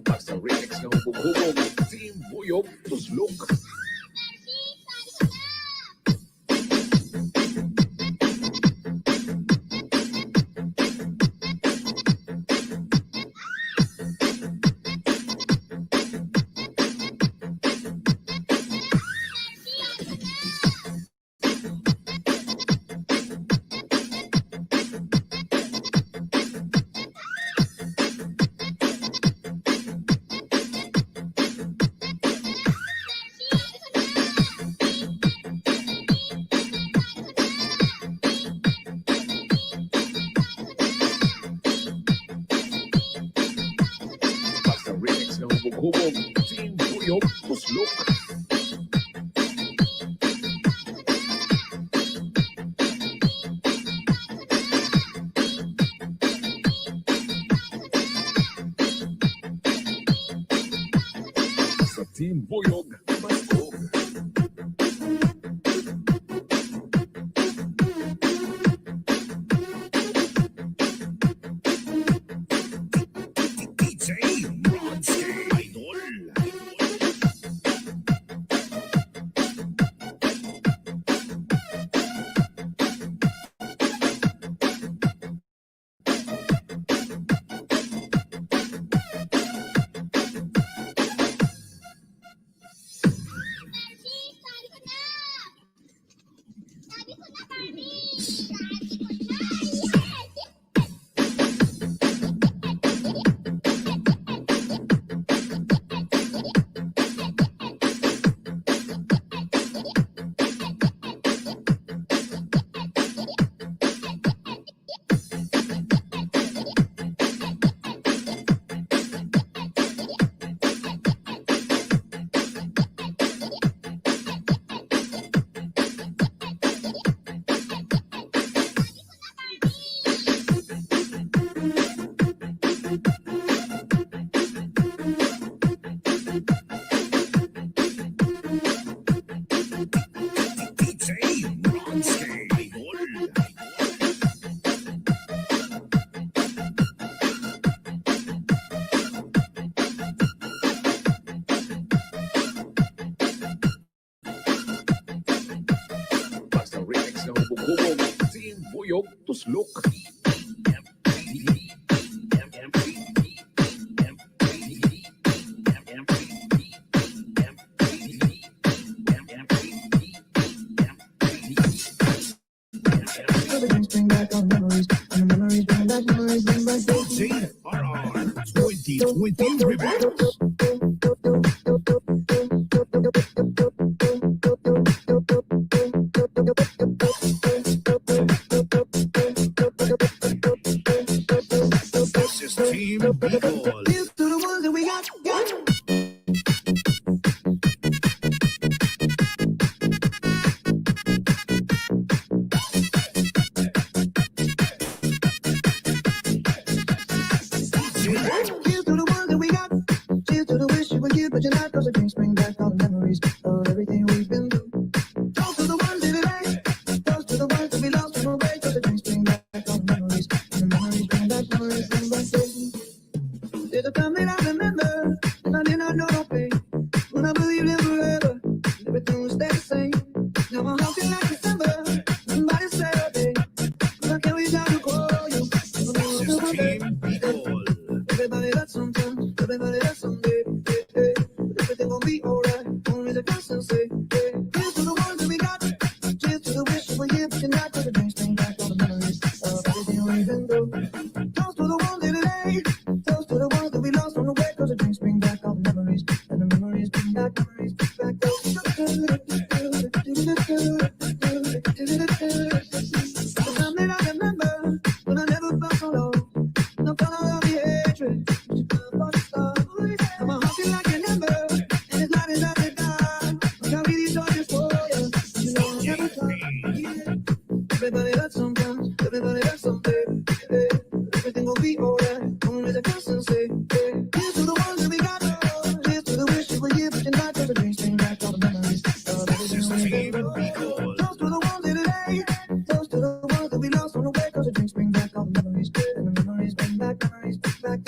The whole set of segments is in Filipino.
Basta remix ng hubog-hubog, Team Buyog Tuslok. Basta remix ng hubog-hubog, Team Buyog Tuslok. Sa Team Buyog, Mascog. Basta remix ng hubog-hubog, Team Buyog Tuslok. Bring back all memories, and the memories bring back memories, bring back JRR 2020 Remix. This is Team Bicol. Here's to the ones that we got. Here's to the ones that we got. Cheers to the wish you were here, but you're not. Cause the drinks bring back all the memories of everything we've been through. Toast to the ones here today. Toast to the ones that we lost from away. Cause the drinks bring back all the memories. And the memories bring back memories, bring back days. There's a time that I remember, and I did not know no pain. When I believed in forever, everything would stay the same. Now I'm walking like December. Somebody said a day, but I can't reach out to call you. This is Team Bicol. Everybody hurts sometimes, everybody hurts someday. Hey, hey. But everything gon' be alright. Only the constant say, hey. Here's to the ones that we got. Cheers to the wish you were here, but you're not. Cause the drinks bring back all the memories of everything we've been through. Toast to the ones here today. Toast to the ones that we lost on the way. Cause the drinks bring back all the memories. And the memories bring back memories, bring back those. The time that I remember, when I never felt so low. No color of the hatred, for the stars. I'm a hustle like an ember, and it's not enough to die. Like I really saw this for you. You know I never thought Everybody hurts sometimes, everybody hurts someday. Hey, everything will be alright. Only the constant say, hey. Here's to the ones that we got. Here's to the wish you were here, but you're not. Cause the dreams bring back all the memories of everything we've been through. Toast to the ones here today. Toast to the ones that we lost on the way. Cause the drinks bring back all the memories. And the memories bring back, memories bring back.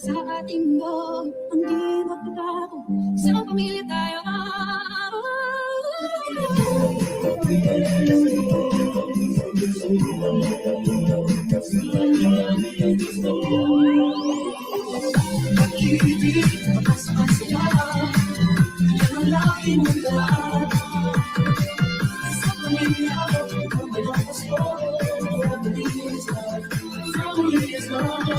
Sa ating buong ang di magbabago, isang pamilya tayo. Pag-ibig, makasakasaya, yan ang lagi mong daan. Sa pamilya, ang may lakas ko, family is love, family is love.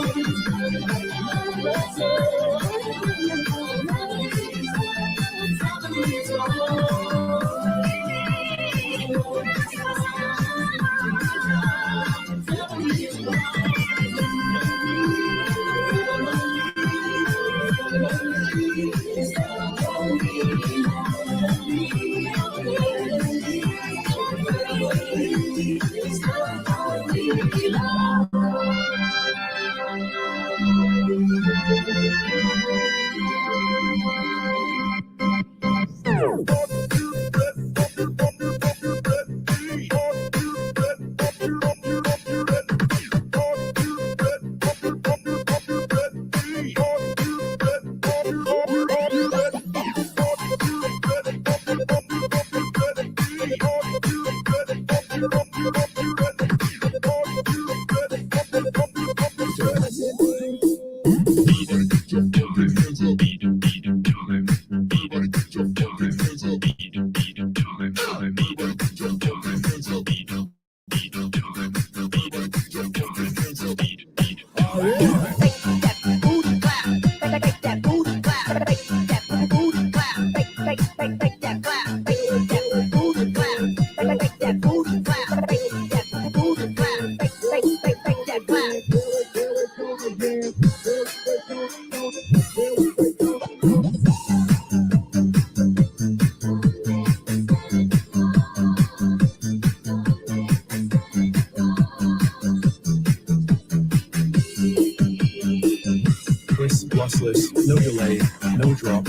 Crisp, lossless, no delay, no drop.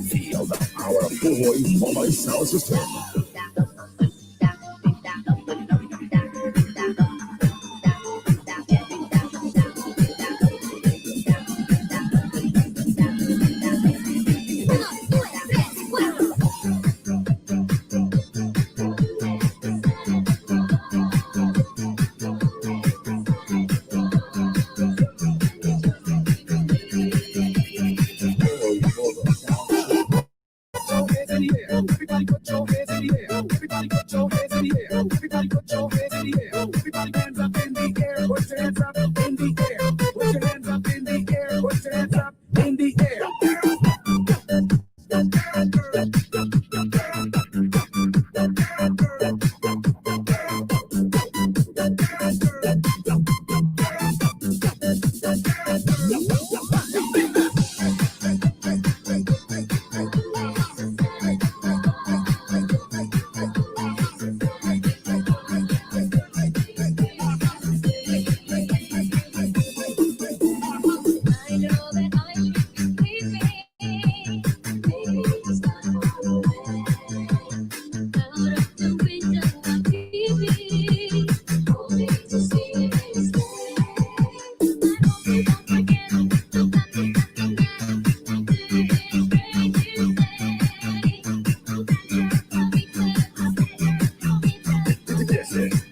Feel the powerful voice of my sound system. Everybody put your hands in the air. Everybody put your hands in the air. Everybody put your hands in the air. Everybody hands up in the air. Put your hands up in the air. Put your hands up in the air. Put your hands up in the air.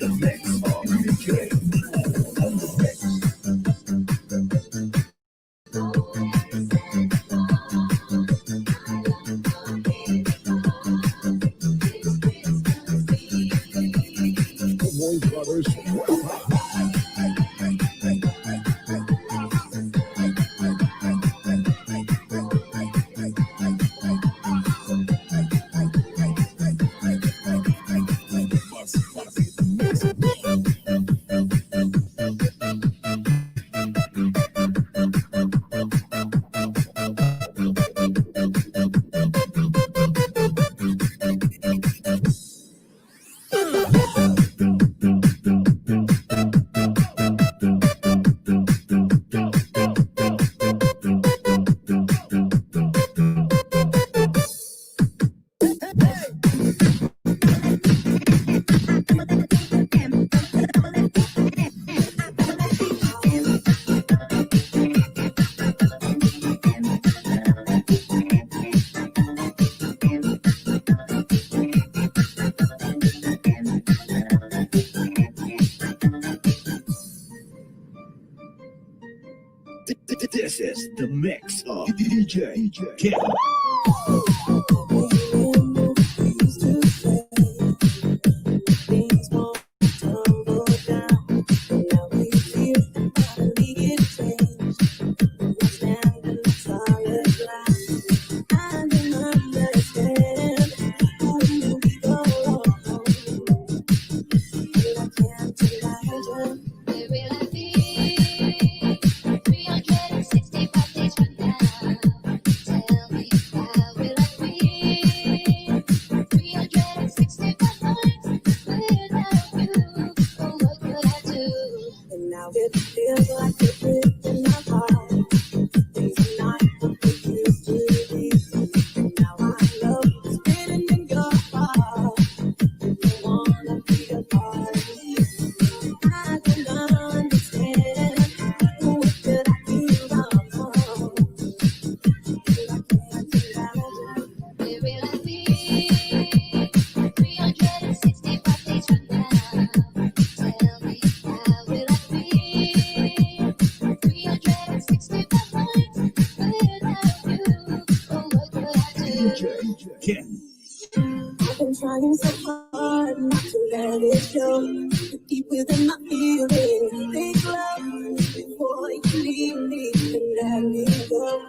This is the mix of DJ on the mix. Boy Brothers, this is the mix of DJ Kevin. Where will I be? 365 days from now. Tell me, how will I be? Ken. I've been trying so hard not to let it show. Deep within my feelings, make love before you leave me and let me go.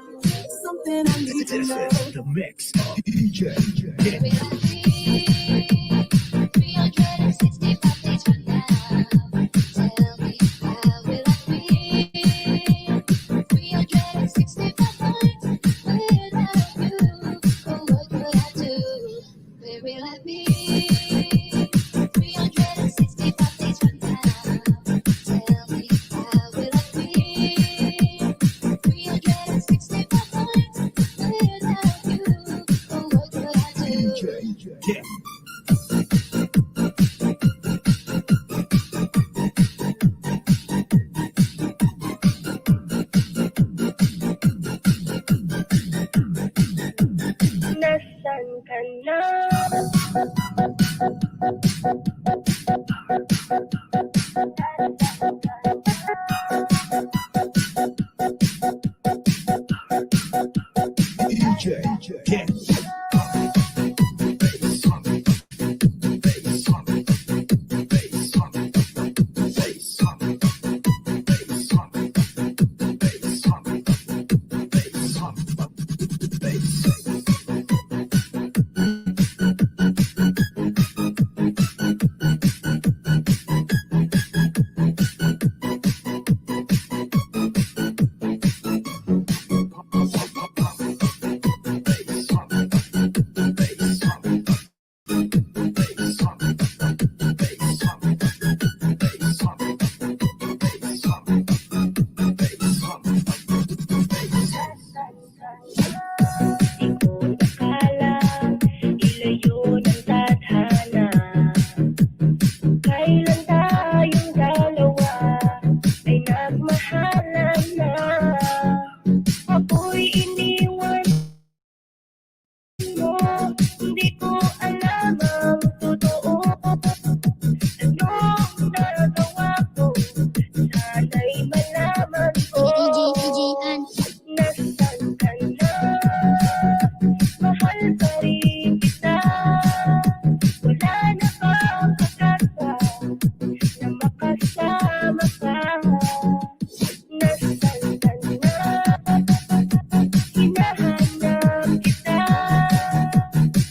Something I need to This know. is the mix of DJ Ken. 365 days from now. Tell me how will I feel? 365 nights without you. Oh, what could I do? Where will I be? 365 days from now. Tell me how will I feel? 365 nights without you. Oh, what could I do? DJ Ken. Nasaan ka na? DJ Ken. Di ko akala ilayo ng tadhana. Kailan tayong dalawa ay nagmahalan na. Ako'y iniwan mo, hindi ko alam ang totoo. Anong nagawa ko? Sana'y malaman ko. Nasaan ka na? Mahal pa rin kita. Wala na bang pag-asa na makasama ka? Nasaan ka na? Hinahanap kita.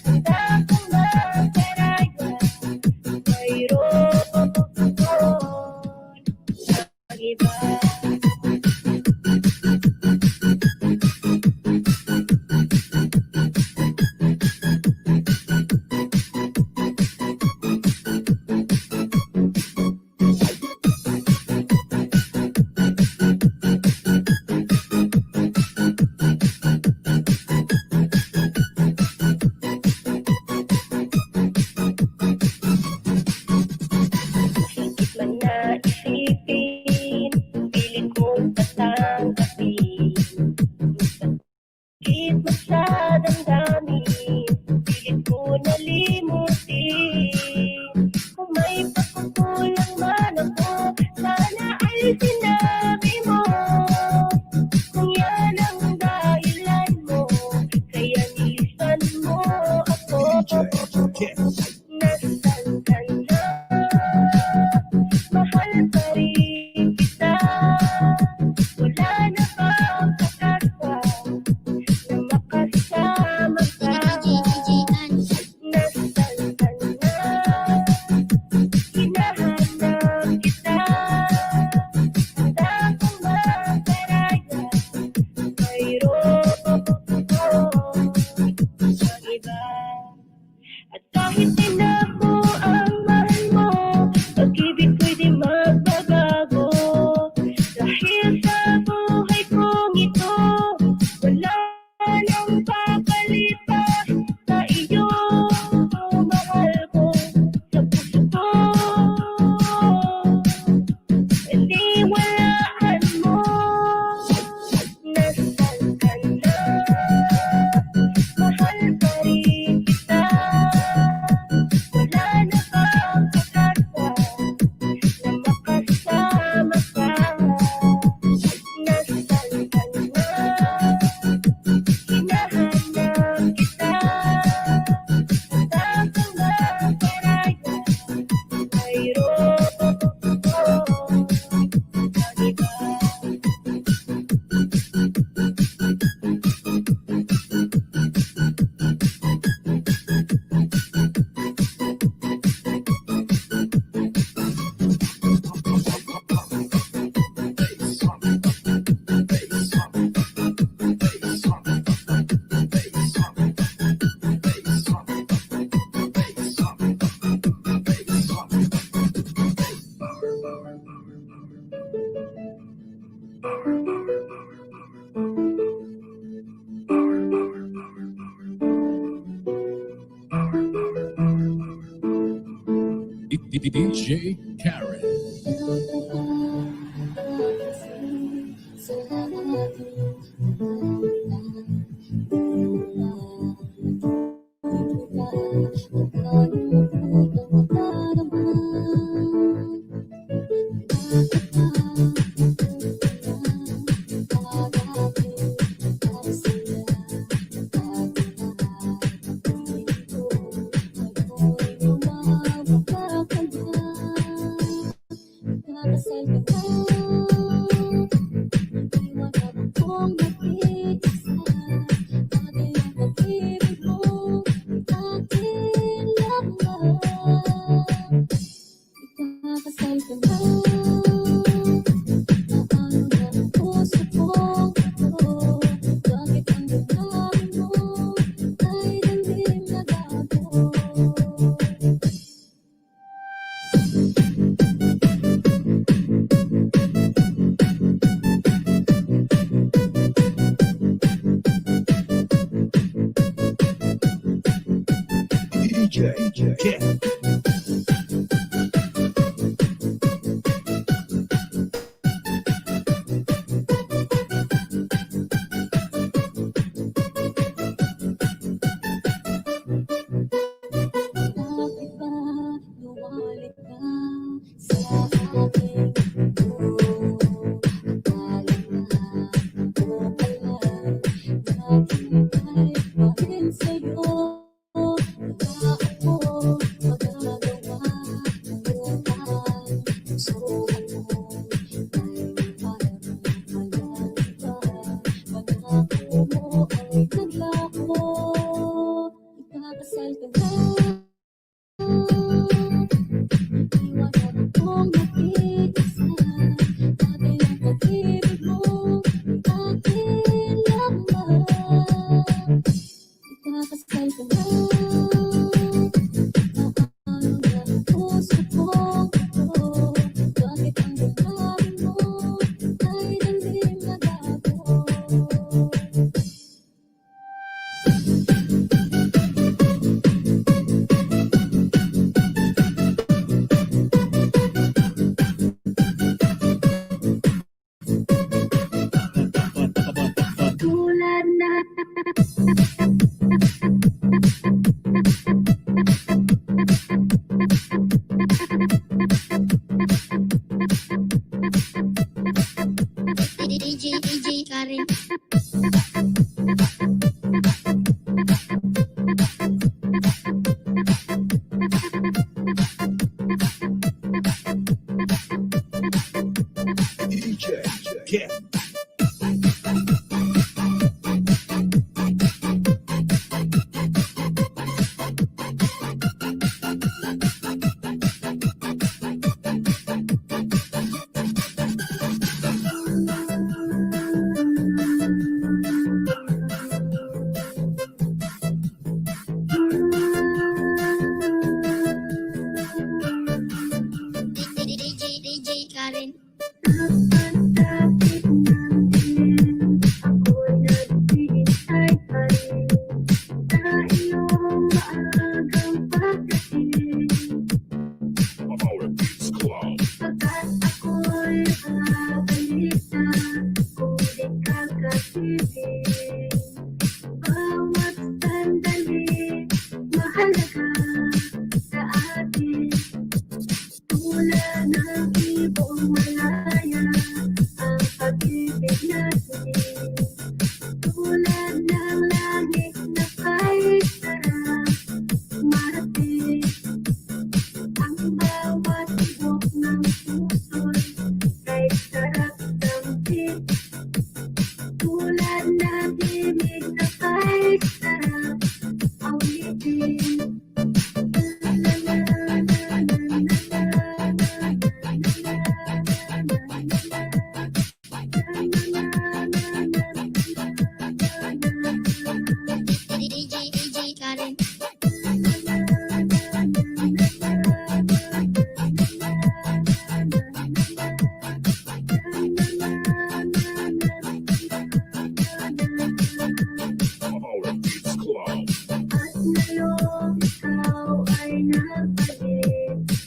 Handa kang magparaya. Mayroon ang iba. Sakit man na isipin, pilit kong tatanggapin. Sakit man sa damdamin, pilit ko nalimutin. Kung may pagkukulang man ako, sana ay sinabi mo. Kung yan ang dahilan mo, kaya nilisan mo ako. DJ Ken. Nasaan ka na? Mahal pa rin kita. Wala na bang pag-asa na makasama ka? Nasaan ka na? Hinahanap kita. Handa kang magparaya. Mayroon ang iba. At kahit din ako ang mahal mo, pag-ibig ko'y di magbabago. Dahil sa buhay kong ito, wala nang papalipas sa iyo. Mahal ko sa puso ko, iniwalaan mo. Nasaan ka na? Mahal pa rin kita. Wala na bang pag-asa na makasama ka? Nasaan ka na? Hinahanap kita. DJ Karen. DJ Karen. Bakit ba lumalik ka sa aking mundo? Akala mo pala naghintay pa rin sa'yo. Wala ako magagawa ngayon ang susukan mo. Ay parang malaki pa, pangako mo ay naglako. Ikakasal ka na. Iwanan akong nakikisa. Dati ang pag-ibig mo akin lamang. Ikakasal ka na. Naano na ang puso ko. Bakit ang damdamin mo ay damdim na gago? Tulad na DJ Karen. DJ Karen. DJ Karen.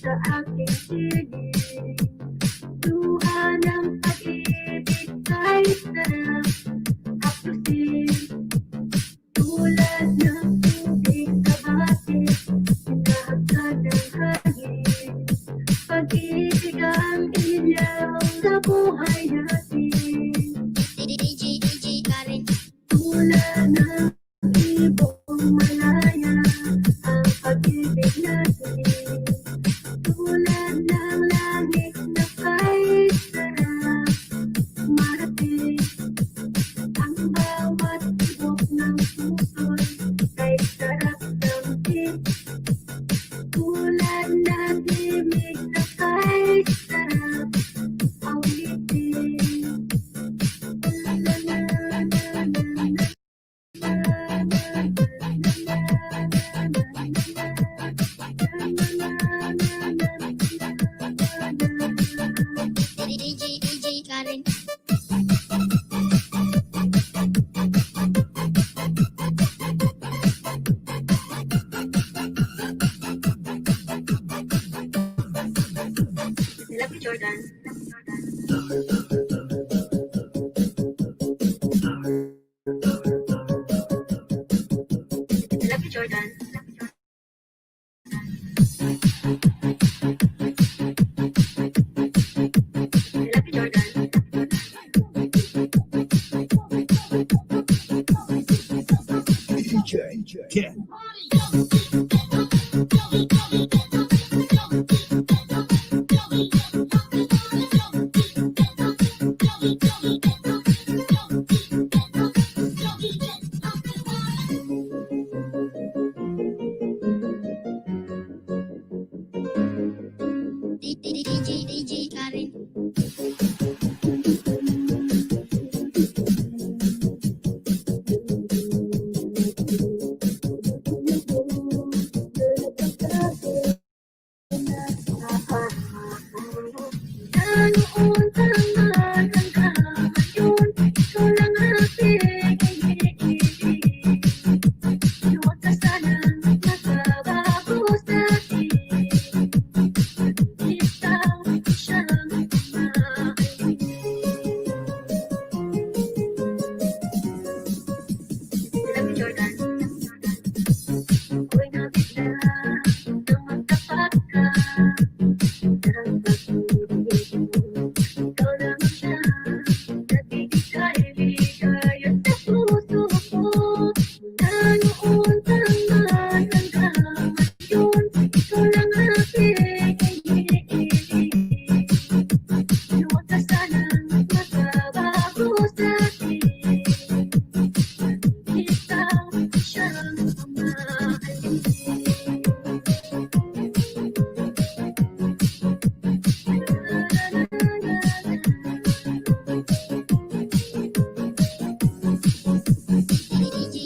sa aking siling. Luha ng pag-ibig kay sarap haplusin. Tulad ng tubig sa batis, hinahagkan ng hangin. Pag-ibig ang ilaw sa buhay natin. DJ Karen. Tulad ng ibong malaya ang pag-ibig natin. Tulad ng langit na kahit sarap marating. Ang bawat tibok ng puso'y kahit sarap damhin. Tulad ng himig na kahit sarap awitin. La la la la la la. DJ Karen. Love you, Jordan. Love you, Jordan. Love you, Jordan. DJ Ken. DJ Karen. Noon tangan hanggang ngayon, ikaw lang aking iniibig. Huwag ka sanang magbabago sa'kin. Ikaw siyang mahalin. Love you, Jordan. Ako'y nabigla nang magtapat ka. Ang pag-ibig mo, ikaw lang siya. Nagbibigay-bigay sa puso ko. Mula noon tangan hanggang ngayon, ikaw lang aking iniibig. Huwag ka sanang magbabago sa'kin. Ikaw siyang mahalin.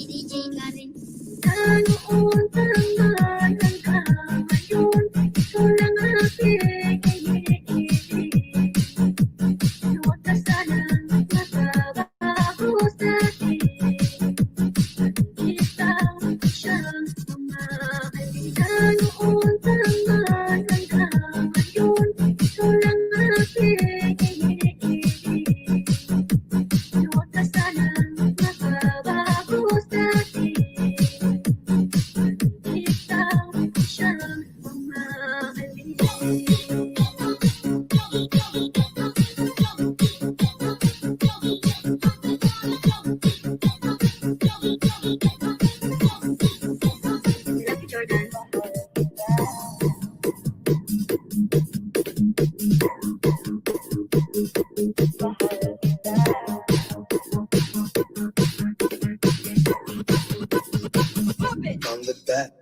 DJ Karen. Noon tangan hanggang ngayon, ikaw lang aking iniibig. Huwag ka sanang magbabago sa'kin. Ikaw siyang mahalin. Noon tangan hanggang ngayon, ikaw lang aking iniibig. Huwag ka sanang magbabago sa'kin. Ikaw siyang mahalin. Love you, Jordan. Come with that.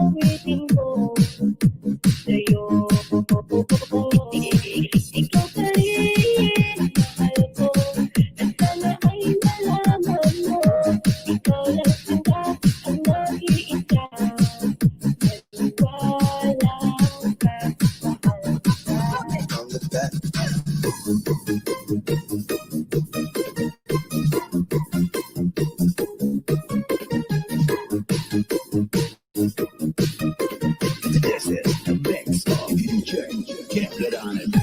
awitin ko sa'yo. Ikaw pa rin, mahal ko, at sana ay malaman mo. Ikaw lang sinta ang nag-iisa. Walang This is the mix of DJ. Can't get on it.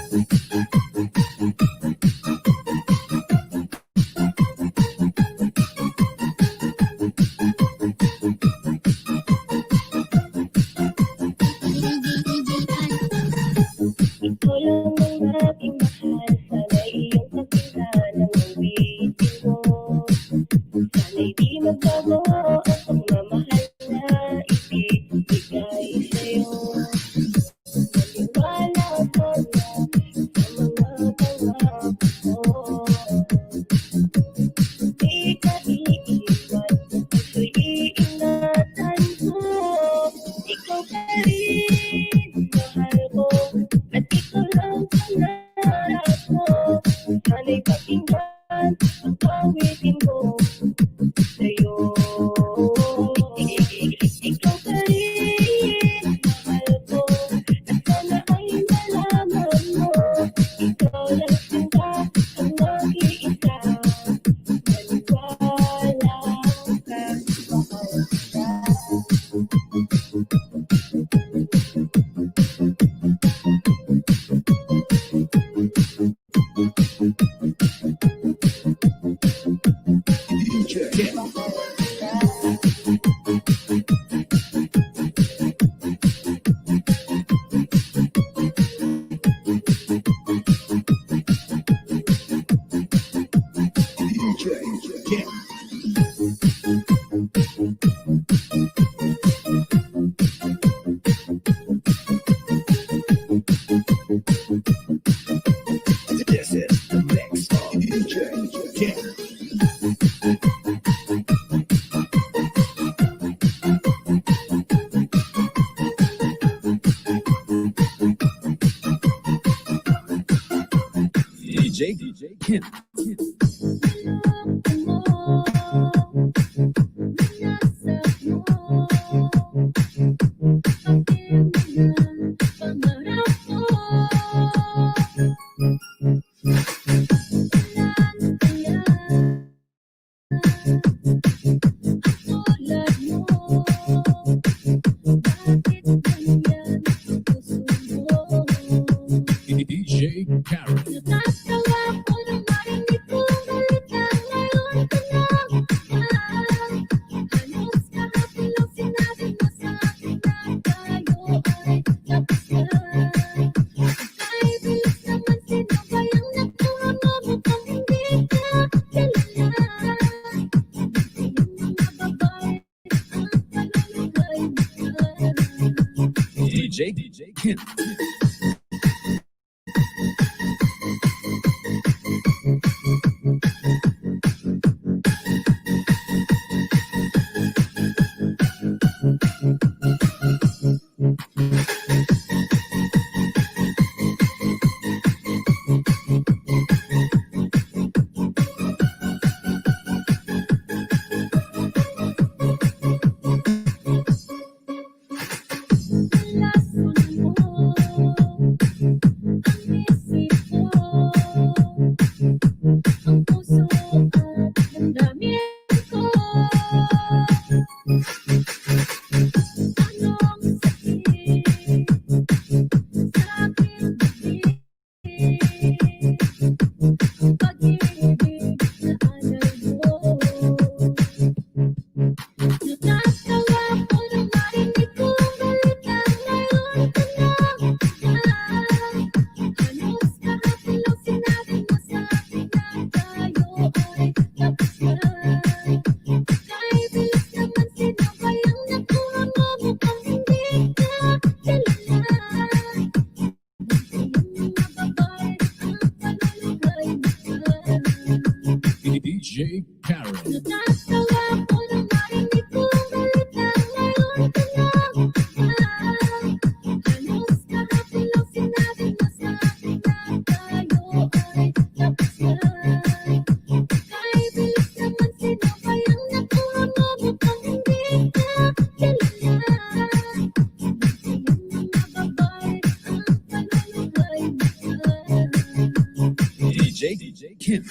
Ikaw lang ang aking mahal. Sana iyong pakinggan ang awitin ko. Sana'y di magbago ang pagmamahal na ibibigay sa'yo. Maniwala ka na sa mga pangako ko. Di ka iiwan, ako'y iingatan ko. Ikaw pa rin, mahal ko, at ikaw lang pangarap ko. Sana'y pakinggan ang awitin ko sa'yo. Ikaw pa rin, mahal ko, at sana ay malaman mo. Ikaw lang sinta ang nag-iisa. Maniwala ka, mahal ka. DJ. This is the mix of DJ. DJ Kim. DJ Karen. Natatawa ko nang marinig ko ang balita ngayon ka lang. Halos kahapon lang sinabi mo sa akin na tayo ay tapos na. Ay bilis naman, sino kayang nagkuha mo mukhang hindi ka kilala. Yung mga babae ang panulugay mo. DJ Kim. DJ Karen. Natatawa ko nang marinig ko ang balita ngayon ka lang. Kim.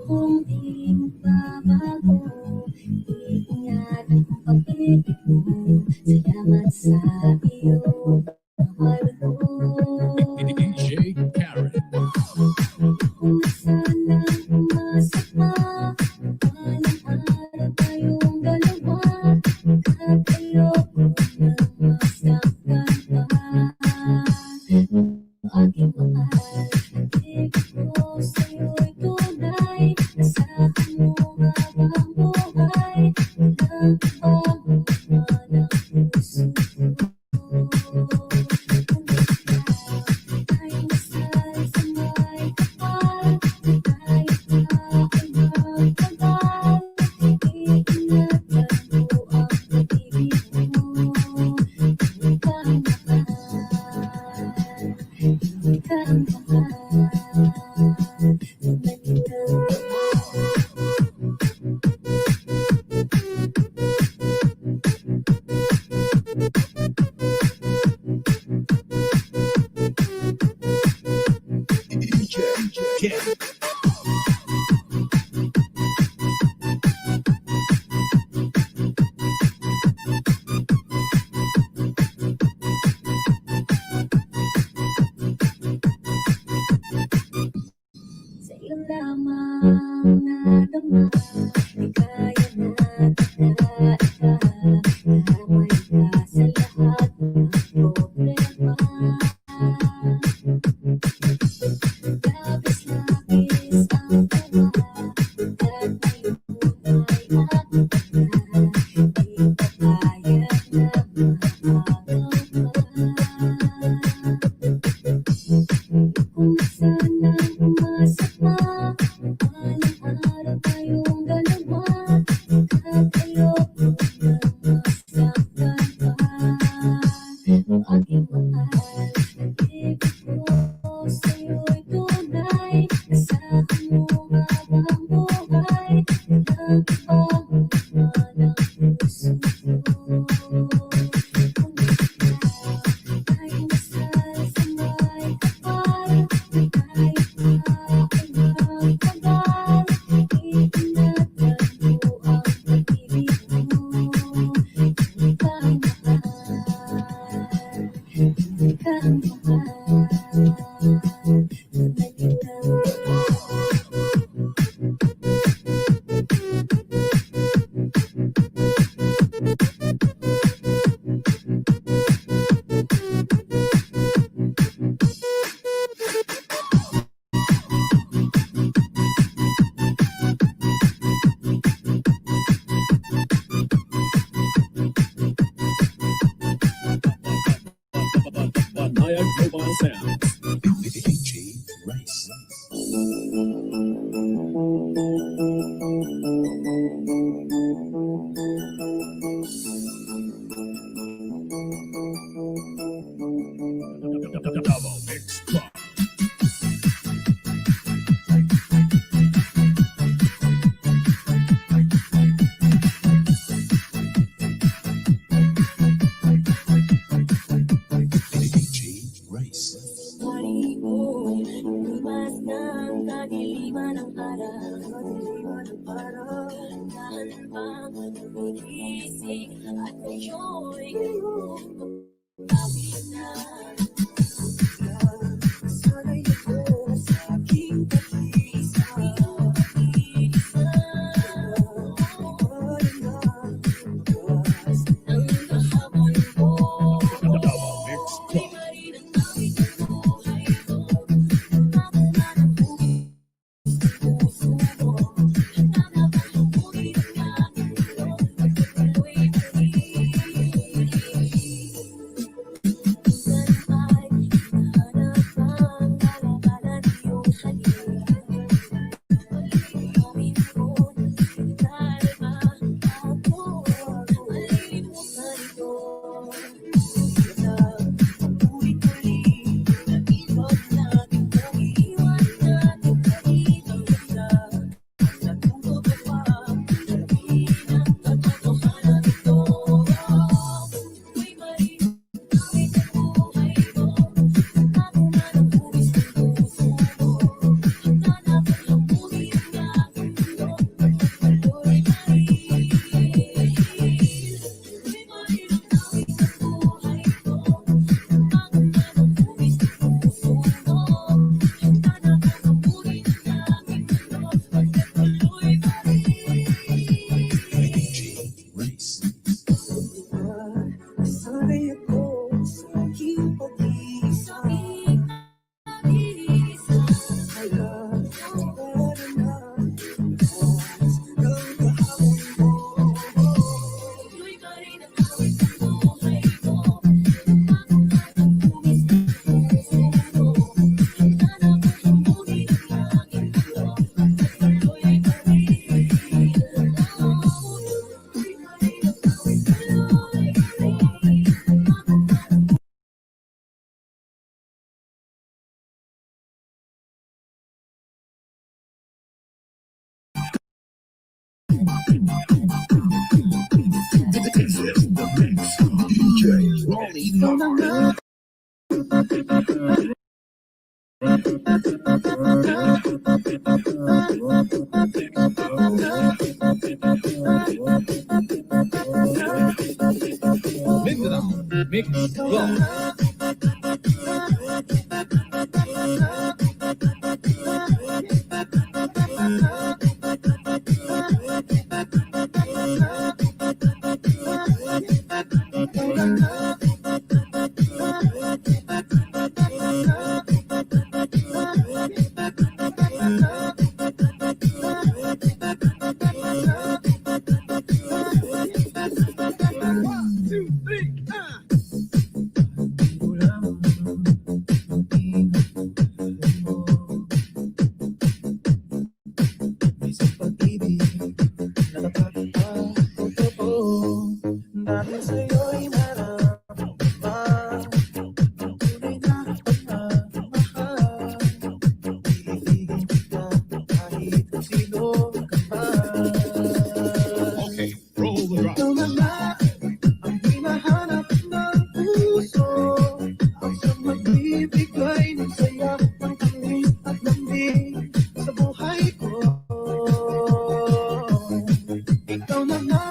Kung di magbabago, iingat ang pag-ibig mo. Salamat sa iyo, mahal ko. DJ Karen. Kung sana'y umasa pa, walang araw tayong dalawa. At ayoko na masaktan pa. Aking mahal, ibig ko sa'yo'y tunay. Asahan mo habang buhay, walang ibang laman ang puso ko. Ay nasal sa may kapal, tayo pa ay magtagal. Iingatan mo ang pag-ibig mo, ikang mahal. Ikang DJ Kim. sa'yo lamang nadama, di kaya na tataika. Damay ka sa lahat ng problema. Labis-labis ang tawa, at ngayon ay ako na. Di papayag na maagaw ka. Kung sana'y umasa pa, walang araw tayong dalawa. At ayoko na masaktan pa. Aking mahal, ibig ko sa'yo'y tunay. Asahan mo habang buhay, walang ibang laman ang puso ko. Ay nasal sa may kapal, tayo pa ay magtagal. Iingatan mo ang pag-ibig mo, ikang mahal. Ikang mahal. Banayad Mobile Sounds. DJ Rice. Double Mix Club. DJ Rice. Pari-ipon, lumas ng kadiliman ng araw. Dahan bang umigising at ngayo'y kapit na. Sana'y ako sa aking pag-iisa. Ang kahabol mo, Double Mix Club. puso ko. Nagdadabang ang buhay ng This is the mix. DJ Rolly Ikaw na nga. Mindanao Mix Club. Isang pag-ibig na nakakatotoo dahil sa'yo'y naramdaman ang tunay na pagmamahal. Iibigin kita kahit sino ka man. Okay, roll the drop. Ikaw na nga ang hinahanap ng puso, ang siyang magbibigay ng saya, ng tamis at lambing sa buhay ko. Ikaw na nga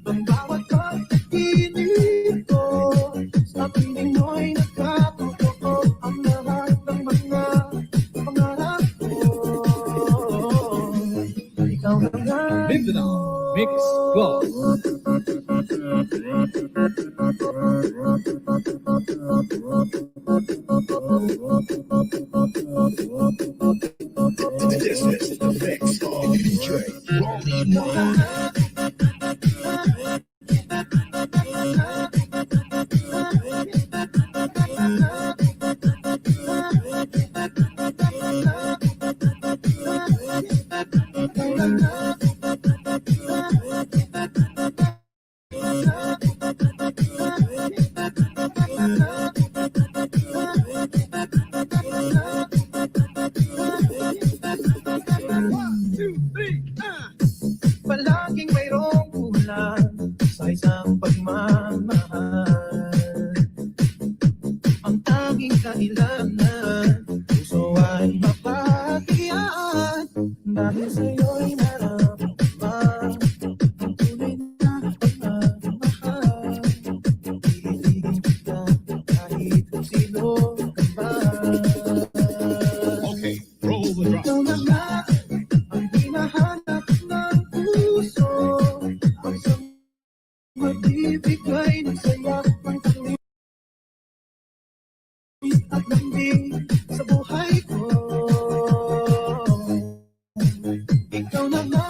ang bawat pagkakinig ko, sa piling mo'y nagkatotoo ang lahat ng mga pangarap ko. Ikaw na nga Mindanao Mix Club. This is the mix of DJ Rolly Palaging mayroong kulang sa isang pagmamahal. Ang tanging kailangan, puso ay mapaghiyan. Dahil sa'yo'y naramdaman ang tunay na pagmamahal. Iibigin kita kahit sino ka man. Okay, roll the drop. Ikaw na nga ang hinahanap ng puso, ang siyang magbibigay ng saya, ng tamis at lambing sa buhay ko. Ikaw na nga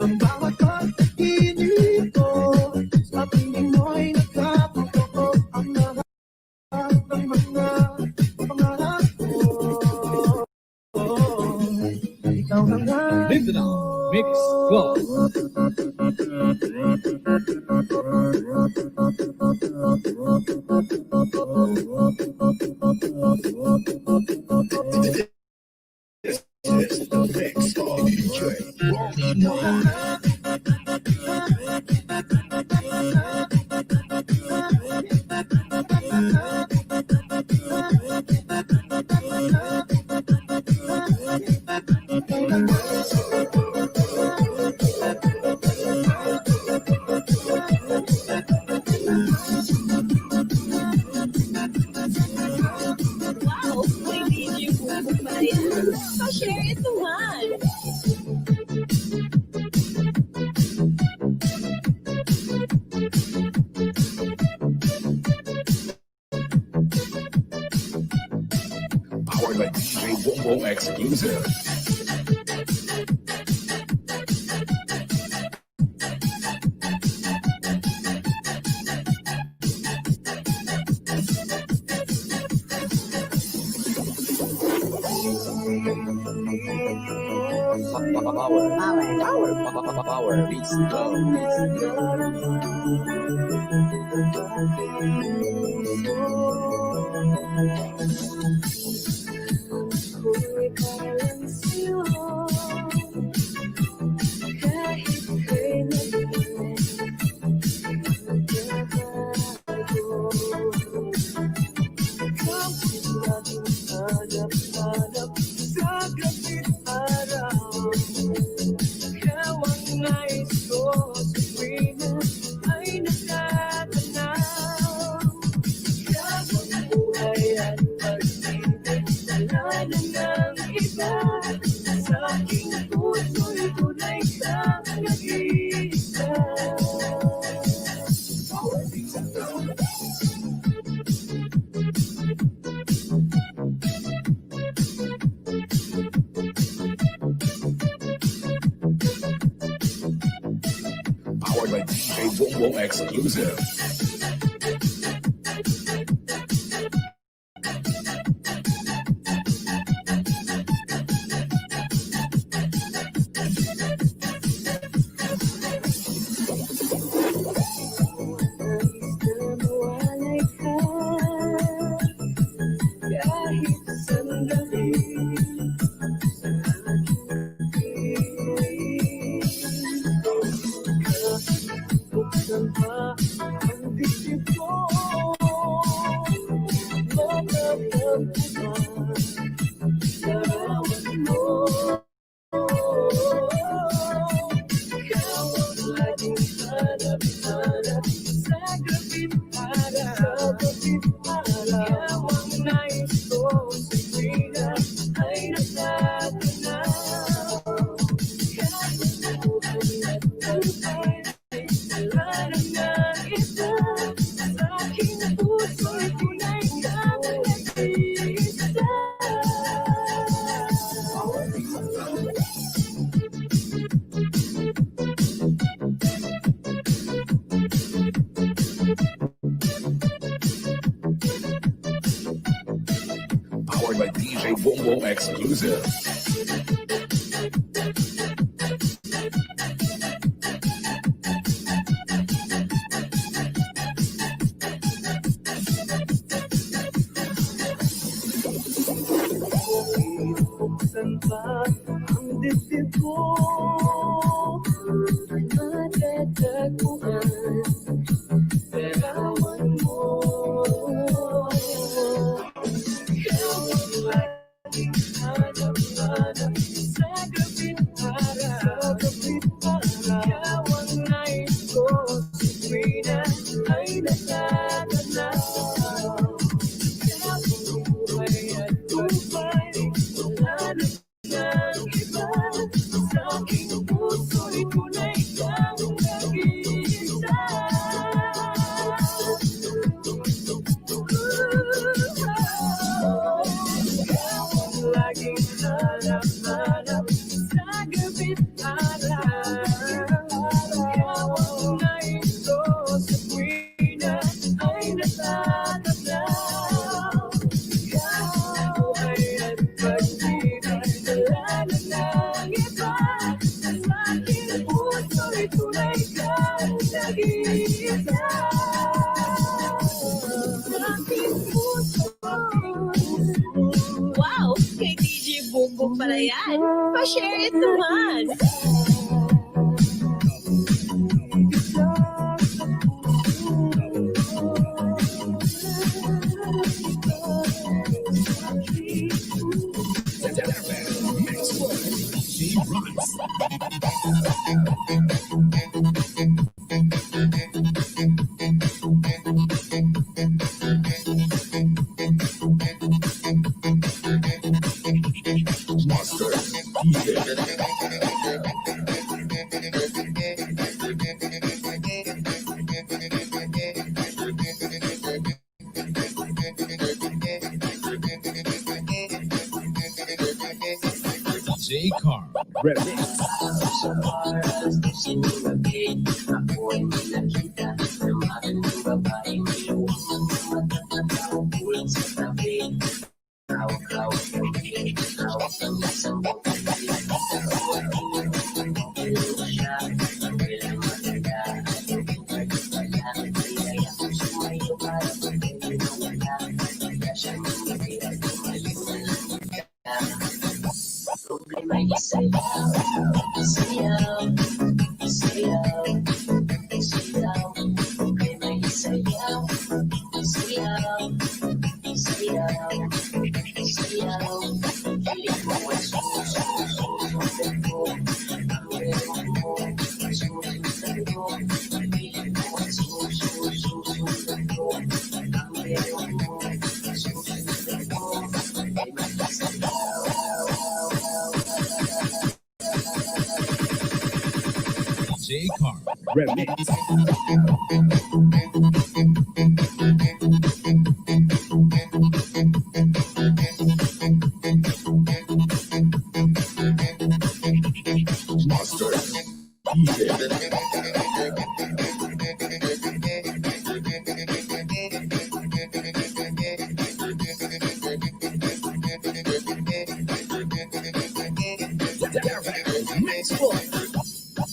ang bawat pagkakinig ko, sa piling mo'y nagkatotoo ang lahat ng mga pangarap ko. Ikaw na nga Mindanao Mix Club. This is the mix of DJ Rolly Wow, may video po ba yan? So share it naman. powered by DJ Wombo Exclusive. Power Beats Kung ikaw lang sa'yo, ng iba. Sa aking puso'y tunay kang nag-iisa. Powered by DJ Bongbong Exclusive. Nawalay ka kahit sandali. Buksan pa ang bibig ko, makapagpunan larawan mo. Ikaw ang laging hanap-hanap sa gabing araw. Ikaw ang nais ko sa tuwina ay natatanaw. Kahit buhay at buhay, wala nang iba. Sa aking puso'y tunay kang nag-iisa. Powered by DJ Bongbong Exclusive. Buksan pa ang dibdib ko, matatagpuan larawan mo. Ikaw ang laging hanap-hanap sa gabing araw. Ikaw ang nais ko sa tuwina ay natatanaw. Ikaw ang buhay at buhay, wala nang iba. Sa aking puso'y tunay kang nag-iisa. Ikaw ang laging hanap-hanap sa gabing araw. Ikaw ang nais ko sa tuwina ay natatanaw. Ikaw ang buhay at pag-ibig, wala nang iba. Sa aking puso'y tunay kang nag-iisa. Sa aking puso. Wow! Kay DJ Bongbong pala yan. Pa-share it naman. Master DJ. J. Carl. Remix. Sayaw, DJ Carl Remix. Master DJ.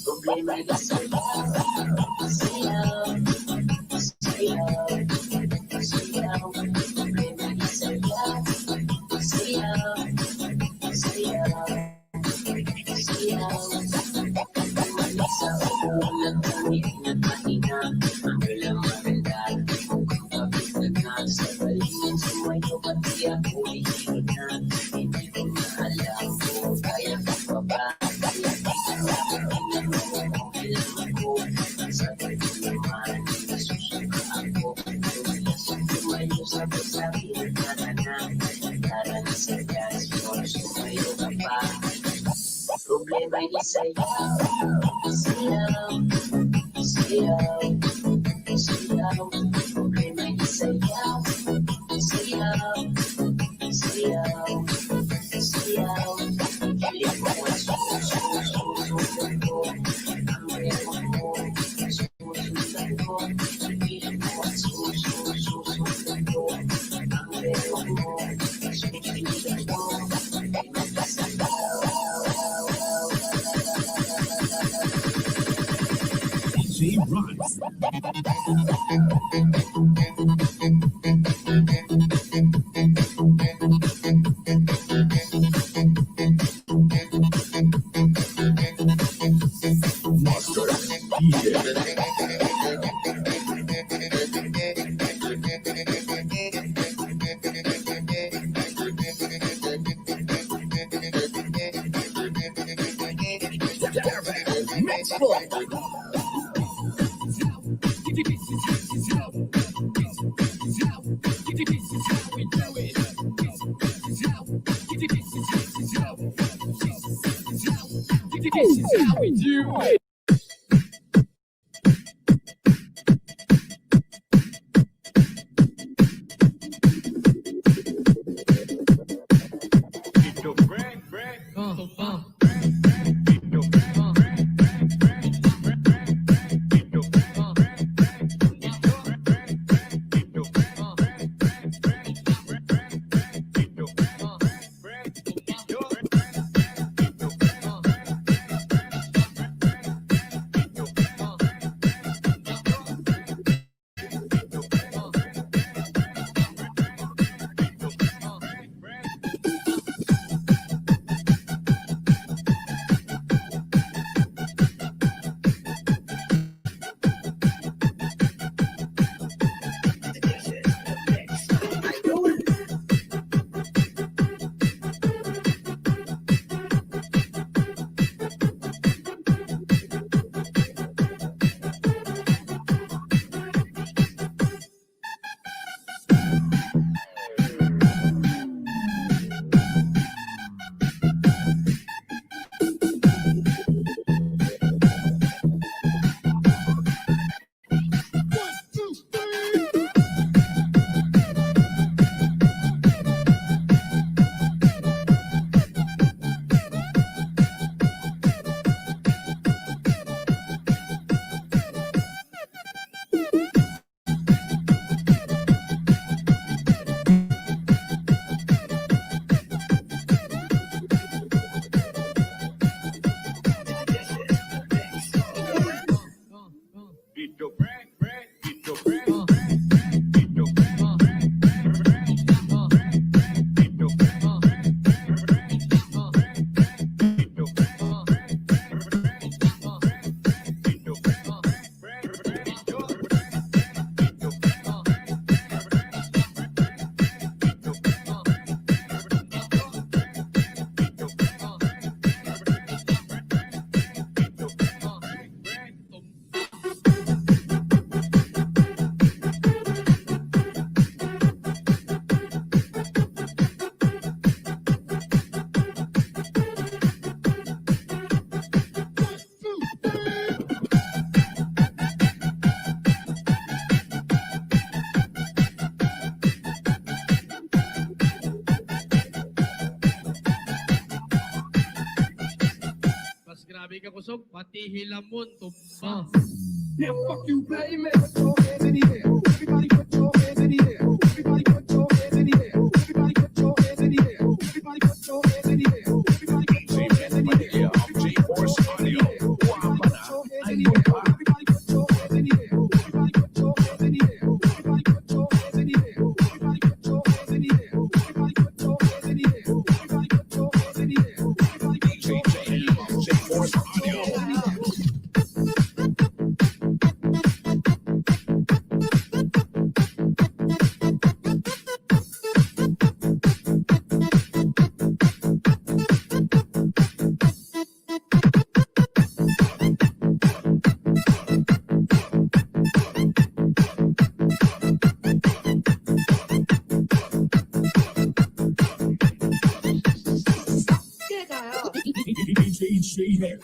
Problema ay sayaw, sayaw, sayaw, sayaw. Problema ay sayaw, sayaw, sayaw, sayaw. Sa ulo lang kami nagpahinga, ang walang magandang mukhang pabigtagan. Sa balingan sumayo pati ako ihilod na, hindi ko na alam kung kaya ka pa ba. Problema ay sayaw, sayaw, sayaw, sayaw. Problema ay sayaw, sayaw, sayaw, sayaw. Pilit mo ang susunod ko, ang rewan mo, susunod ko. Pilit mo ang susunod ko, ang rewan mo, susunod ko. Ay magkasayaw. DJ Rise. Master DJ. Mix boy. This is how we do it. busog, pati hilamon, tumba. Yeah, fuck you, baby. Put your hands in the air. Everybody put your hands in the air. Everybody put your hands in the air. Everybody put your hands in the air. Everybody put your hands in the air. Everybody put your hands in the air. G-Force Audio. Everybody put your hands in the air. Everybody put your hands in the air. Everybody put your hands in the air. Everybody put your hands in the air. Everybody put your hands in the air. Everybody put your hands in the air. Everybody put your hands in the air. Everybody put your hands in the air. G-Force Audio. DJ Hex.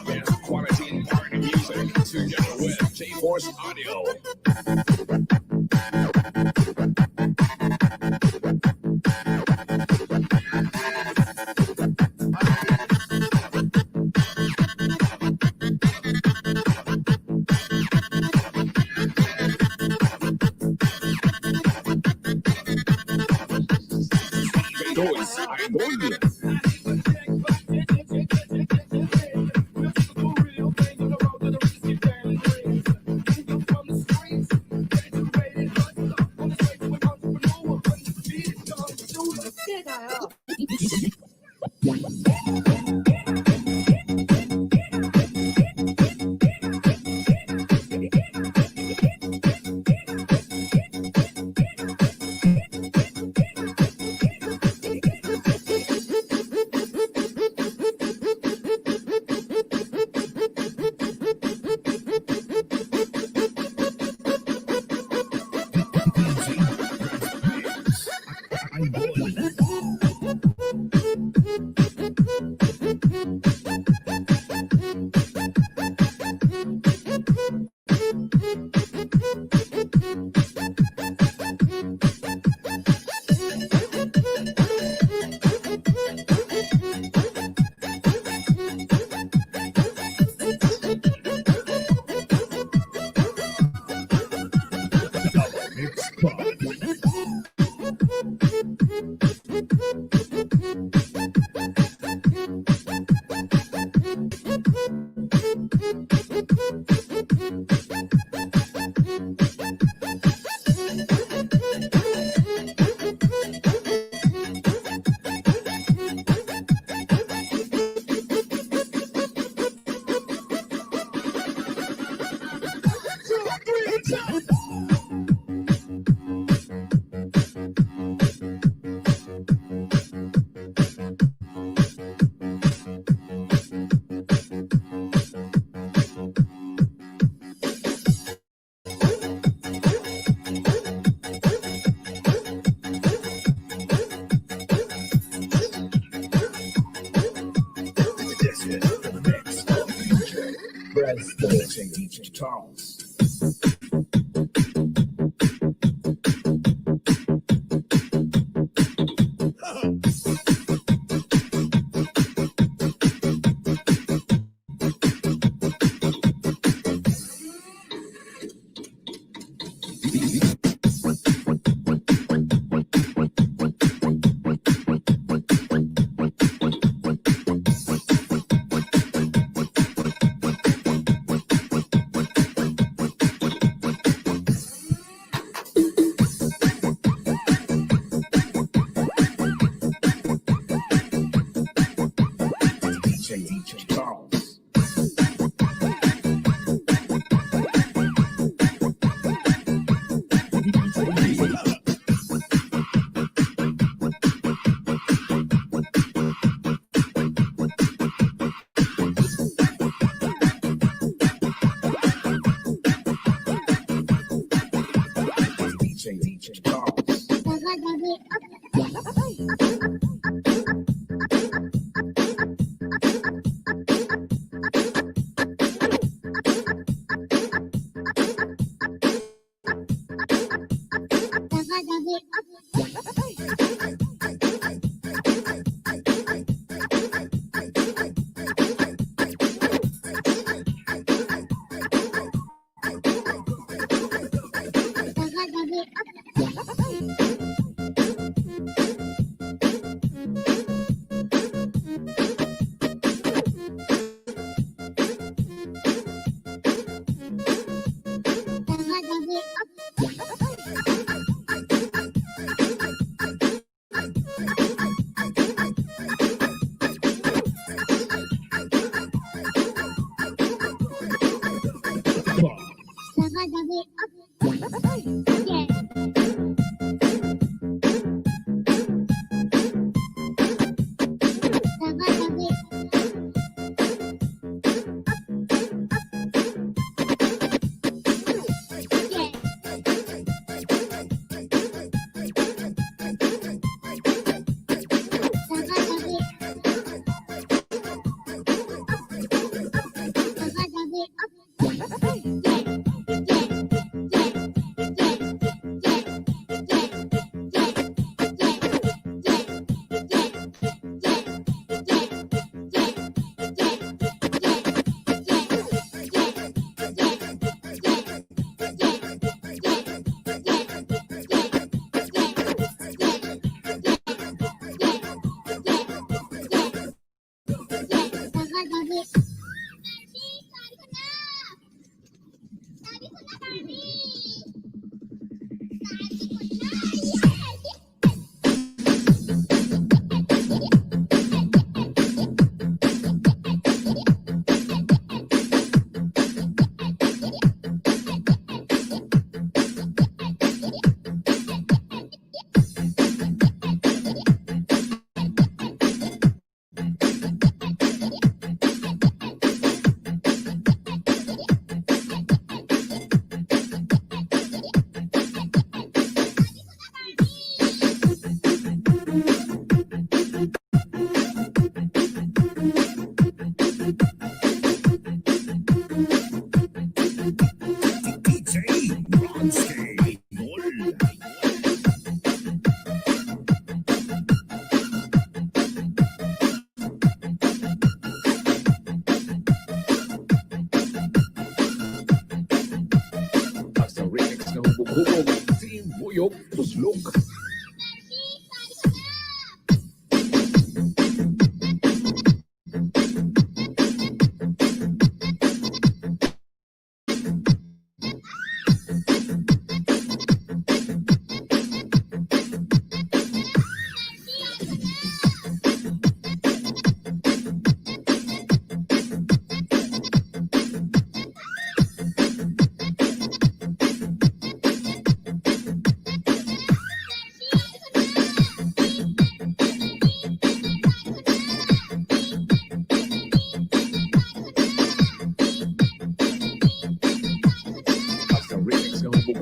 Best quality and party music together with G-Force Audio. Dois, Aibolia. DJ Charles.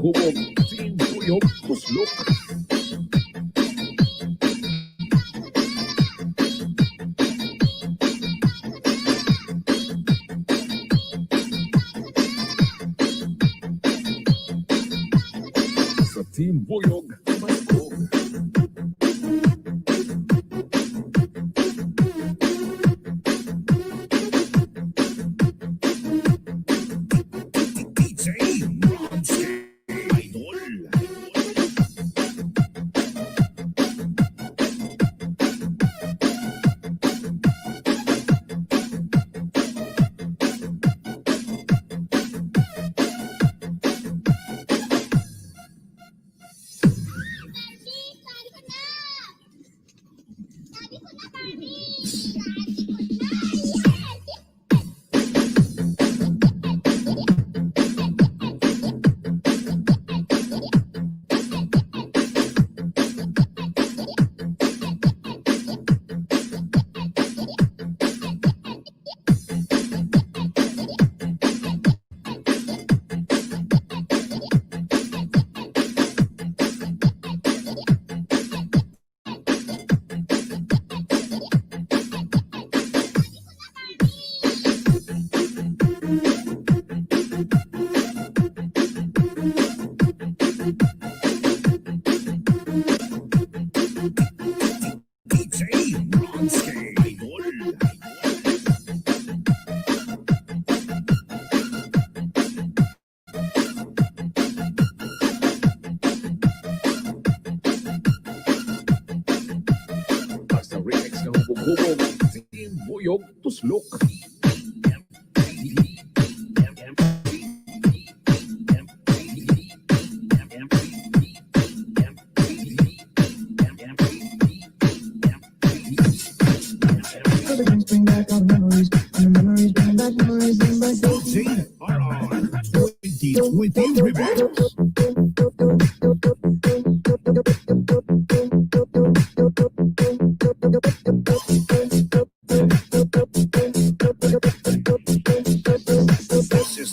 Hubog, Team Buyog, Tuslok. Sa Team Buyog, Maskog. Sa remix ng Hubog-Hubog, Team Buyog, Tuslok. So the drinks bring back all the memories, and the memories bring back memories, bring back days. JRR 2020 Remix.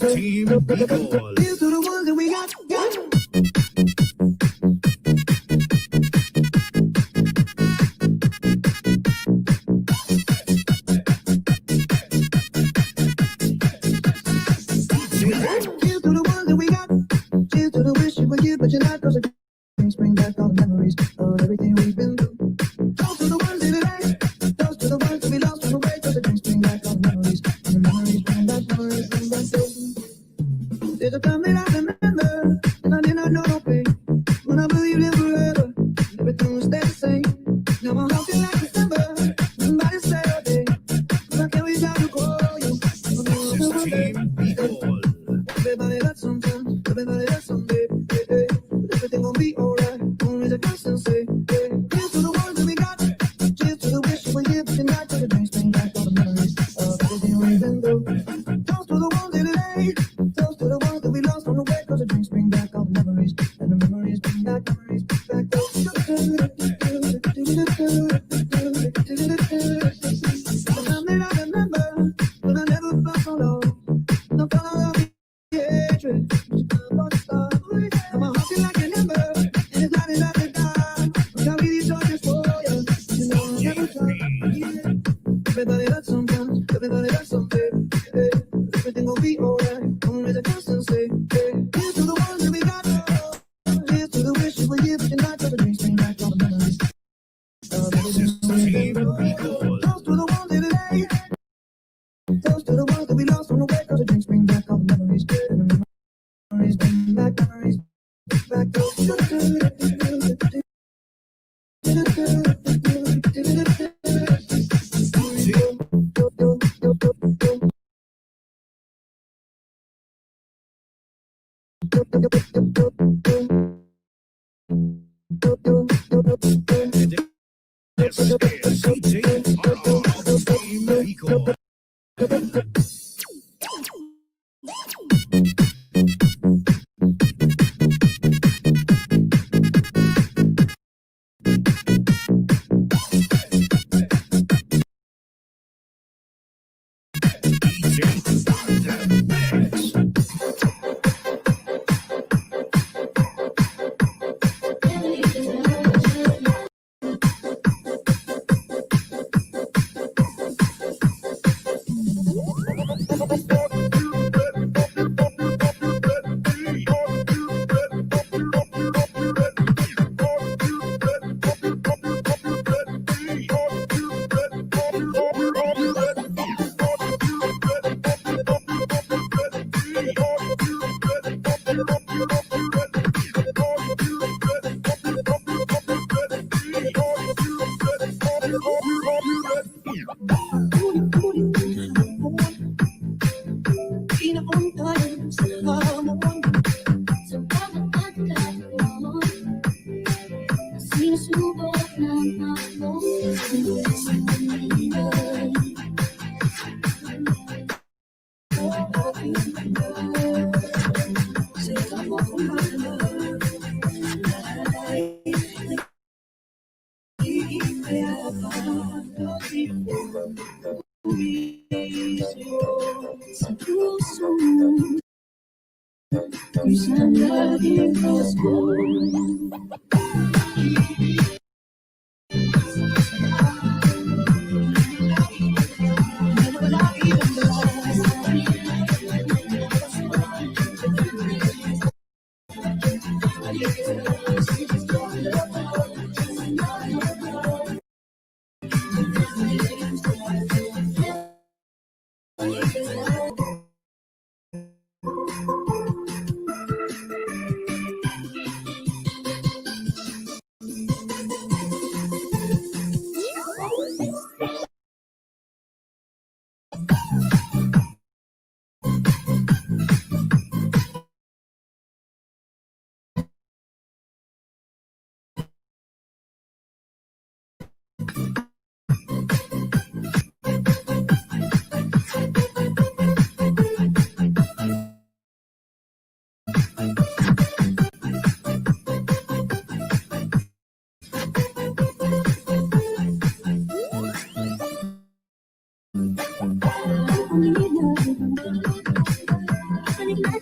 Team Bicol. Here's to the ones that we got. Here's to the ones that we got. Cheers to the wish you were here, but you're not. 'Cause the drinks bring back all the memories of everything we've been through. Toast to the ones in today. Toast to the ones that we lost on the way. 'Cause the drinks bring back all the memories. And the memories bring back memories. Bring back those. There's a time that I remember, and I did not know no pain. When I believed in forever, and everything would stay the same. Now I'm walking like December. Somebody say, oh, day. Why can't we down to call you? Team Bicol. Everybody hurts sometimes, everybody hurts someday. Hey, hey. But everything gon' be alright. Only the constancy. Hey. Cheers to the ones that we got. Cheers to the wish you were here, but you're not. 'Cause the drinks bring back all the memories of everything we've been through. Toast to the ones in today. Toast to the ones that we lost on the way. 'Cause the drinks bring back all the memories. And the memories bring back memories. Bring back those. The time that I remember, when I never felt so low. No color of hatred. I'm a hustle like an ember, and it's not enough to die. I really don't just for you. You know I never try. Everybody hurts sometimes, everybody hurts someday. Hey, everything will be alright. Only the constancy. Hey, here's to the ones that we got. Here's to the wish you were here, but you're not. 'Cause the drinks bring back all the memories. Team Bicol. Toast to the ones in today. Toast to the ones that we lost on the way. 'Cause the drinks bring back all the memories. And the memories bring back memories. Back This is CJR. Team Bicol.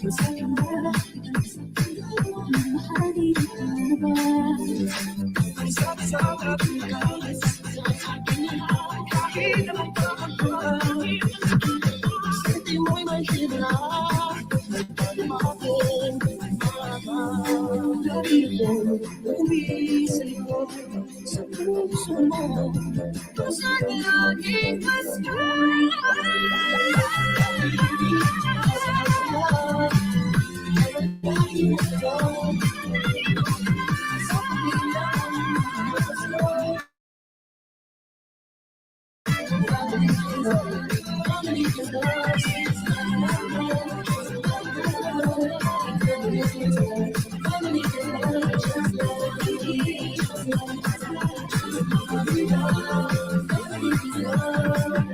Sa aking bola, mahalin ka na ba? Ay sabi sa aking kalas, sa akin na lang, kahit na magkakagpag. Di mo'y may hibla, nagpalimakin, dahil ko umiisa likod sa puso mo. Kung saan laging gusto.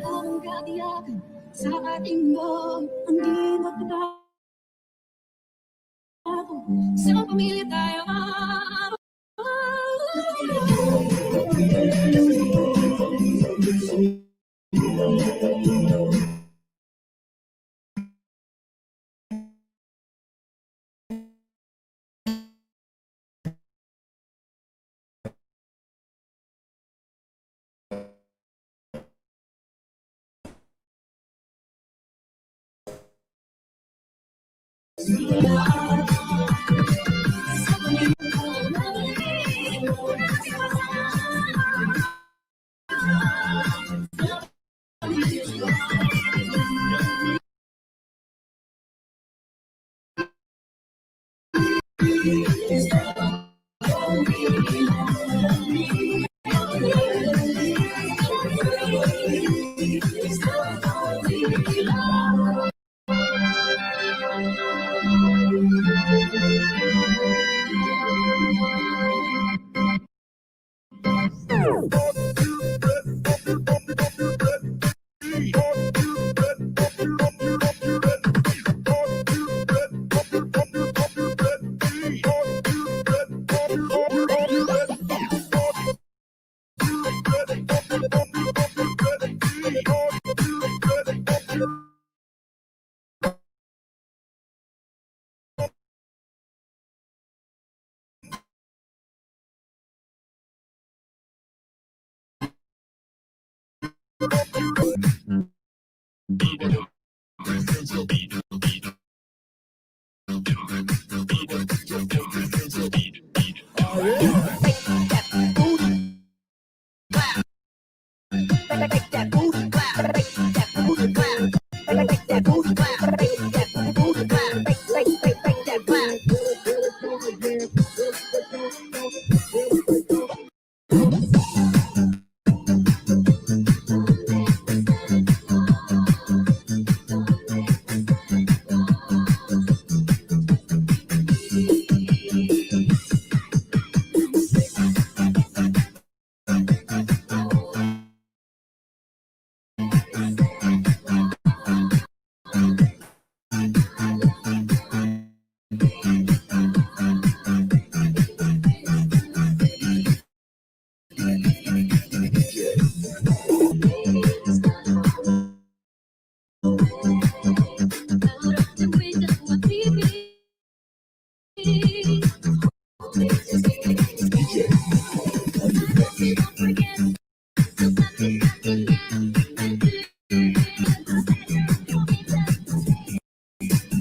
Ang gadiyak sa ating loob, ang di magbabago. Sa pamilya tayo.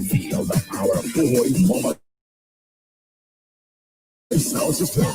Feel the power of boy mama sound system.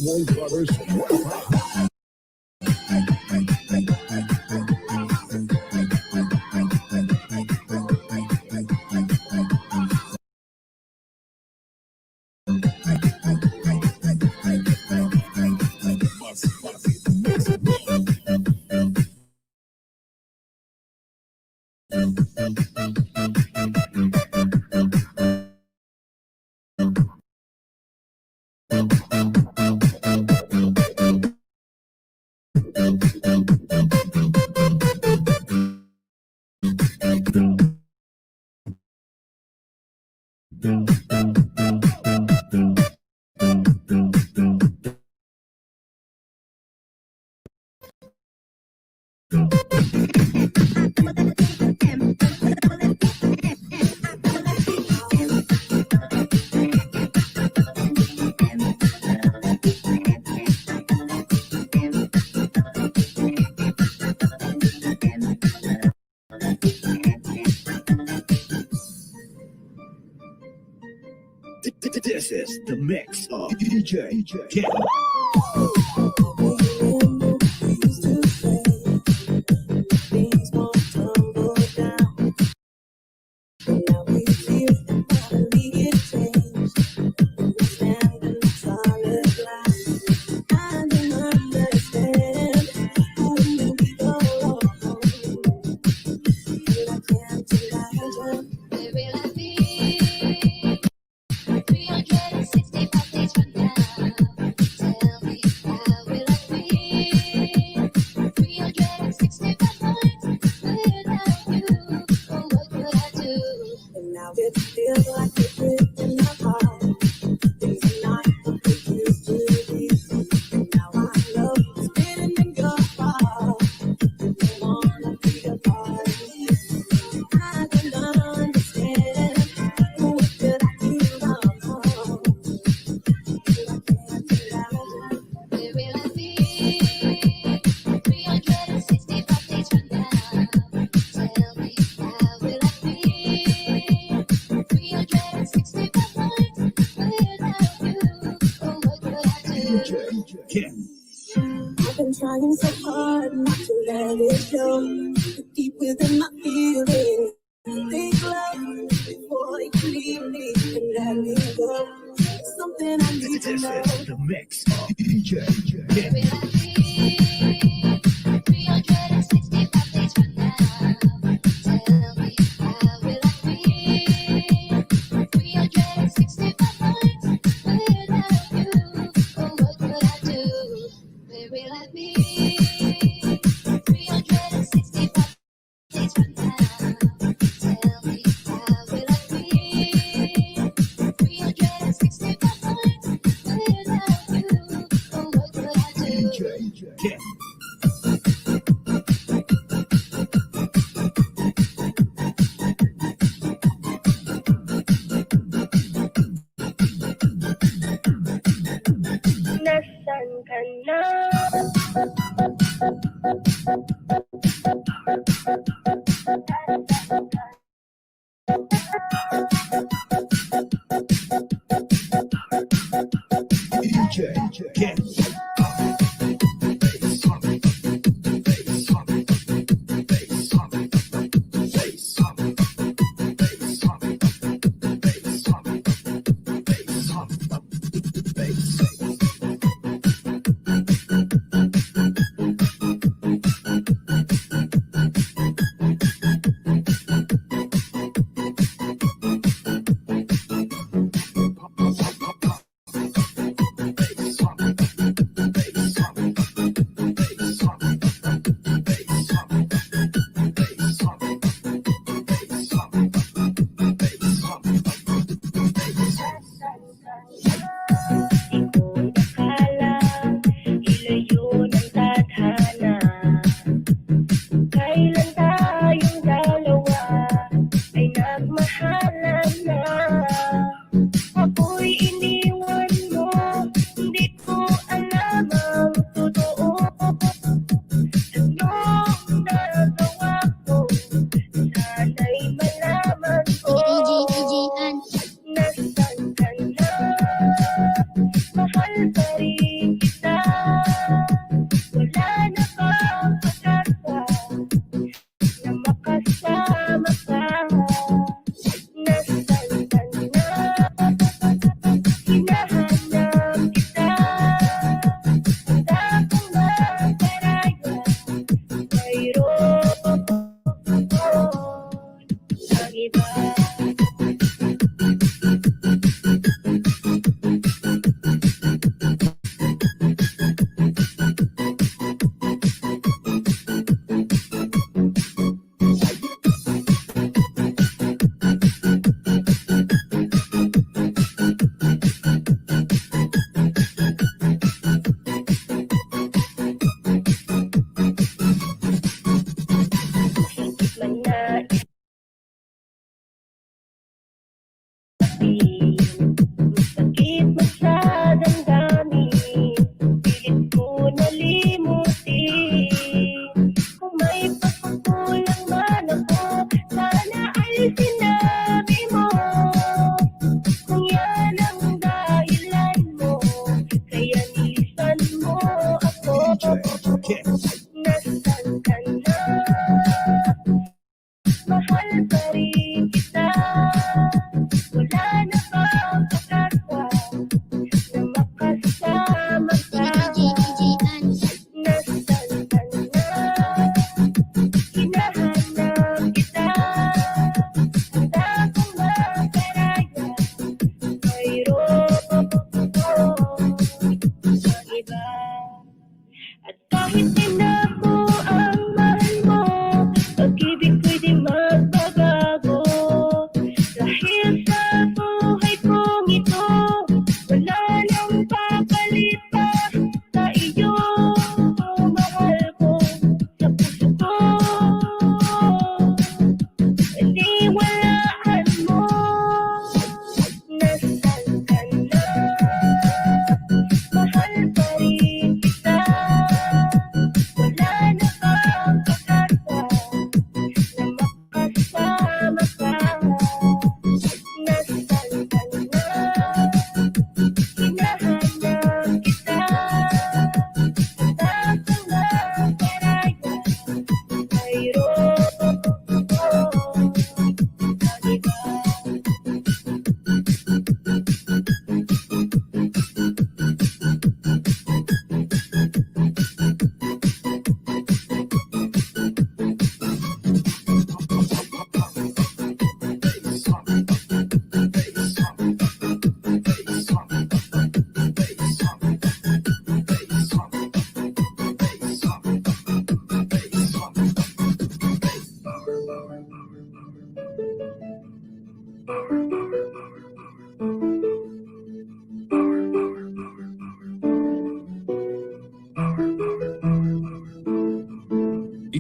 Warner Brothers. This is the mix of DJ Ken. Where will I be? 365 days from now. Tell me, how will I be? 365 nights without you. Oh, what would I do? And now it feels like it's written apart. Things are not what they used to be. And now I love spinning in your heart. Don't wanna be apart. I don't understand. What did I do wrong? I can't imagine. Where will I be? 365 days from now. Tell me, how will I be? 365 nights without you. Oh, what would I do? DJ Ken. I've been trying so hard not to let it show. Deep within my feelings, think love before you leave me and let me go. Something I need to This know. is the mix of DJ Where Ken. will I be? 365 days from now. Tell me, how will I be? 365 nights without you. Oh, what would I do? Where will I be? 365 days from now. Tell me, how will I be? 365 nights without you. Oh, what would I do? DJ Ken. Nasaan ka na? DJ Ken.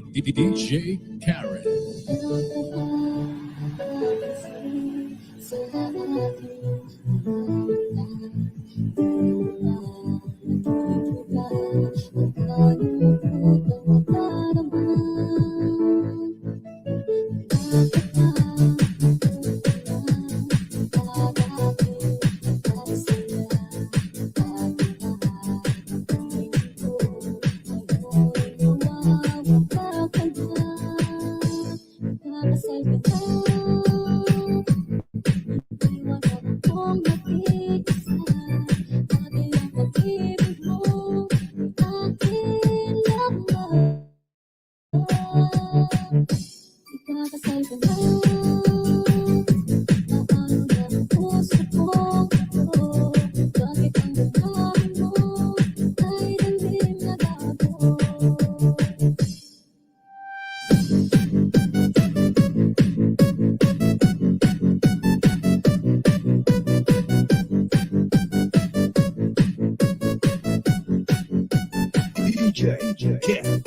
DJ Karen. DJ Karen.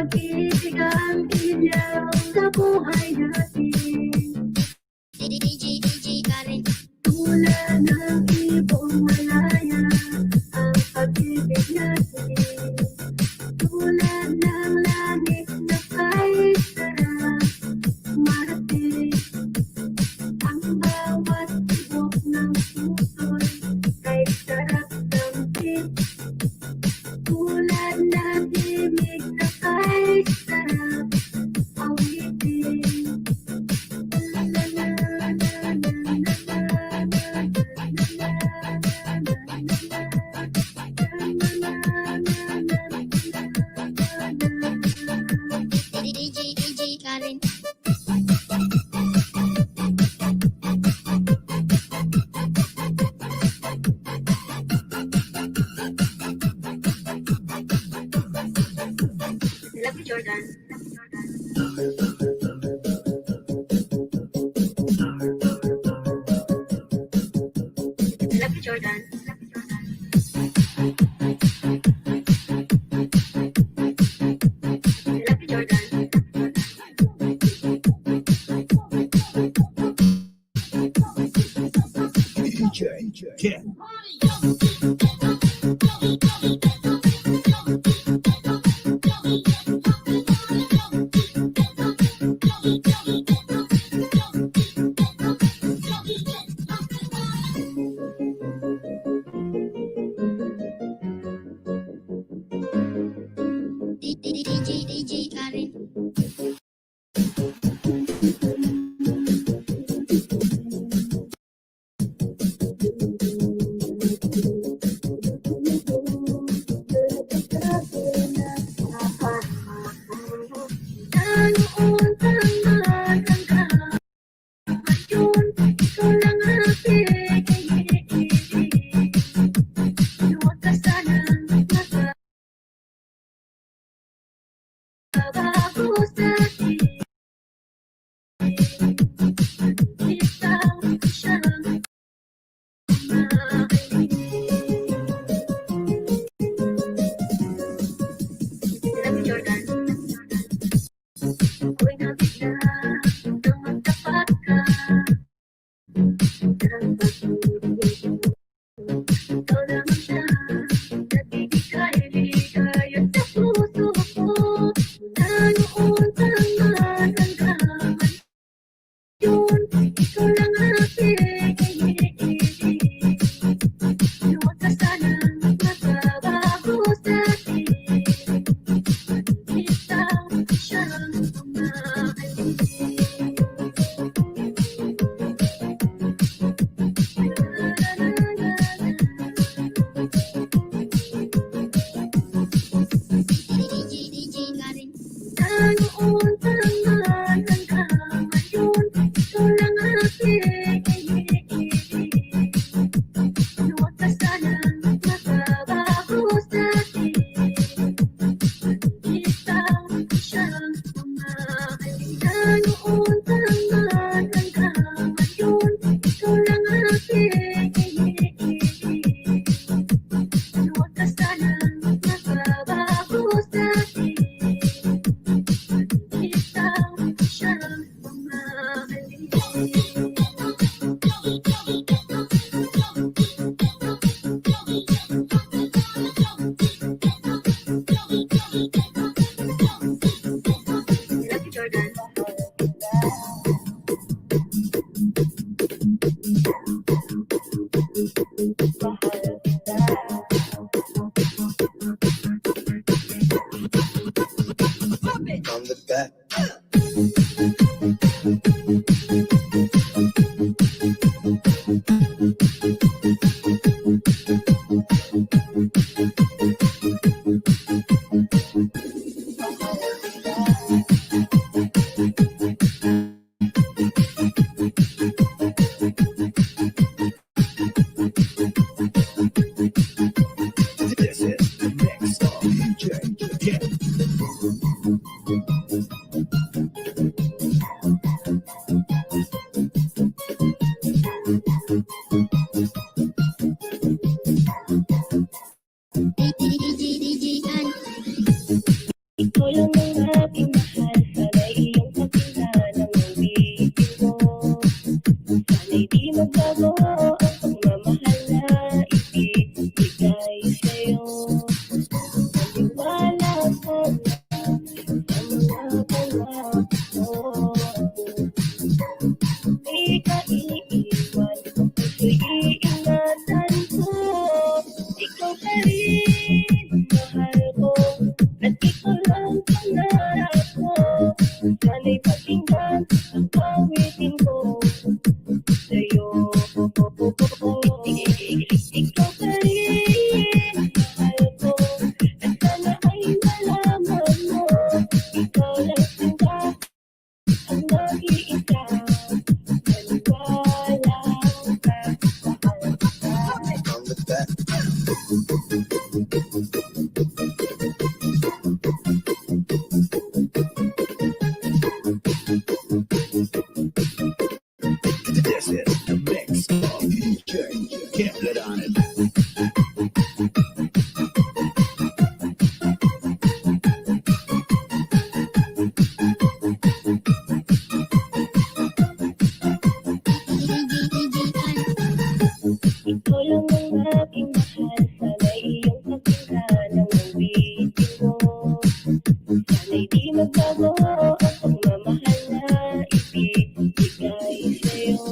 pag-ibig ang ilaw sa buhay natin. DJ Karen. Tulad ng ibong malaya ang pag-ibig natin. Tulad ng langit na kahit sarap marating. Ang bawat tibok ng puso'y kahit sarap damhin. Tulad ng himig na kahit sarap awitin. DJ Karen. Love you, Jordan. Love you, Jordan. Love you, Jordan. DJ Ken. DJ Karen. Noon tangan ang kahapon, ikaw lang ang aking huwag ka sanang magbabago sa akin. Ikaw siyang mahalin. Love you, Jordan. Ako'y nabigla nang magtapat ka. Ang pag-ibig mo, ikaw naman siya. Nagbibigay-ligay sa puso ko. Na noon tangan ang kahapon, ikaw lang ang aking huwag ka sanang magbabago sa akin. Ikaw siyang mahalin. DJ Karen. Noon tangan ang kahapon, ikaw lang ang aking huwag ka sanang magbabago sa akin. Ikaw siyang mahalin. Noon tangan ang kahapon, ikaw lang ang aking huwag ka sanang magbabago sa akin. Ikaw siyang mahalin. Love you, Jordan. From the back. This is the mix of DJ Ken. DJ Karen. Ikaw lang ang aking mahal, sana'y iyong pakinggan ang awitin ko. Sana'y di magbago ang pagmamahal na ibibigay sa'yo. Maniwala ka na sa mga pangako. Di ka iiwan, puso'y iingatan ko. Ikaw pa rin, mahal ko, at ikaw lang pangarap ko. Sana'y pakinggan ang awitin ko sa'yo. Ikaw pa rin, mahal ko, at sana ay malaman mo. Ikaw lang sinta ang nag-iisa. Maniwala ka, mahal ka. This is the mix of DJ. Can't let on it. Ikaw lang ang aking mahal, sana'y iyong pakinggan ang awitin ko. Sana'y di magbago ang pagmamahal na ibibigay sa'yo.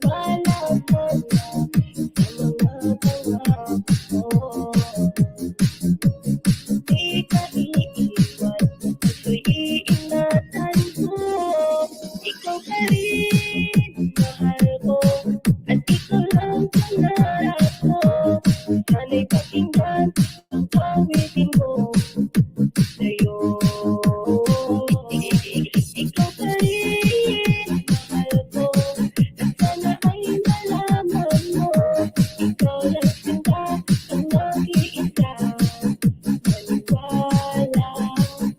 Maniwala ka na sa mga pangako. Di ka iiwan, puso'y iingatan ko. Ikaw pa rin, mahal ko, at ikaw lang pangarap ko. Sana'y pakinggan ang awitin ko sa'yo. Ikaw pa rin, mahal ko, at sana ay malaman mo. Ikaw lang sinta ang nag-iisa. Maniwala ka,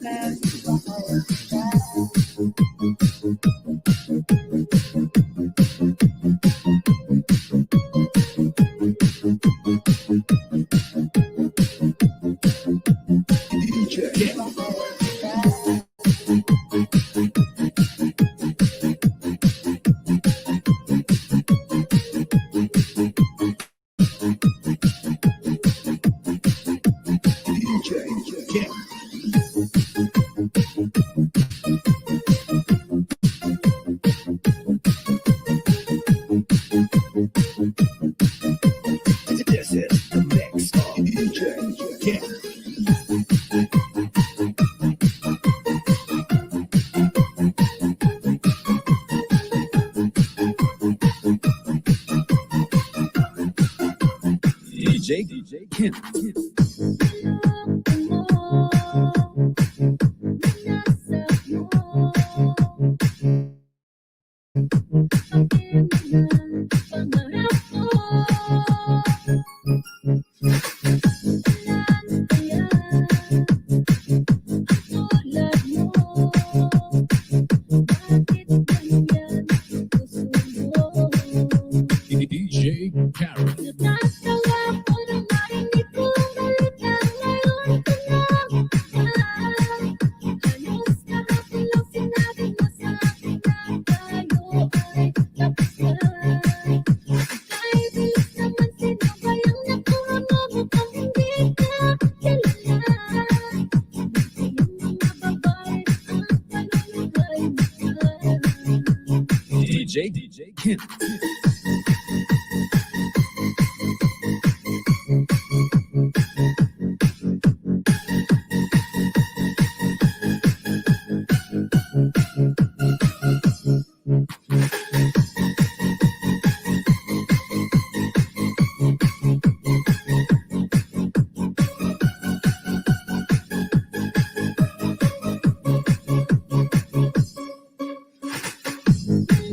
mahal ka. DJ. DJ. Can't. This is the mix of DJ. Can't. DJ Kent. DJ Karen. DJ Kent.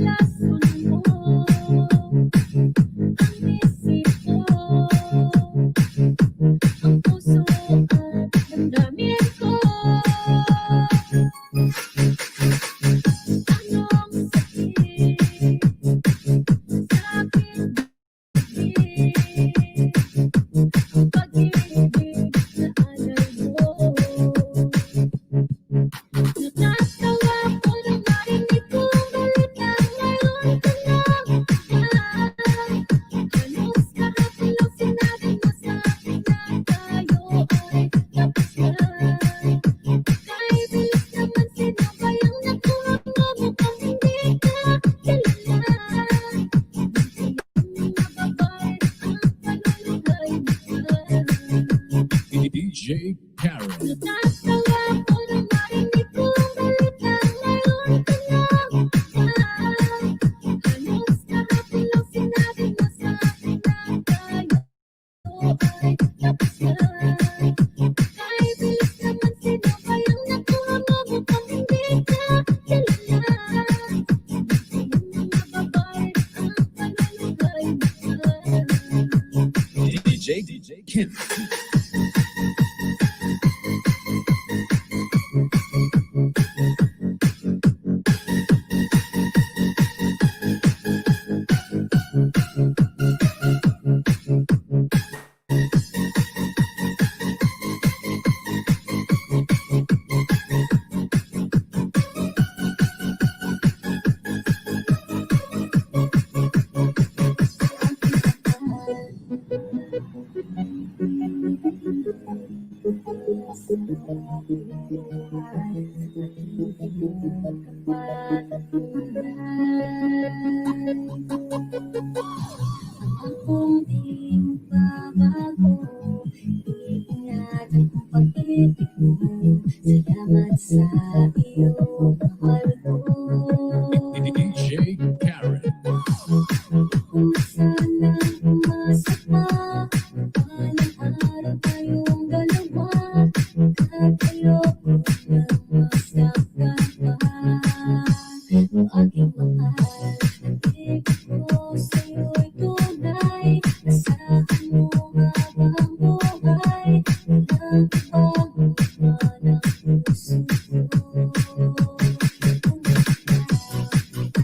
Lason mo Natatawa ko na marinig kong balita ngayon ka lang mahal. Halos kahapon lang sinabi mo sa akin na tayo ay tapos na. Kahit bilis naman sino kayang nakuha mo mukhang hindi ka kilala. Mga babae ang panalugay mahal. DJ Kim. Kung di babago, iingatan kong pag-ibig mo. Salamat sa iyo, mahal ko. DJ Karen. Kung sana'y umasa pa, walang araw tayong dalawa. At ayoko na masaktan pa. O aking mahal, pag-ibig ko sa'yo'y tunay. Asahan mo habang buhay, walang ibang iba ng puso ko. Kung ikaw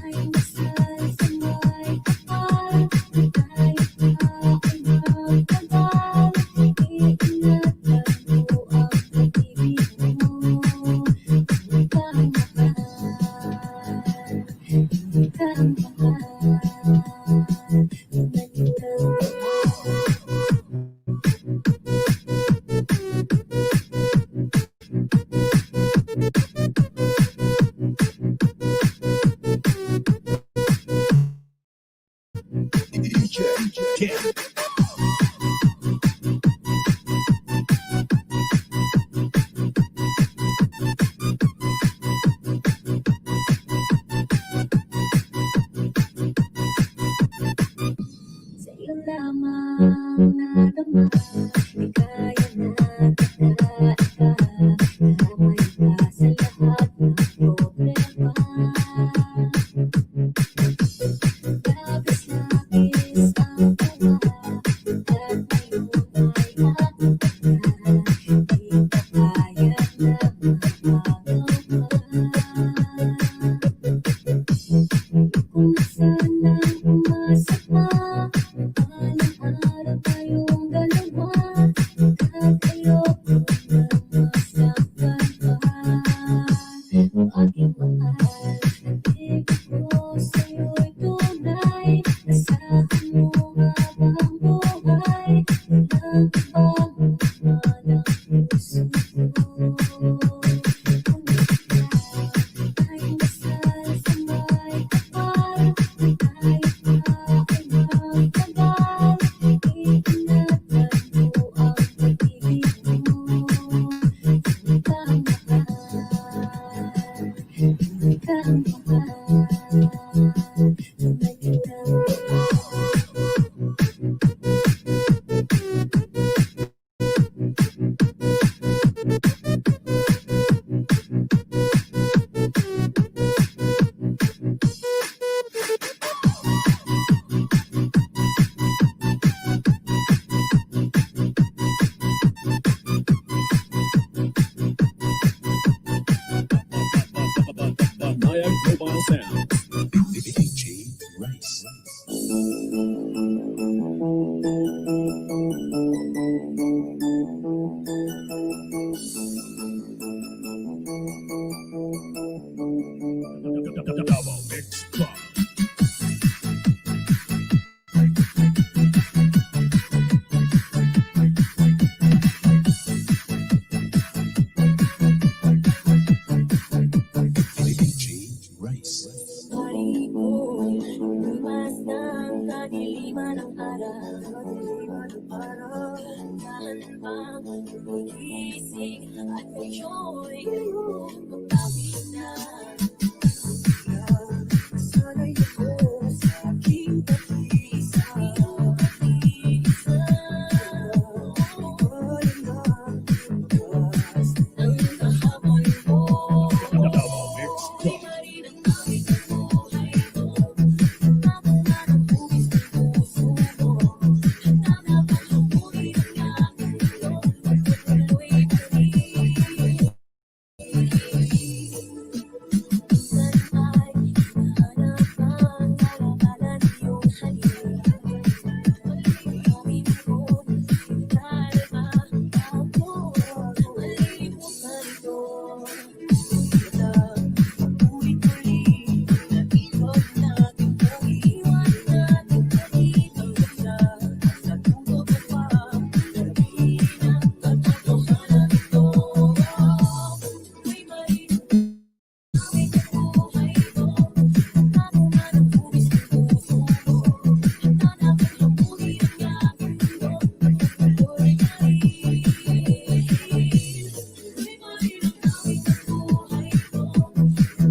ay masal sa may kapal, kahit pa ay magtagal, iingatan mo ang pag-ibig mo. Hindi ka mahal, hindi ka mahal, bumalik ka. Gising at ngayon magbawi na. Sana'y ako sa aking pag-iisa. Wala na bukas Ang kahabol mo, Mix Club. iba rin ang tawid ng buhay mo.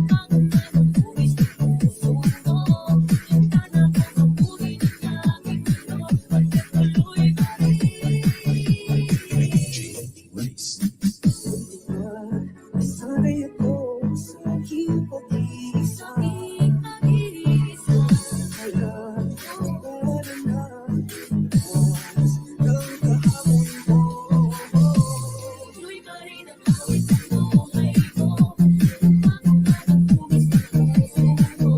Napunta ng bugis ng puso mo. Handa na bang habulin ang aking mundo? Pagpatuloy pa rin. Sana'y ako sa aking pag-iisa. Wala na bukas ng kahabol mo. Tuloy pa rin ang awit ng buhay mo. Napunta ng bugis ng puso mo.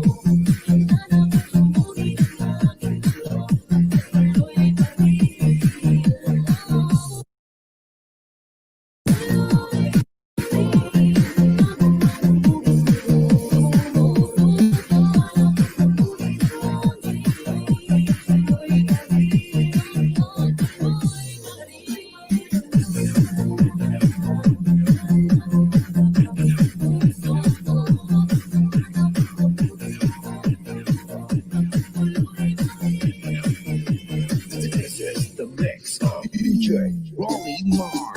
Handa na bang habulin ang aking mundo? Pagpatuloy pa rin. This is the mix of DJ Rolly Mar.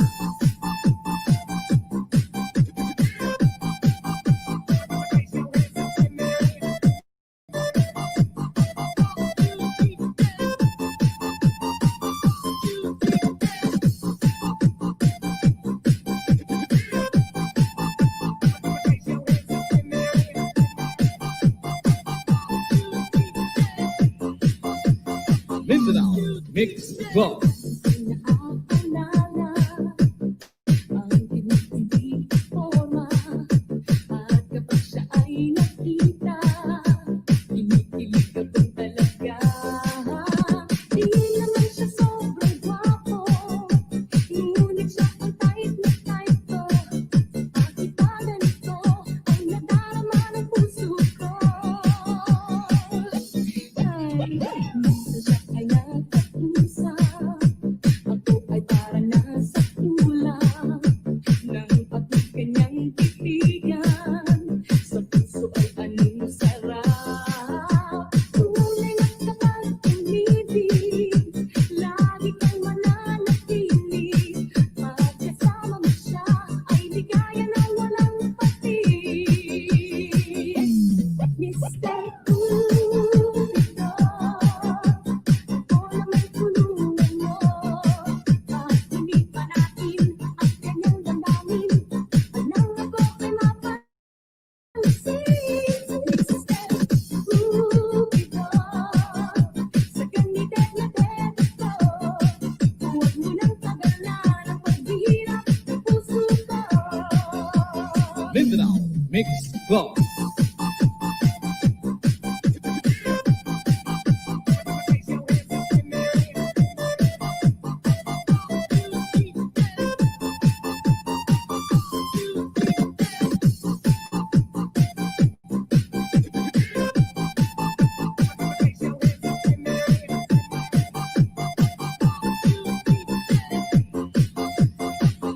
Mindanao Mix Club. Naaalala ang tinitindi forma at kapag siya ay nakita, kinikilig ka ba talaga? Di naman siya sobrang gwapo, ngunit siya ang type na type ko. At iba ganito ay nadarama ng puso ko. Ay, minsan siya ay nagkatusa. Ako ay para nasa kulang ng pati kanyang titigan. Sa puso ay anong sarap. Tunay na kapag umibig, lagi kang mananatili. Pagkasama mo siya ay ligaya na walang patig. Mr. Cupido, ako na may tulungan mo. Pag-inip pa natin ang kanyang damdamin. Anang ako ay mapansin. Mr. Cupido, sa ganitong na deto ko, huwag mo nang tagalan ang paghihirap ng puso ko. Mindanao Mix Club.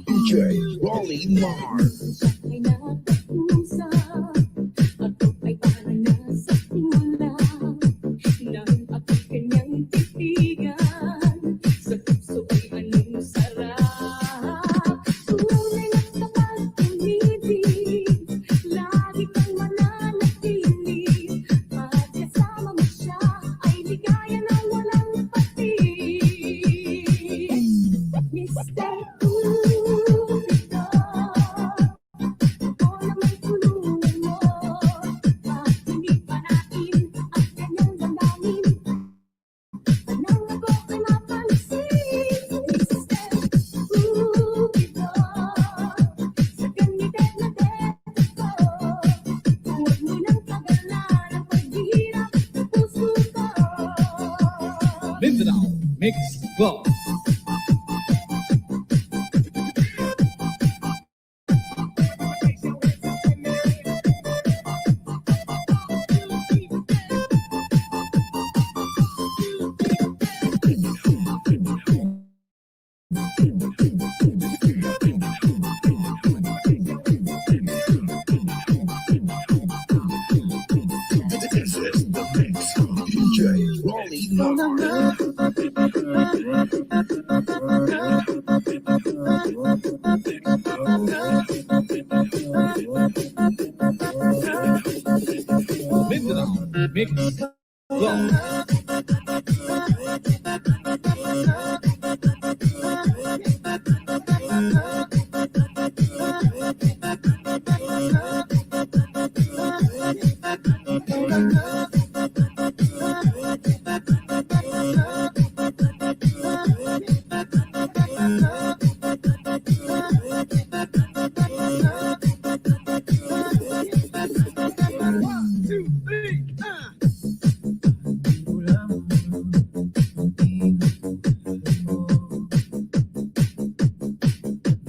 DJ Rolly Mar. Ay nakatusa, ako ay parang nasa kulang ng ako'y kanyang titigan. Sa puso ay anong sarap. Mindanao Mix Box. This is the mix. DJ Rolly. Mindanao Mix Box.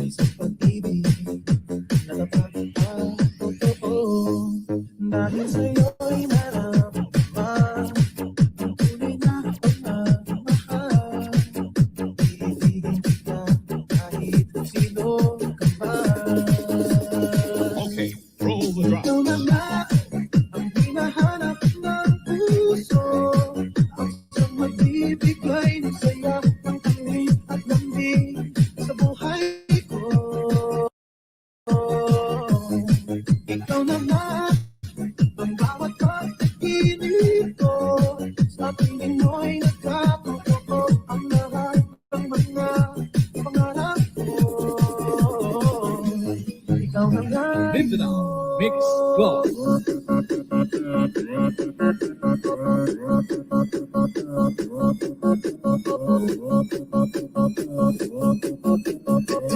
Isang pag-ibig na napagpapatotoo dahil sa'yo'y maramdaman ang tunay na pagmamahal. Iibigin kita kahit sino ka man. Okay, roll the drop. Ikaw na nga ang hinahanap ng puso, ang siyang magbibigay ng saya, ng tamis at lambing sa buhay ko. Ikaw na nga ang bawat pag-ibig ko, sa tingin mo'y nagkatotoo ang lahat ng mga pangarap ko. Ikaw na nga Mindanao Mix Box.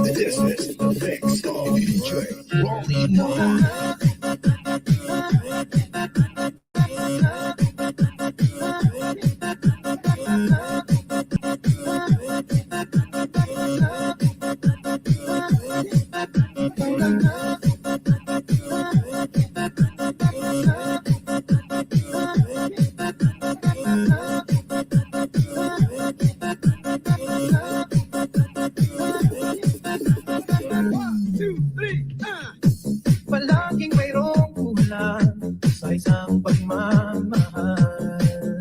This is the mix of DJ Rolly. Palaging mayroong kulang sa isang pagmamahal.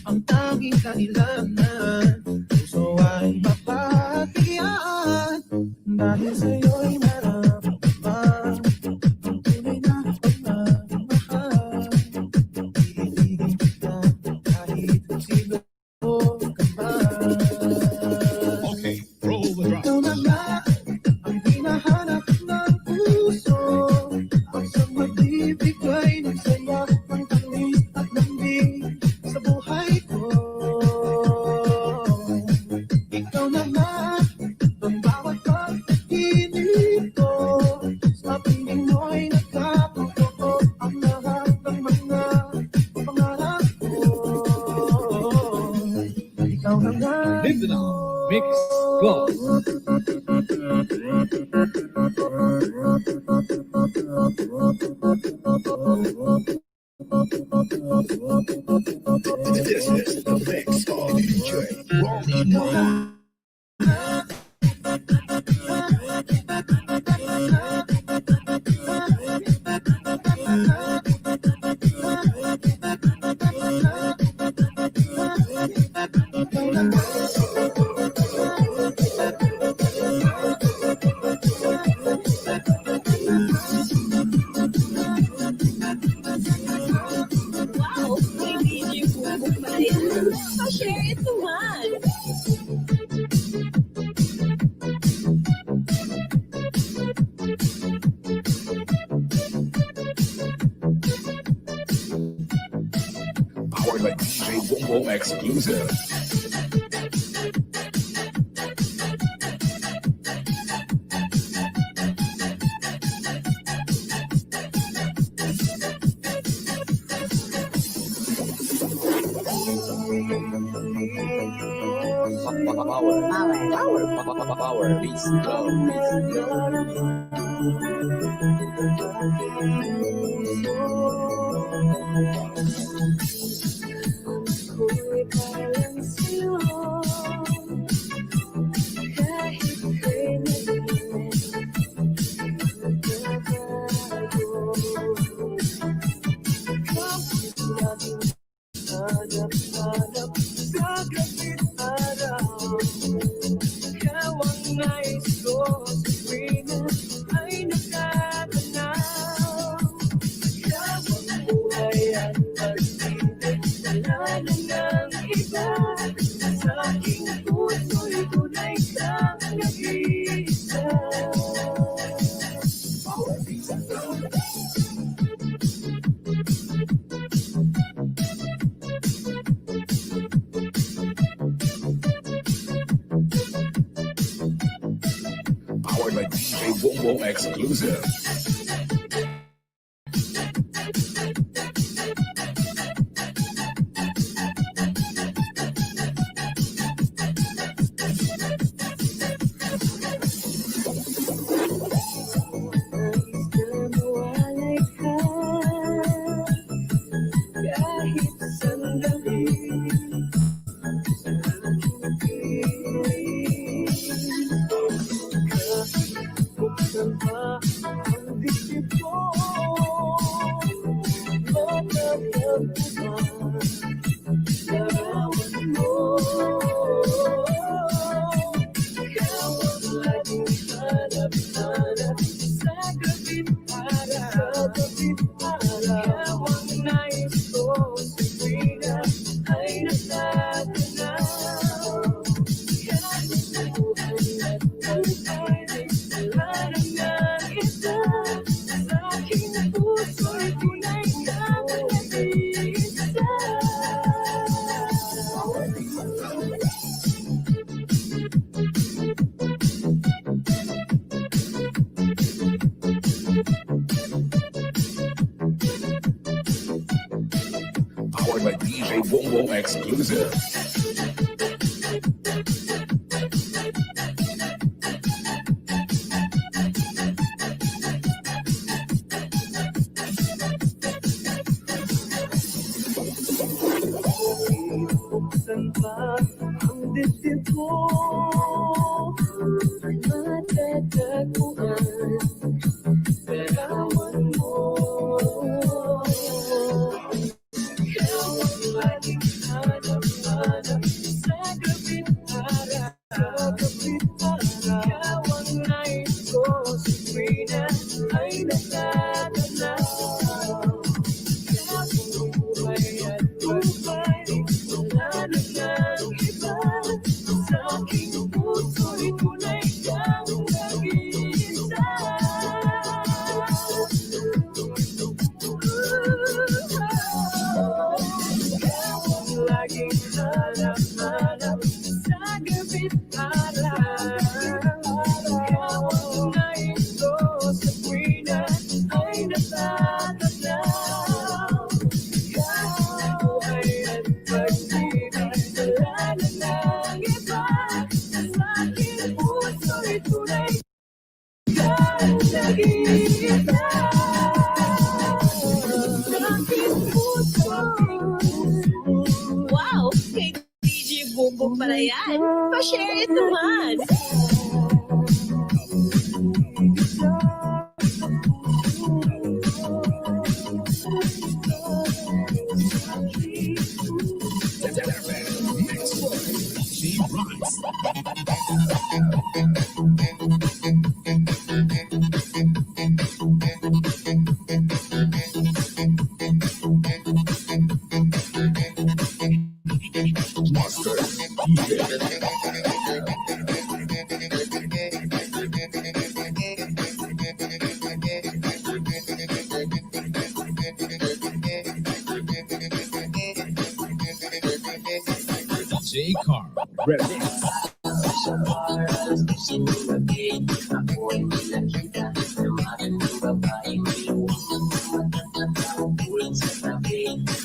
Ang tanging kailangan, puso ay mapatiyan. Dahil sa'yo'y maramdaman ang tunay na pagmamahal. Iibigin kita kahit sino ka man. Okay, roll the drop. Ikaw na nga ang hinahanap ng puso, ang siyang magbibigay ng saya, ng tamis at lambing sa buhay ko. Ikaw na nga ang bawat pag-ibig ko, sa piling mo'y nagkatotoo ang lahat ng mga pangarap ko. Ikaw na nga Mindanao Mix Box. This is the mix of DJ Rolly. Wow, may DJ Bobo pala yan. Pa-share it naman. Powered by DJ Bongo Exclusive. Power. Beats go. Ako'y parang sa'yo. Kahit ako'y nagmamit, nagbabago. Kahit laging hanap-hanap sa gabing araw. Ikaw ang nais ko sa tuwina ay nakatanaw. Ikaw ang buhay at pag-ibig, wala na ng iba. Sa aking puso'y tunay kang nag-iisa. Powered by DJ Bongbong exclusive. Nais na mawalay ka kahit sandali sa aking piling. Buksan pa ang dibdib ko, matanggap mo ba larawan mo? Ikaw ang laging hanap-hanap sa gabing araw. Ikaw ang nais ko sa tuwina ay natatanaw. Kahit ang buhay at ang pag-ibig, wala na ng isa. Sa aking puso'y tunay kang nag-iisa. Powered by DJ Bongbong exclusive. Buksan pa ang dibdib ko, matatagpuan larawan mo. Ikaw ang laging hanap-hanap sa gabing araw. Ikaw ang nais ko sa tuwina ay natatanaw. Ikaw ang buhay at pag-ibig, wala na ng iba. Sa aking puso'y tunay kang nag-iisa. Ikaw ang laging hanap-hanap sa gabing araw. Ikaw ang nais ko sa tuwina ay natatanaw. Kahit buhay at pag-ibig, wala na ng iba. Sa aking puso'y tunay kang nag-iisa. Sa aking puso. Wow! Kay DJ Bongbong pala yan. Pa-share it naman. She rocks. Master DJ. J. Carl. Ready.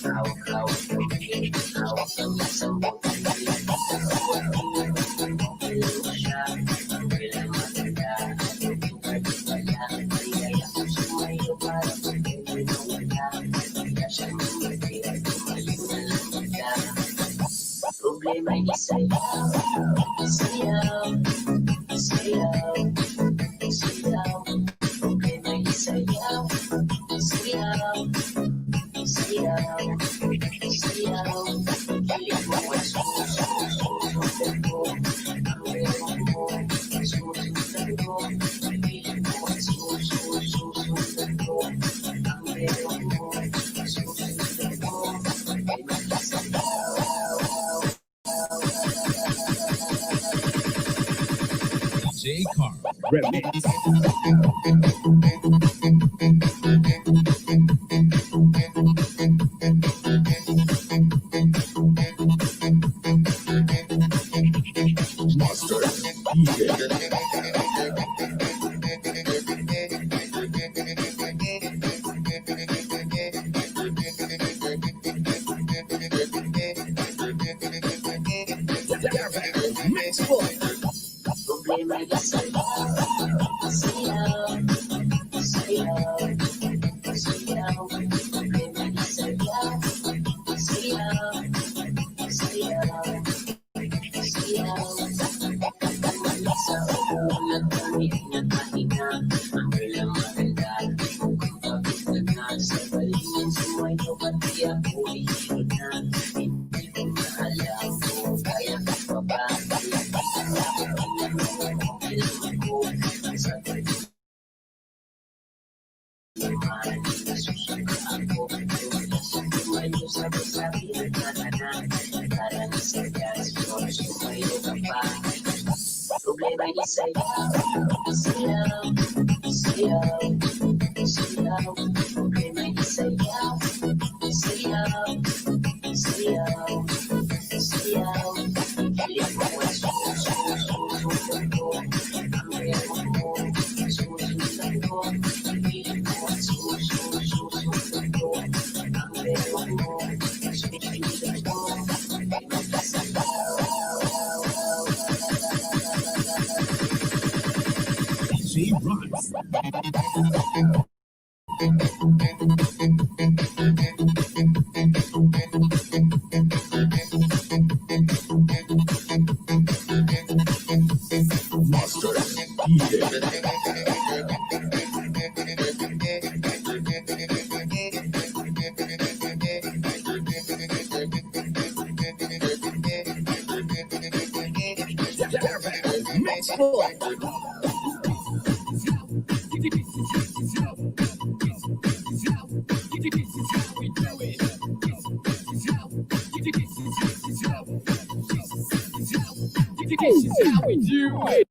Tawag-tawag kami, tawag kami sa mga Problema'y sayaw, sayaw, sayaw, sayaw. Problema'y sayaw, sayaw, sayaw, sayaw. Piling mo ay susunod ko, ang meron mo ay susunod ko. Piling mo ay susunod ko, ang meron mo ay susunod ko. Problema'y sayaw. J. Carl. Remix. Monster. Yeah. Mix boy. Problema'y sayaw, sayaw, sayaw, sayaw. Problema'y sayaw, sayaw, sayaw, sayaw. Kamali sa ulat kami nagpahinga, ang walang maganda. Kung kapagod na sa balingin, sumayo pati ako'y hina. Hindi ko na alam kung kaya ko pa ba. Problema'y sayaw, sayaw, sayaw, sayaw. Problema'y sayaw, sayaw, sayaw, sayaw. Piling mo ay susunod ko, ang meron mo ay susunod ko. Piling mo ay susunod ko, ang meron mo ay susunod ko. Problema'y sayaw. She rocks. Monster. Yeah. Mix boy. This is how we do it.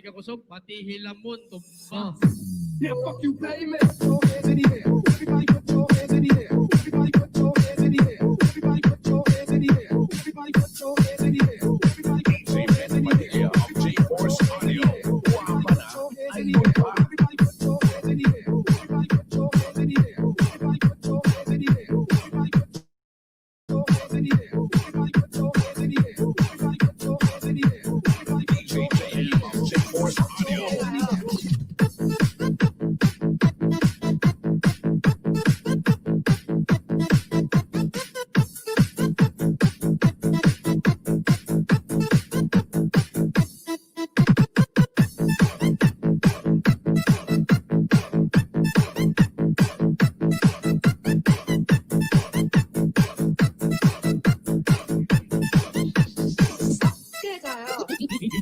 ka kusog, pati hilamon, tumba. Yeah, fuck you, baby. Put your hands in the air. Everybody put your hands in the air. Everybody put your hands in the air. Everybody put your hands in the air. Everybody put your hands in the air. Everybody put your hands in the air. G-Force Audio. Everybody put your hands in the air. Everybody put your hands in the air. Everybody put your hands in the air. Everybody put your hands in the air. Everybody put your hands in the air. Everybody put your hands in the air. Everybody put your hands in the air. Everybody put your hands in the air. G-Force Audio.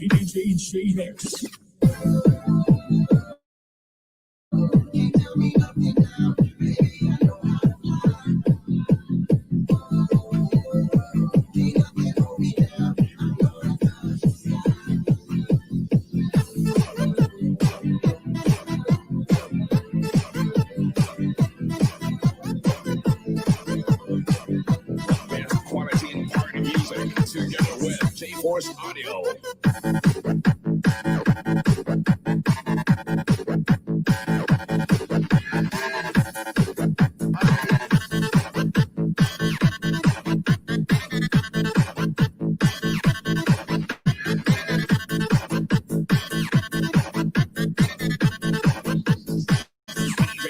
DJ J-Hex. Best quality and party music together with G-Force Audio.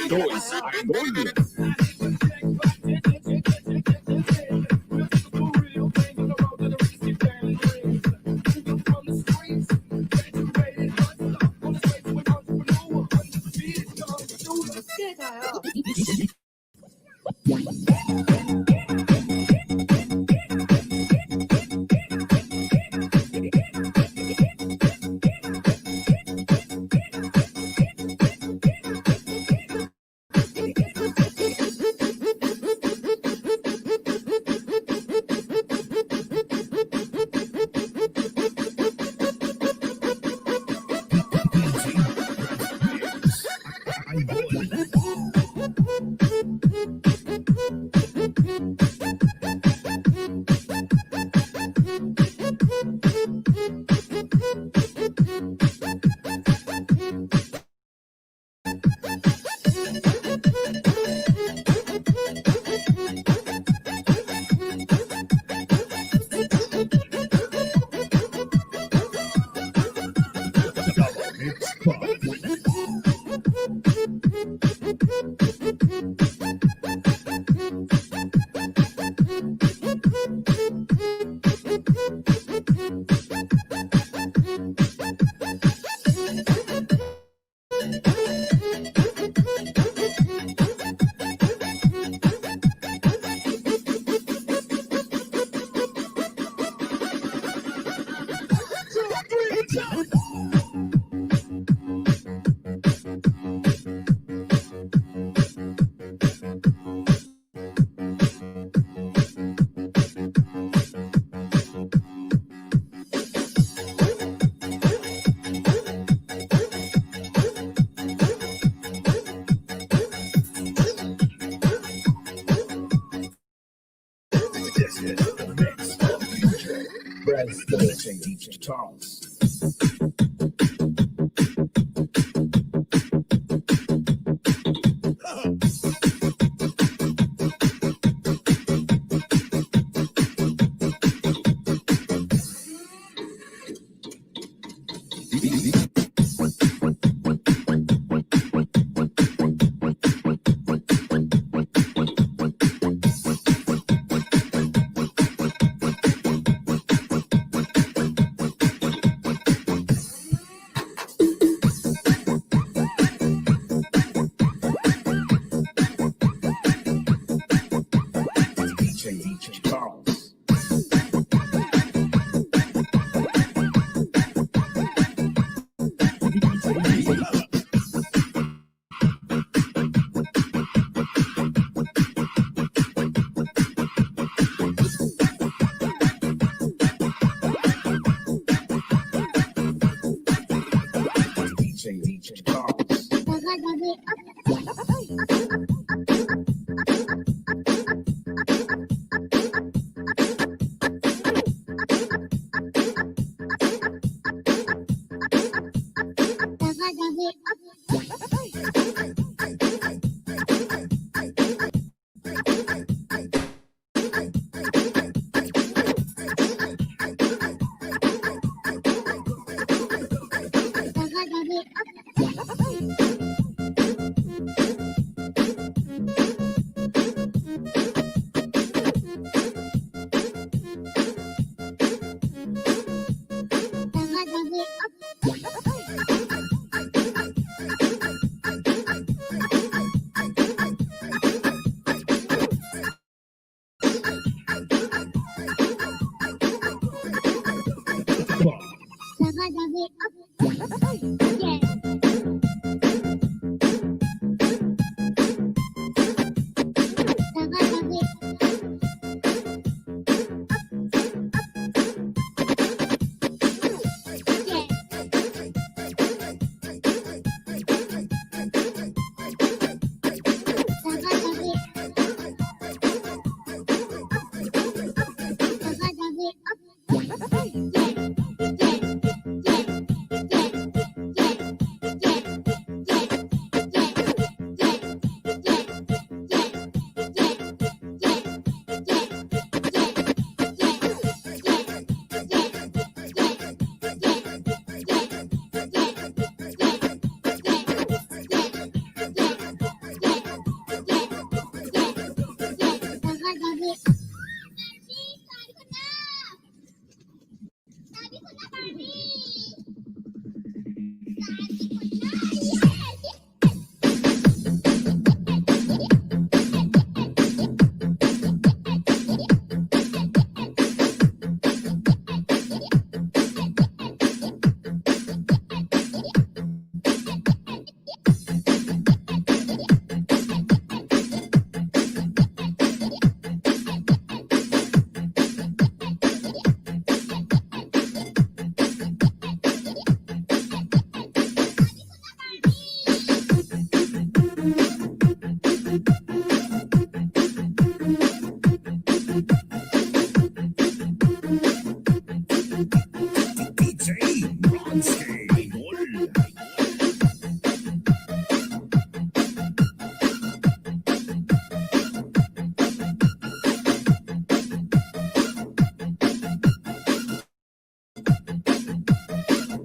Dois, ein Gol. Mix Club. This is the mix of DJ Brad Stillington, DJ Charles. DJ Bronski Idol.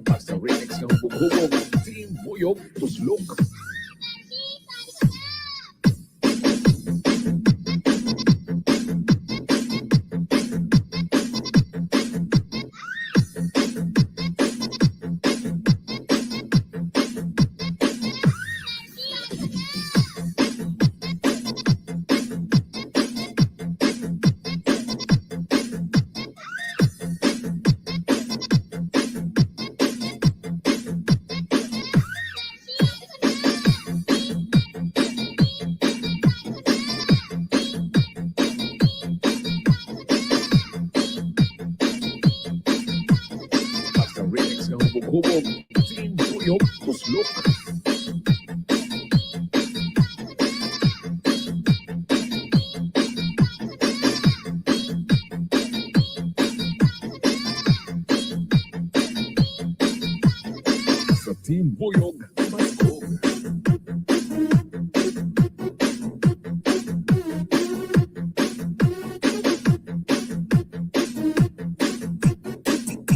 Basta remix ng Bugubog, Team Buyog, Tuslok. Basta remix ng Bugubog, Team Buyog, Tuslok. Sa Team Buyog, Baskog.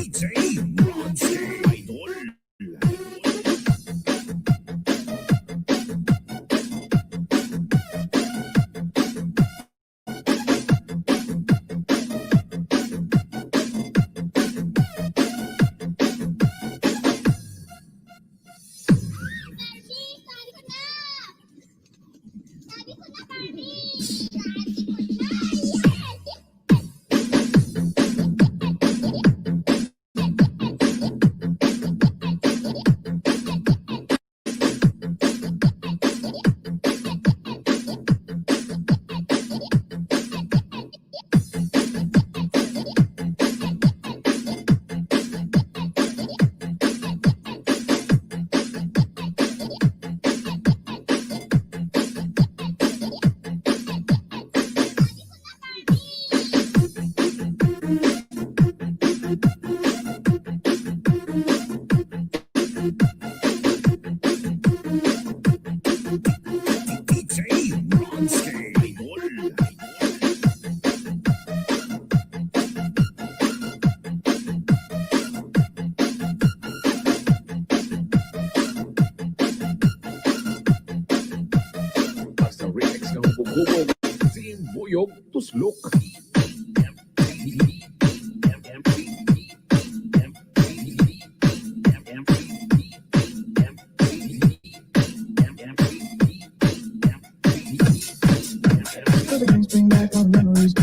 DJ Bronski Idol. DJ Bronski Idol. Basta remix ng Bugubog, Team Buyog, Tuslok. So the drinks bring back all the memories.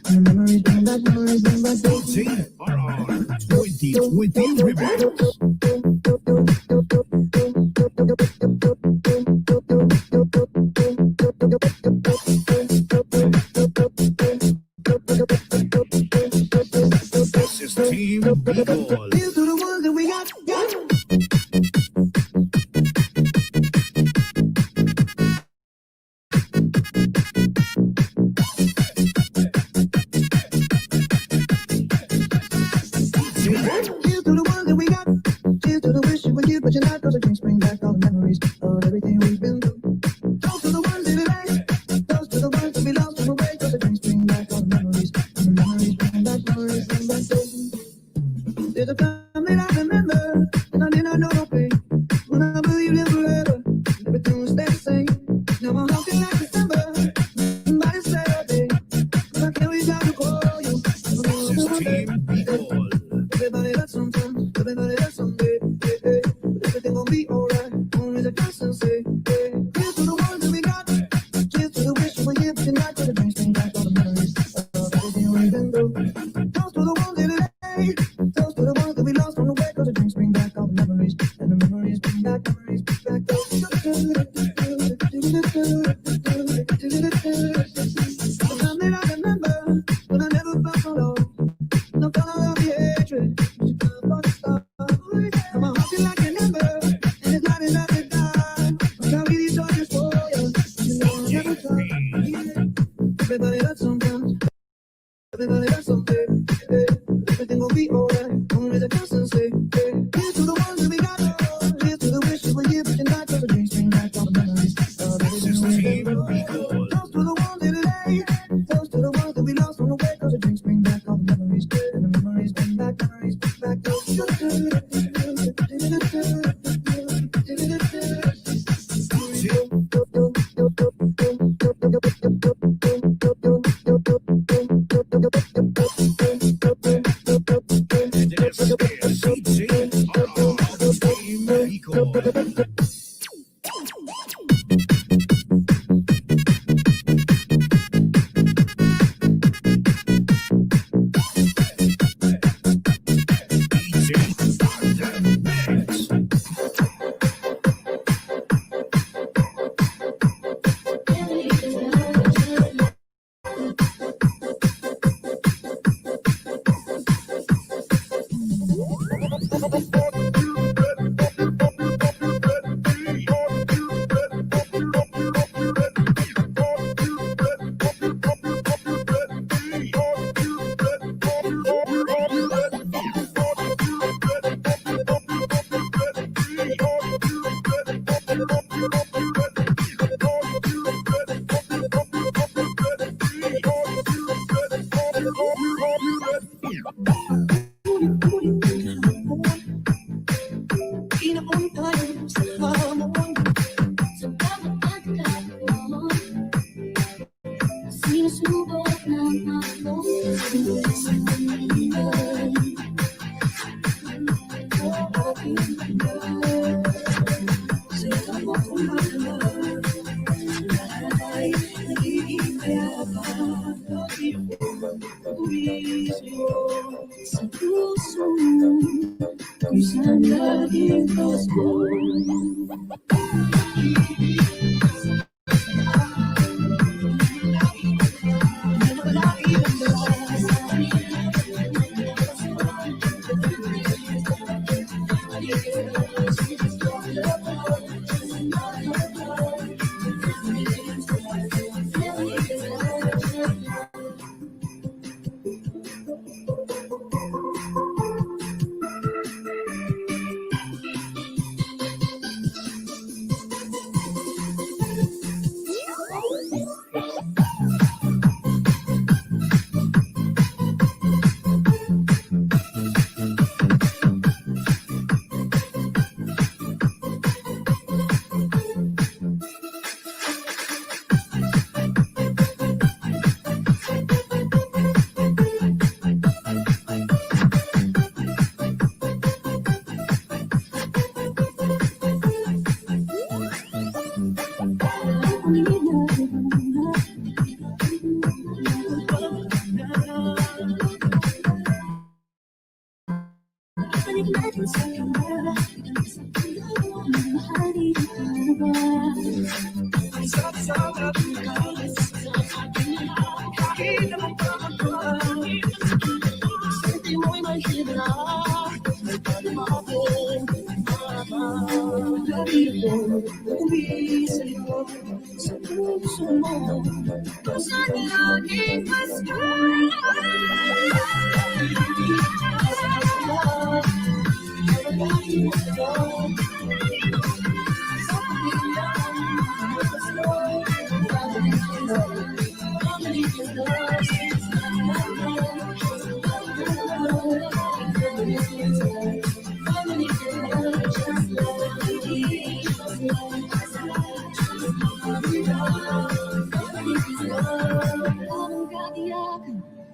And the memories bring back memories. Bring back days. JRR 2020 Remix. This is Team Beagle. Here's to the ones that we got. Cheers to the ones that we got. Cheers to the wish you were here, but you're not. Cause the drinks bring back all the memories of everything we've been through. Toast to the ones that we like. Toast to the ones that we lost on the way. Cause the drinks bring back all the memories. And the memories bring back memories. Bring back days. There's a time that I remember, and I did not know my pain. When I believed in forever, everything would stay the same. Now I'm walking like December. Somebody said a day, but I can't reach out to call you. This is Team Beagle. Everybody hurts sometimes, everybody hurts someday. Hey, hey. But everything gon' be alright. Only the constant say, Everybody hurts sometimes. Everybody hurts something. Hey, everything will be alright. Only the constant say. Hey, here's to the ones that we got. Here's to the wishes we give, but you're not. 'Cause the dreams bring back all the memories of everything we've been through. Toast to the ones that lay. Toast to the ones that we lost on the way. 'Cause the drinks bring back all the memories. And the memories bring back memories. Bring back Sinusubok ng ako sa mundo. Sa mo kung mahal, ay nagiging kayapa. Uwi sa'yo sa puso, kung saan laging pasko.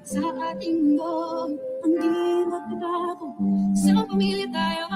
Sa ating loob, ang di magbabago. Sa pamilya tayo.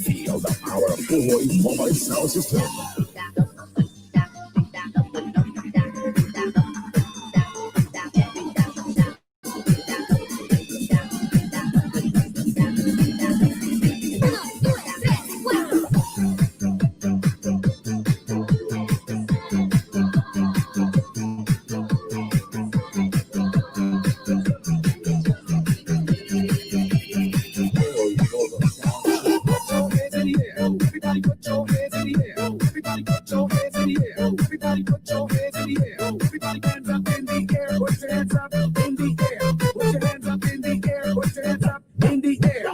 Feel the powerful voice sound system. Everybody put your hands in the air. Everybody put your hands in the air. Everybody put your hands in the air. Everybody hands up in the air. Put your hands up in the air. Put your hands up in the air. Put your hands up in the air.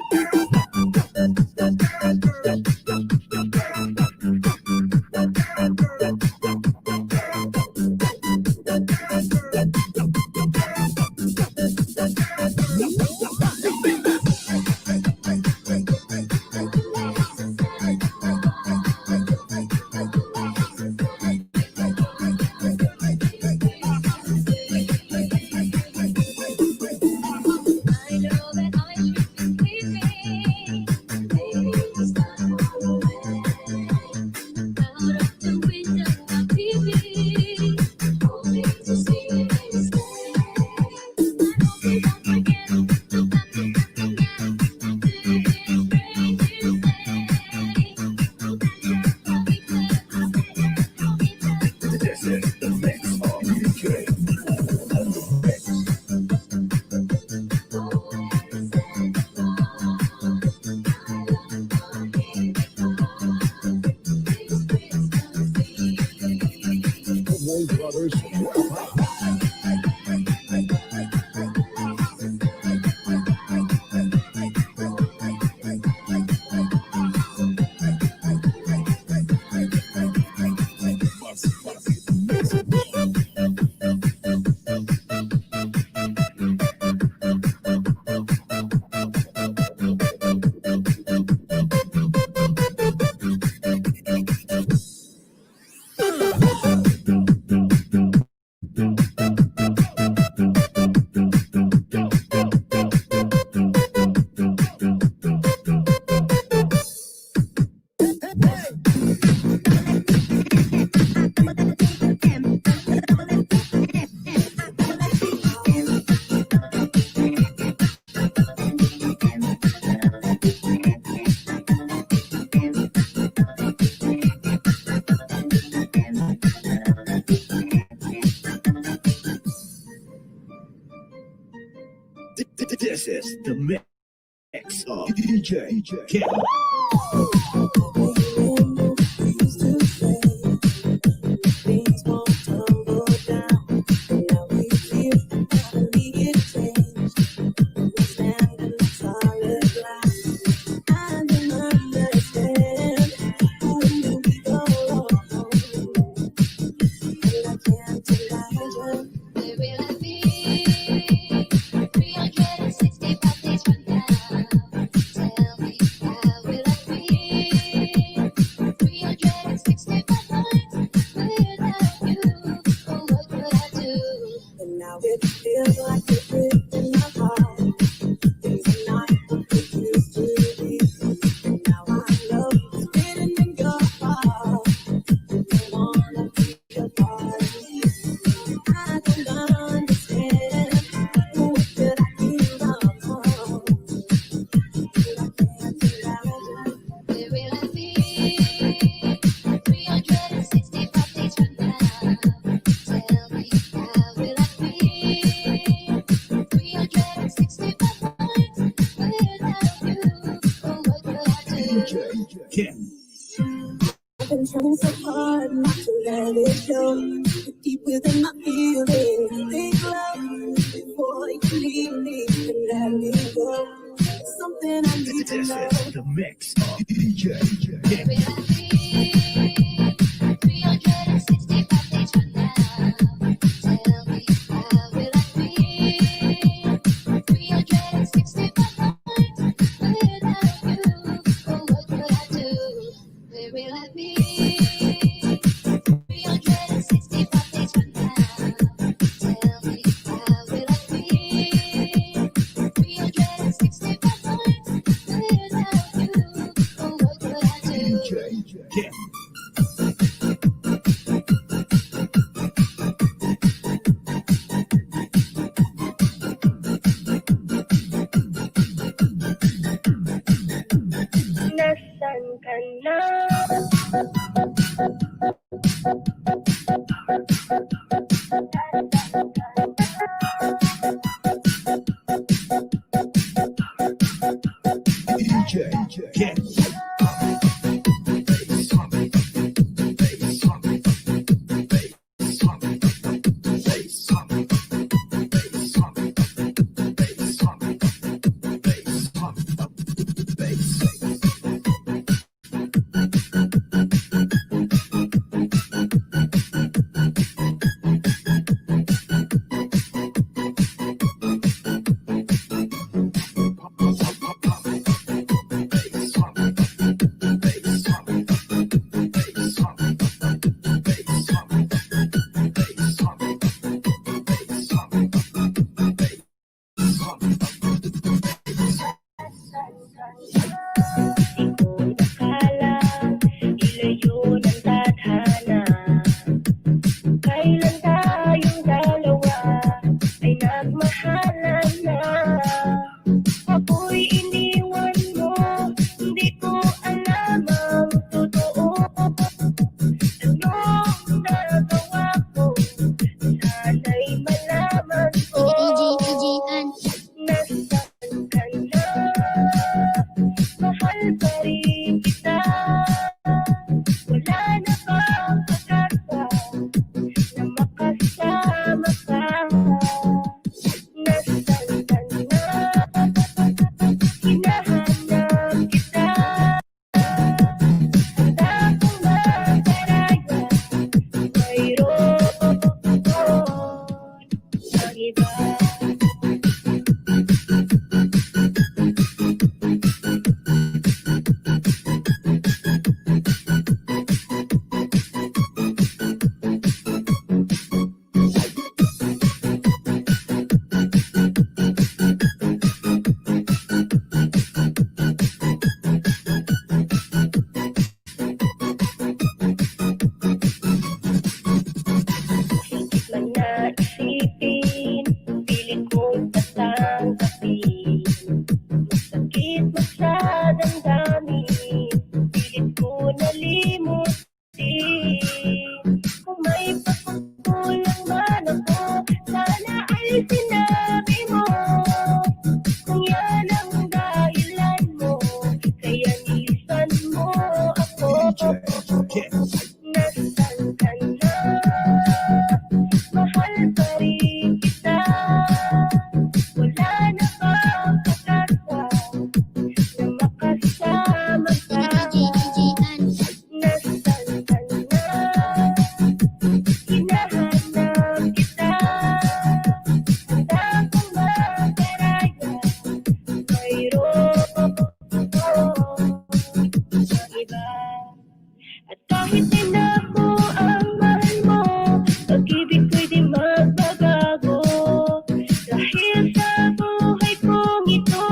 the mix of DJ Ken. Things won't tumble down. Now we feel that we get changed. We stand in solid ground. I don't understand when we go wrong. And I can't imagine. Where will I be? 365 days from now. Tell me, how will I be? 365 nights without you. Oh, what would I do? And now it feels like it's written my heart. Things are not what they used to be. And now I know it's written in your heart. You wanna be a part of me. I don't understand. What did I do wrong? I can't imagine. Where will I be? 365 days from now. Tell me, how will I be? 365 nights without you. Oh, what would I do? DJ Ken. I've been trying so hard not to let it show. Deep within my feelings, make love before you leave me and let me go. Something I need to This know. is the mix of DJ Where Ken. will I be? 365 days from now. Tell me, how will I be? 365 nights without you. Oh, what would I do? Where will I be? 365 days from now. Tell me, how will I be? 365 nights without you. Oh, what would I do? DJ Ken. Nasaan ka na? DJ Ken. Nasaan ka na? Mahal pa rin kita. Wala na bang pag-asa na makasama ka? Nasaan ka na? Hinahanap kita. Handa kang mag-araya. Mayroon sa iba. At kahit din ako ang mahal mo, pag-ibig ko'y di magbabago. Dahil sa buhay kong ito,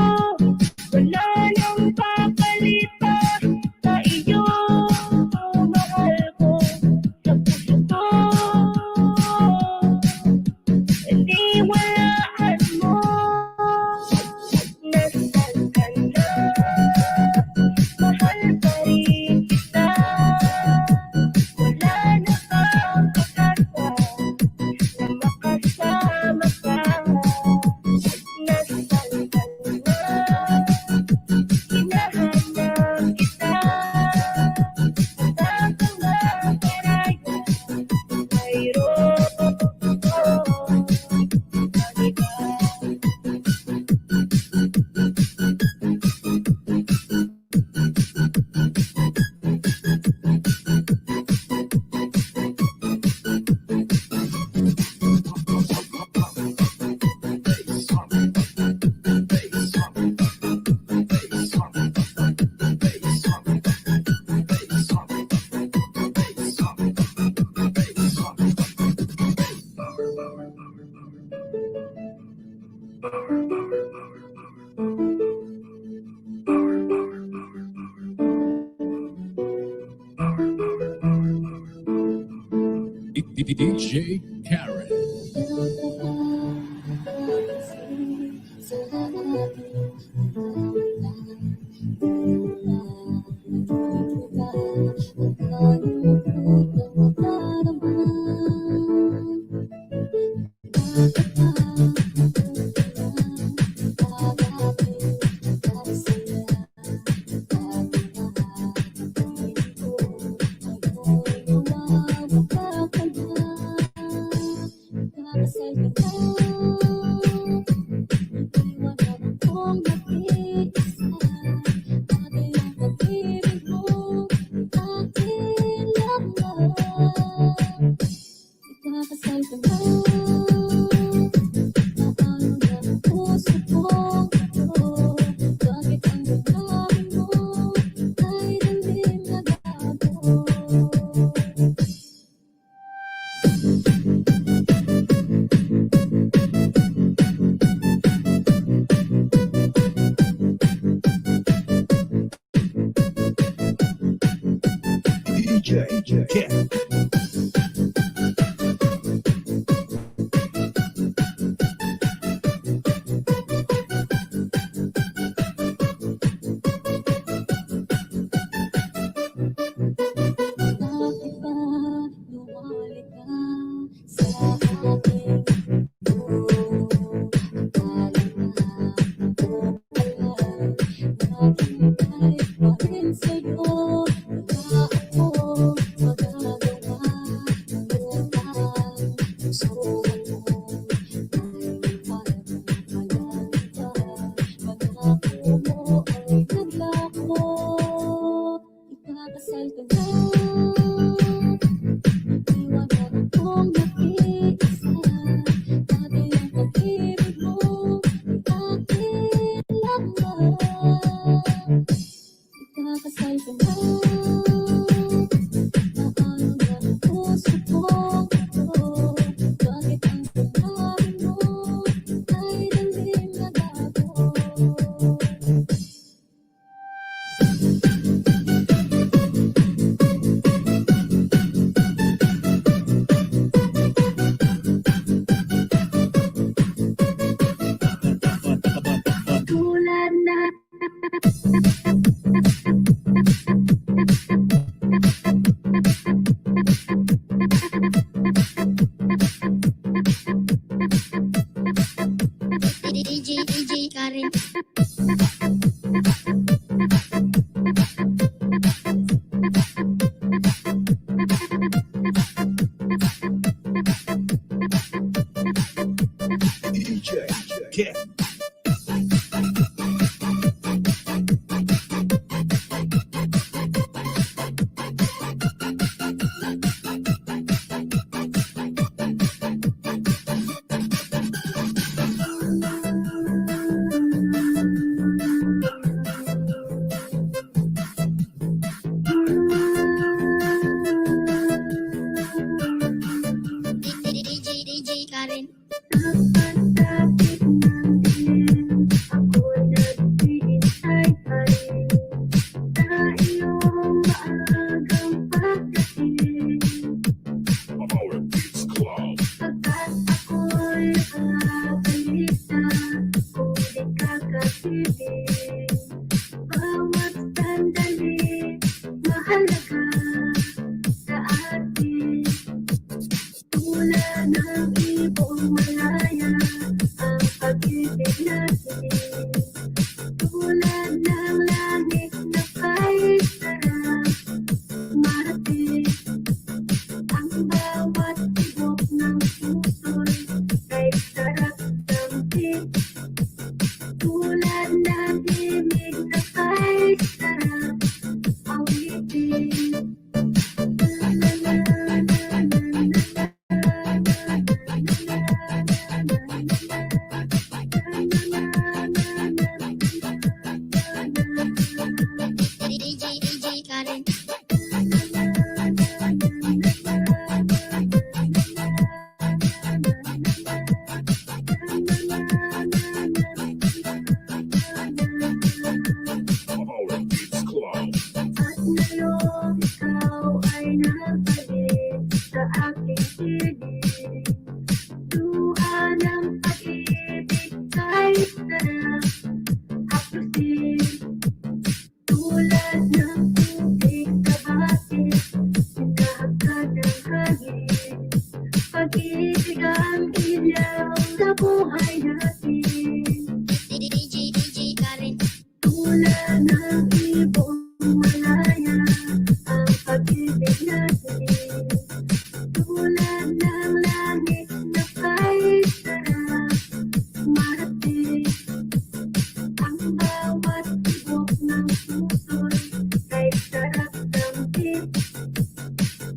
wala nang papalitan sa iyo. Mahal ko sa puso ko, iniwalaan mo. Nasaan ka na? Mahal pa rin kita. Wala na bang pag-asa na makasama ka? Nasaan ka na? Hinahanap kita. Handa kang mag-araya. Mayroon ang iba. DJ Karen. DJ Karen. Bakit ba lumali ka sa akin? Akala na naghintay pa rin sa'yo. Wala akong magagawa. Lutang susukat mo ay parang malanta. Pangako mo ay naglako. Ikakasal ka na. Iwan akong nag-iisa. Dati ang pag-ibig mo ay akin lamang. Ikakasal ka na. Naano na ang puso ko. Bakit ang sinabi mo ay dalim na bago?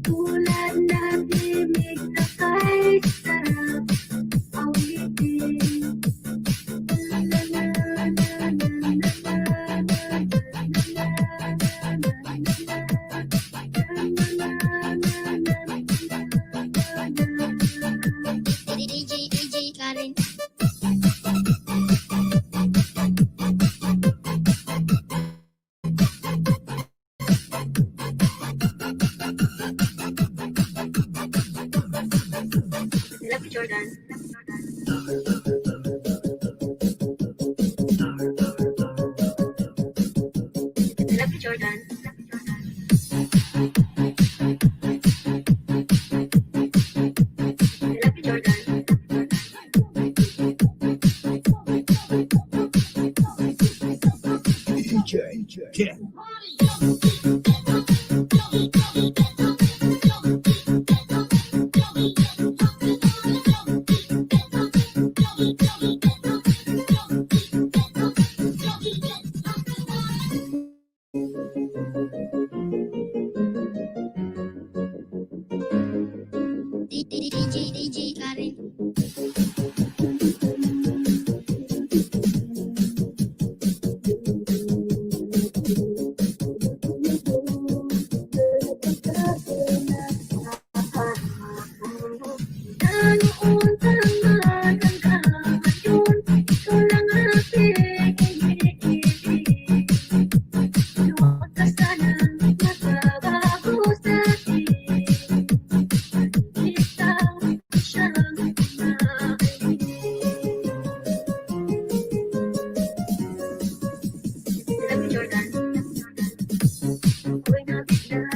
Tulad ng himig na kay sarap awitin. La la la la la la DJ Karen. Love you, Jordan. Love you, Jordan. Love you, Jordan. DJ Ken. DJ Karen. Noon tama hanggang ngayon, ikaw lang aking iniibig. Huwag ka sanang magbabago sa akin. Ikaw siyang naiinip. Love you, Jordan. Ako'y nabigla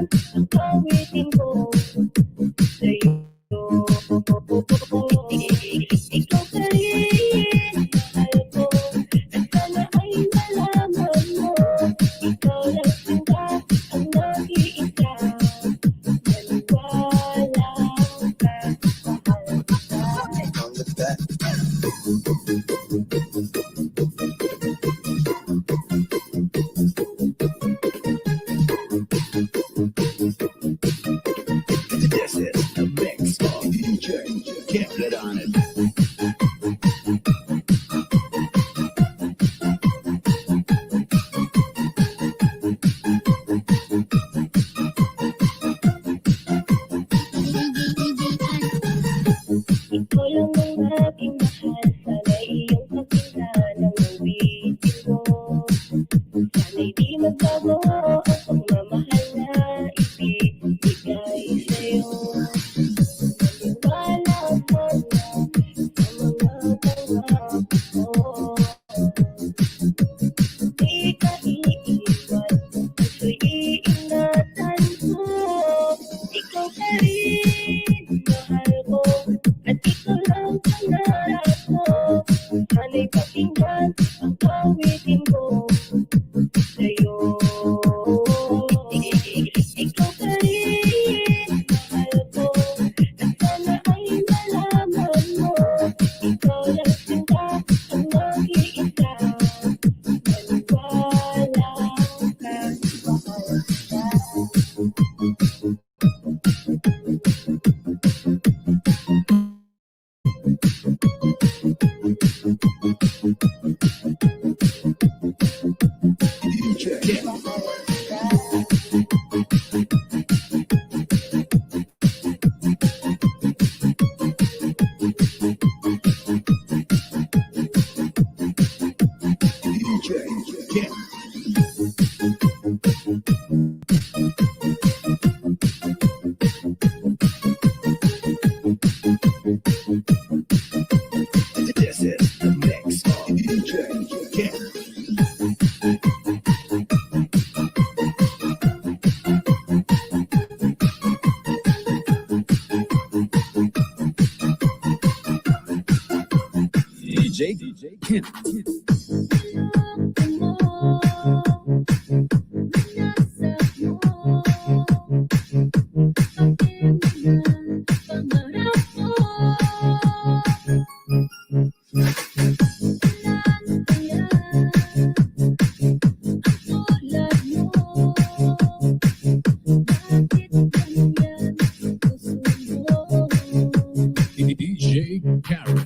ang awitin ko sa'yo. Ikaw pa rin, mahal ko, at sana ay malaman mo, ikaw lang sinta ang nag-iisa. Maniwala ka, mahal kita. This is the mix of DJ. Can't get on it. Ikaw lang ang aking mahal, sana iyong pakinggan ang awitin ko. Sana'y di magbago ang pagmamahal na ibibigay sa'yo. Maniwala ka lang sa mga pangako ko. Di ka iiwan, puso'y iingatan ko. Ikaw pa rin, mahal ko, at ikaw lang pangarap ko. Sana'y pakinggan ang awitin ko sa'yo. Ikaw pa rin, mahal ko, at sana ay malaman mo, ikaw lang sinta ang nag-iisa. Maniwala ka, mahal kita. DJ. This is the mix of DJ. DJ Kent. DJ Karen.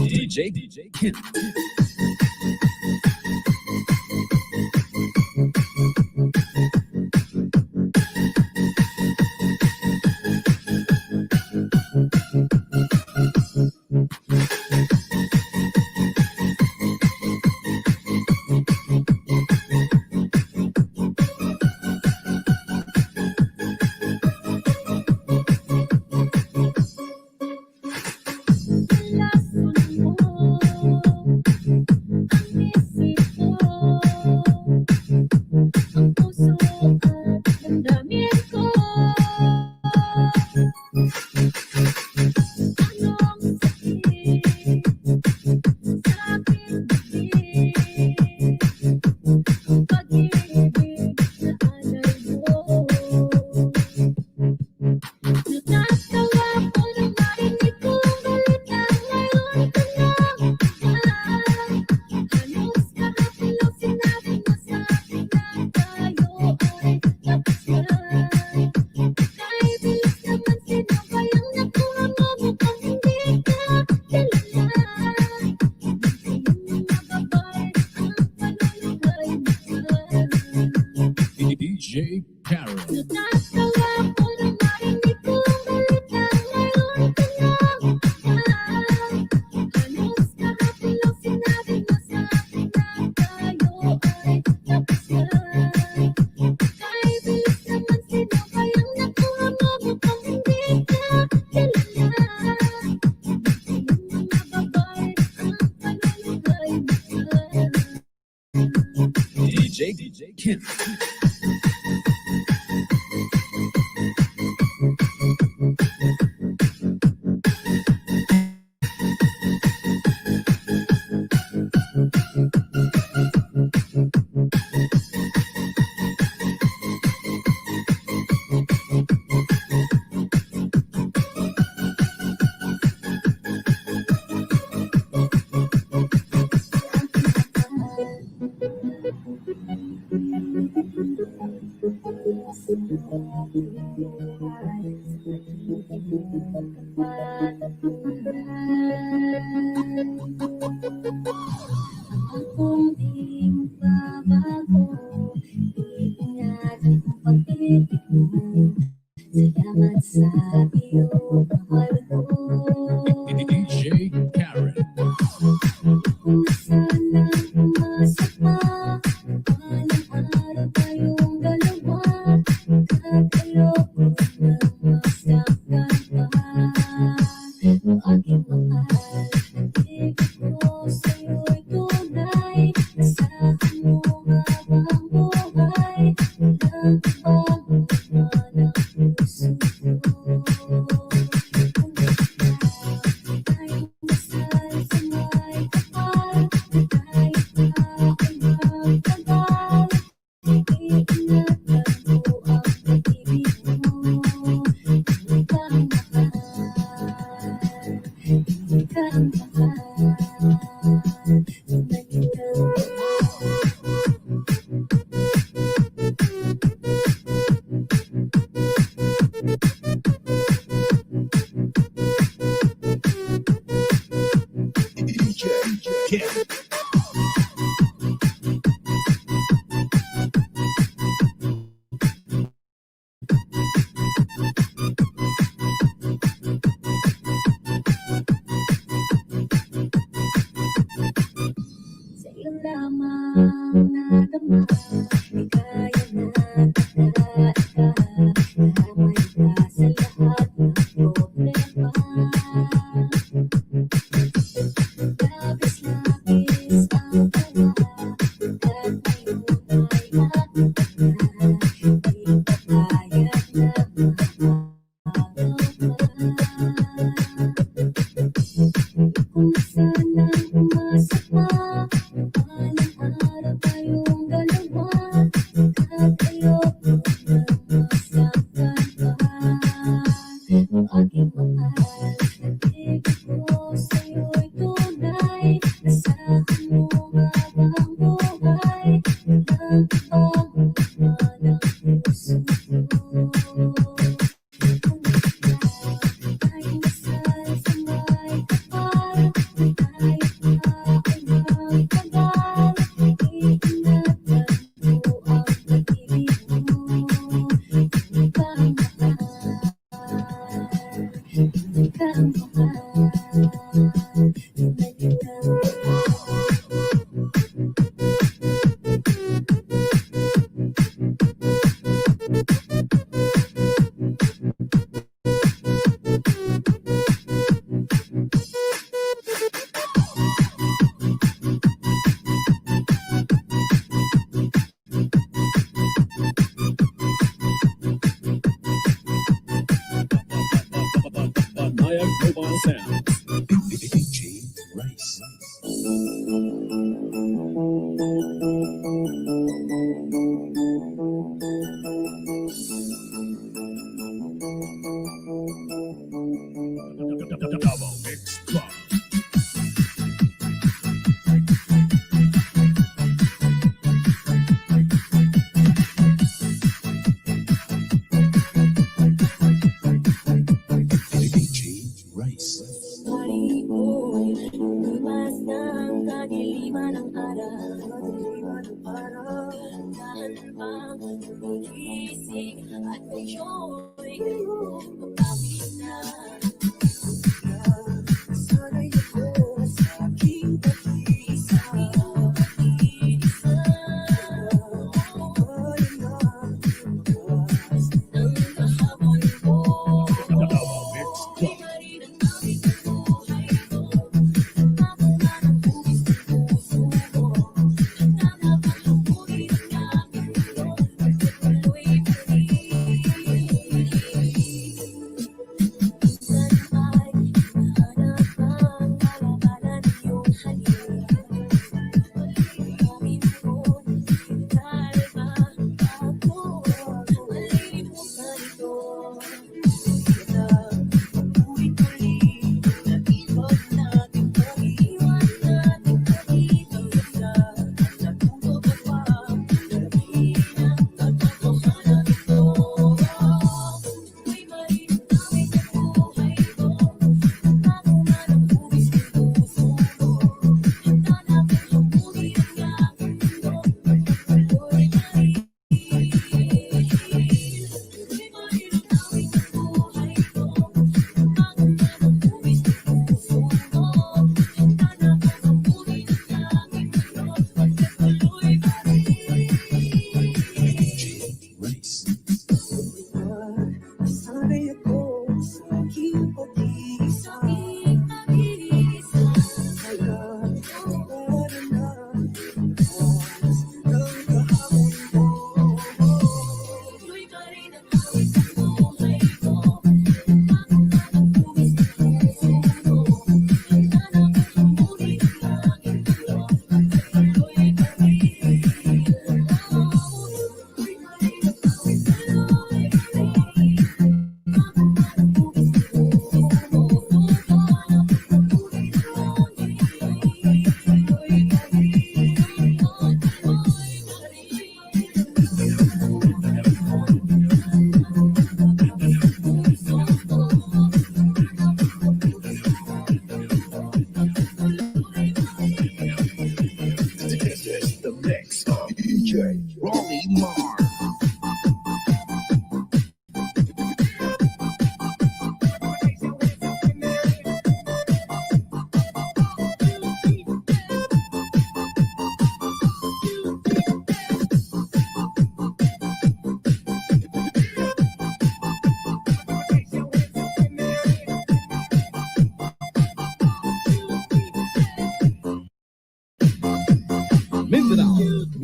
DJ Kent. DJ Karen. Ken. Kung di magbabago, iingatan ang pag-ibig mo. Salamat sa iyong mahal ko. DJ Karen. Kung sana'y umasa pa, walang araw tayong dalawa. At ayoko nang masaktan pa. O aking mahal, ibig ko sa'yo'y tunay. Asahan mo habang buhay, walang ibang ng puso ko. Kung tayo'y dasal sa may kapal, kahit na ay magtagal, iingatan mo ang pag-ibig mo. Hindi ka ang mahal, hindi ka ang mahal, tunay ka. DJ Ken. Sa'yo lamang nadama, di kaya na ika-ika. Nahamay ka sa lahat ng problema. Labis-labis ang tawa, at ngayon ay natutuna. Di papayag na makakagawa. Kung sana'y umasa pa, walang araw tayong dalawa. At ayoko nang masaktan pa. O aking mahal, ibig ko sa'yo'y tunay. Asahan mo habang buhay, walang ibang ng puso ko. Kung tayo'y dasal sa may kapal, kahit na ay magtagal, iingatan mo ang pag-ibig mo. Hindi ka ang mahal, hindi ka ang mahal, tunay ka. Banayag Mobile Sounds. DJ Rice. Double Mix Club. DJ Rice. Hari ko'y lumipas ng kadiliman ng araw. Dahan bang gumigising at ngayon magkapit na. Sana'y ako sa aking pag-iisa. Ng kahabol ko. Double Mix Club. Thank you.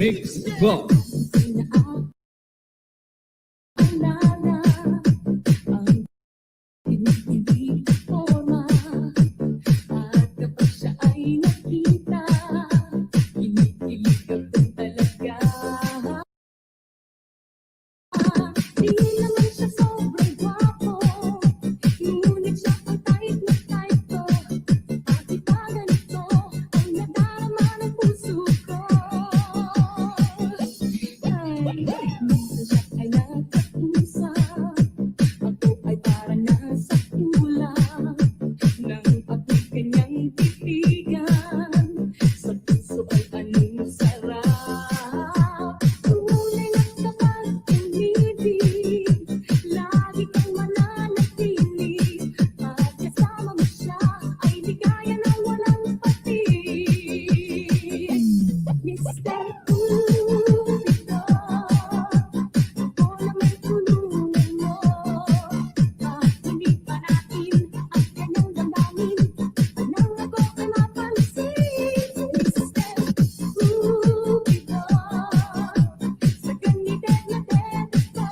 Mix Club. Alala ang tinitibig forma at kapag siya ay nakita, kinikilig ako talaga. Di naman siya sobrang gwapo, ngunit siya ang type na type ko. At iba ganito ang nadarama ng puso ko. Minsan siya ay nagkatusa, ako ay para nasa kulang. Nang ako'y kanyang titigan, sa puso ay anong sarap. Tunay na kapag umibig, lagi kang mananatili. At kasama mo siya ay ligaya na walang patig. Mr. Cupido, ako na may tulungan mo. Hindi pa natin ang kanyang damdamin, nang ako ay mapansin. Mr. Cupido, sa ganite na dedo ko,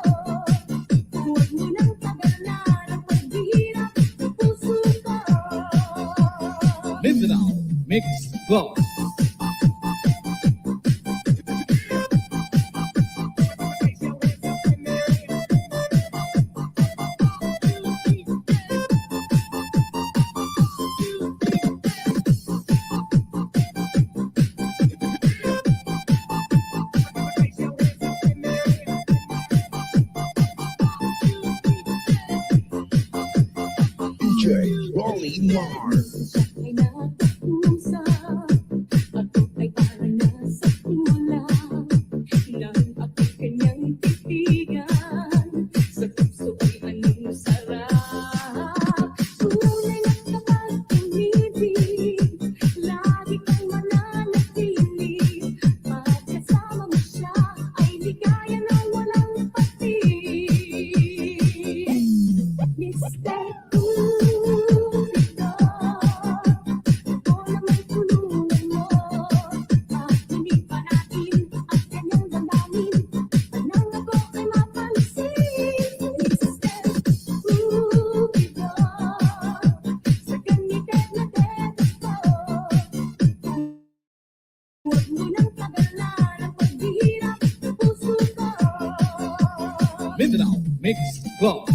huwag mo nang tagalan ang paghihirap ng puso ko. Mindanao Mix Club. DJ Rolly Mars. Ay nakatusa, ako ay para nasa kulang. Nang ako'y kanyang titigan, sa puso ay anong sarap. Tunay na kapag umibig, lagi kang mananatili. At kasama mo siya ay ligaya na walang patig. Mr. Cupido, ako na may tulungan mo. Hindi pa natin ang kanyang damdamin, nang ako ay mapansin. Mr. Cupido, sa ganite na dedo ko, huwag mo nang tagalan ang paghihirap ng puso ko. Mindanao Mix Club.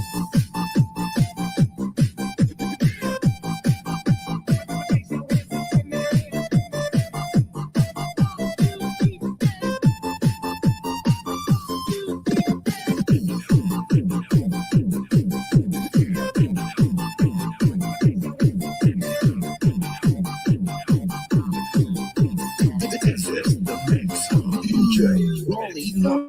DJ Rolly Mars.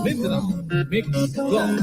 Mindanao Mix Club.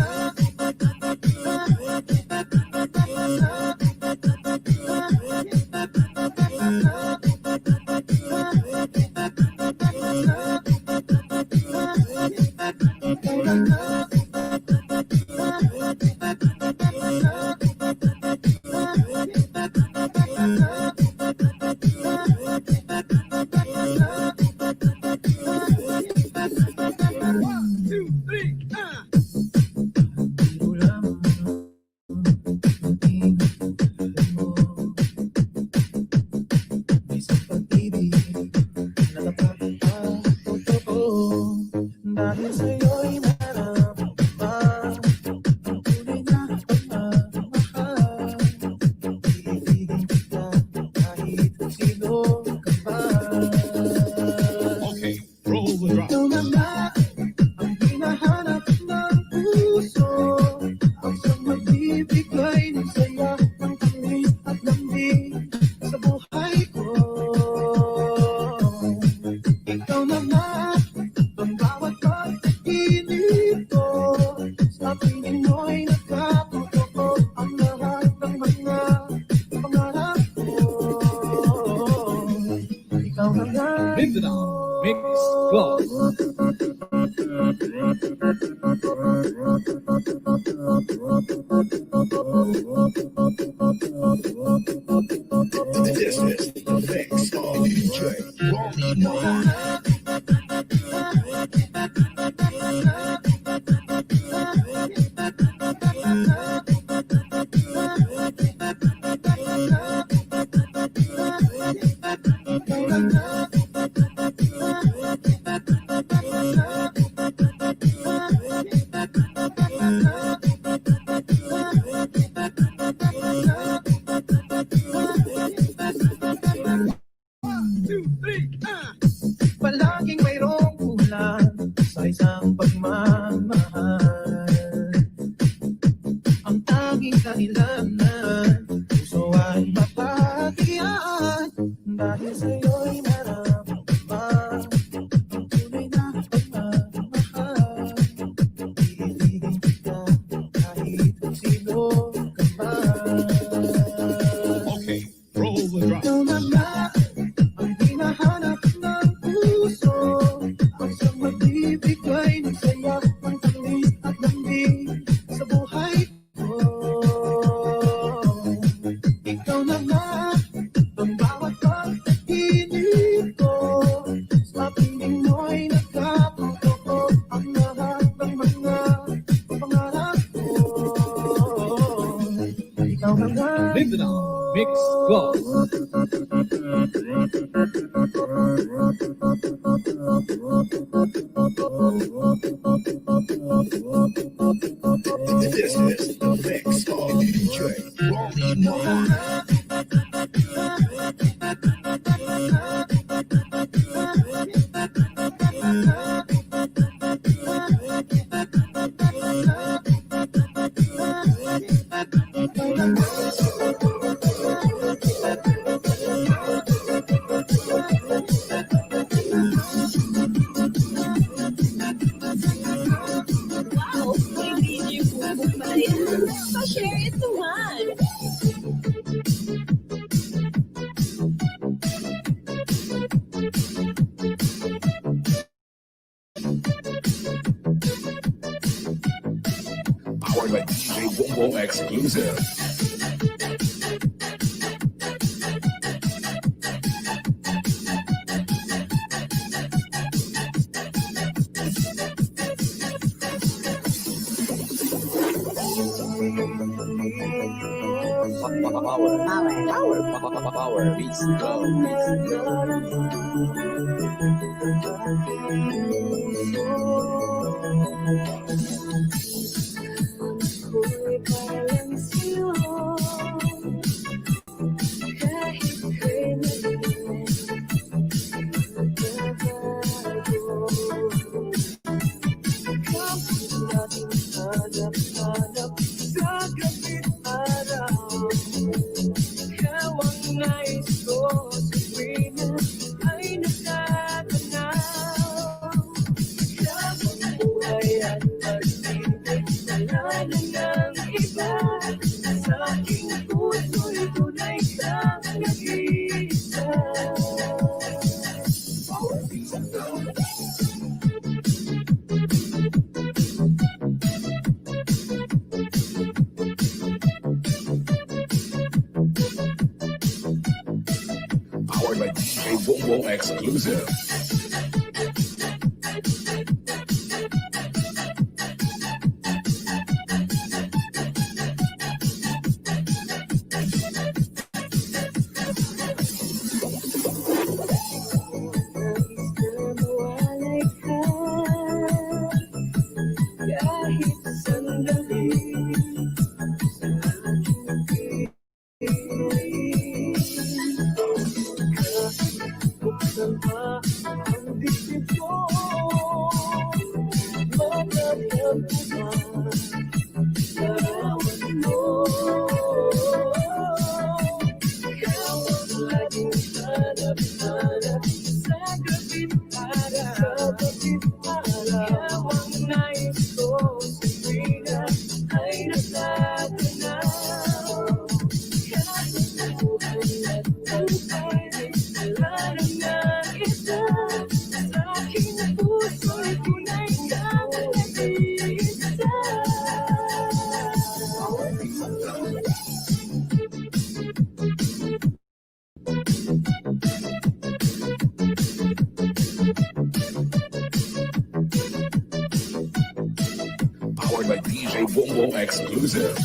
Isang pag-ibig na napapagpapotoko, dahil sa'yo'y nararamdaman ang tunay na pagmamahal. Iibigin kita kahit sino ka pa. Okay, roll the drop. Ikaw na nga ang hinahanap ng puso, ang isang magbibigay ng saya, ng tamis at lambing sa buhay ko. Ikaw na nga ang bawat pag-inip ko, sa piling mo'y nagkatotoo ang lahat ng mga pangarap ko. Ikaw na nga Mindanao Mix Club. Palaging mayroong kulang sa isang pagmamahal. Ang tanging kailangan, puso ay mapagiyan. Dahil sa'yo'y maramdaman ang tunay na pagmamahal. Iibigin kita kahit sino ka man. Okay, roll the drop. Ikaw na nga ang hinahanap ng puso. Ang siyang magbibigay ng saya, ng tamis at lambing sa buhay ko. Ikaw na nga ang bawat pagkakinig ko. Sa piling mo'y nagkakotoo ang lahat ng mga pangarap ko. Ikaw na nga. Mindanao Mix Go. This is the mix of DJ Ronnie Martin. Wow, may DJ Bongbong pala yan. Pa-share it naman. Powered by DJ Bongbong Exclusive. Power Beats Go. Ako'y parang sa'yo, kahit kailan nagbabago. Kapag natin hanap-hanap sa gabing araw, ikaw ang nais ko sa tuwina ay nakakanaw. Habang buhay at pag-ibig, wala na ng iba. Sa aking puso'y tunay kang nag-iisa. Powered by DJ Bongbong Exclusive. Nais na mawalay ka, kahit sandali. Buksan pa ang dibdib ko, matatag ko ba larawan mo? Ikaw ang laging hanap-hanap sa gabing araw. Ikaw ang nais ko sa tuwina ay natatanaw. Kahit buhay at buhay, wala na isa. Sa aking puso'y tunay kang nag-iisa. Bongbong exclusive.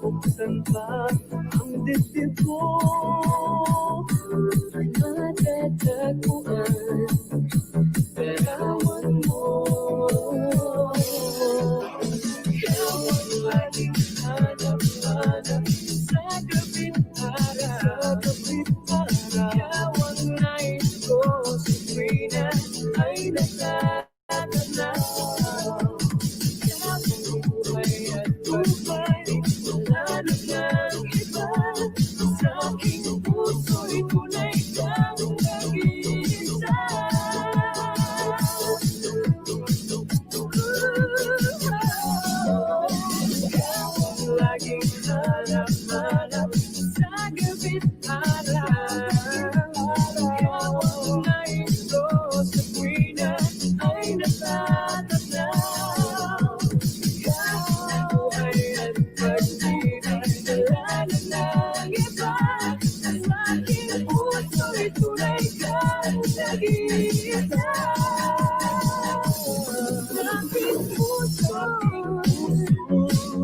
Buksan pa ang dibdib ko, matatagpuan, larawan mo. Ikaw ang laging hanap-hanap sa gabing araw. Ikaw ang nais ko sa tuwing na ay natatanaw.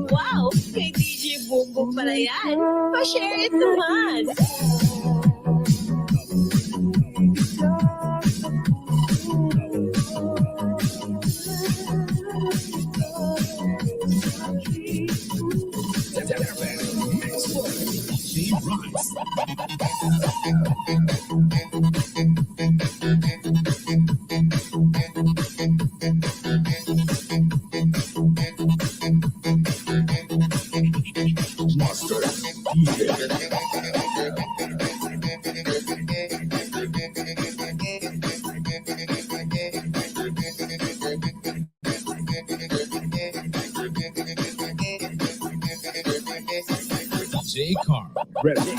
Wow! Kay DJ Bongbong pala yan. Pa-share it naman. She rocks. Master DJ. J. Carl. Ready.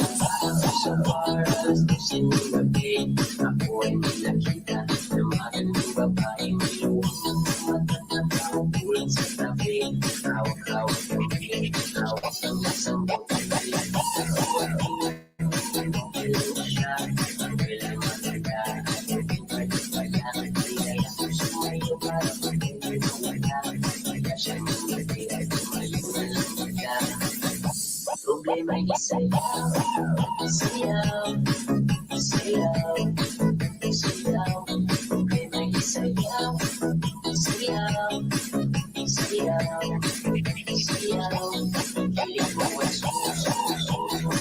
Problema ay sayaw, sayaw, sayaw, sayaw. Problema ay sayaw, sayaw, sayaw, sayaw. Hiling mo ay susunod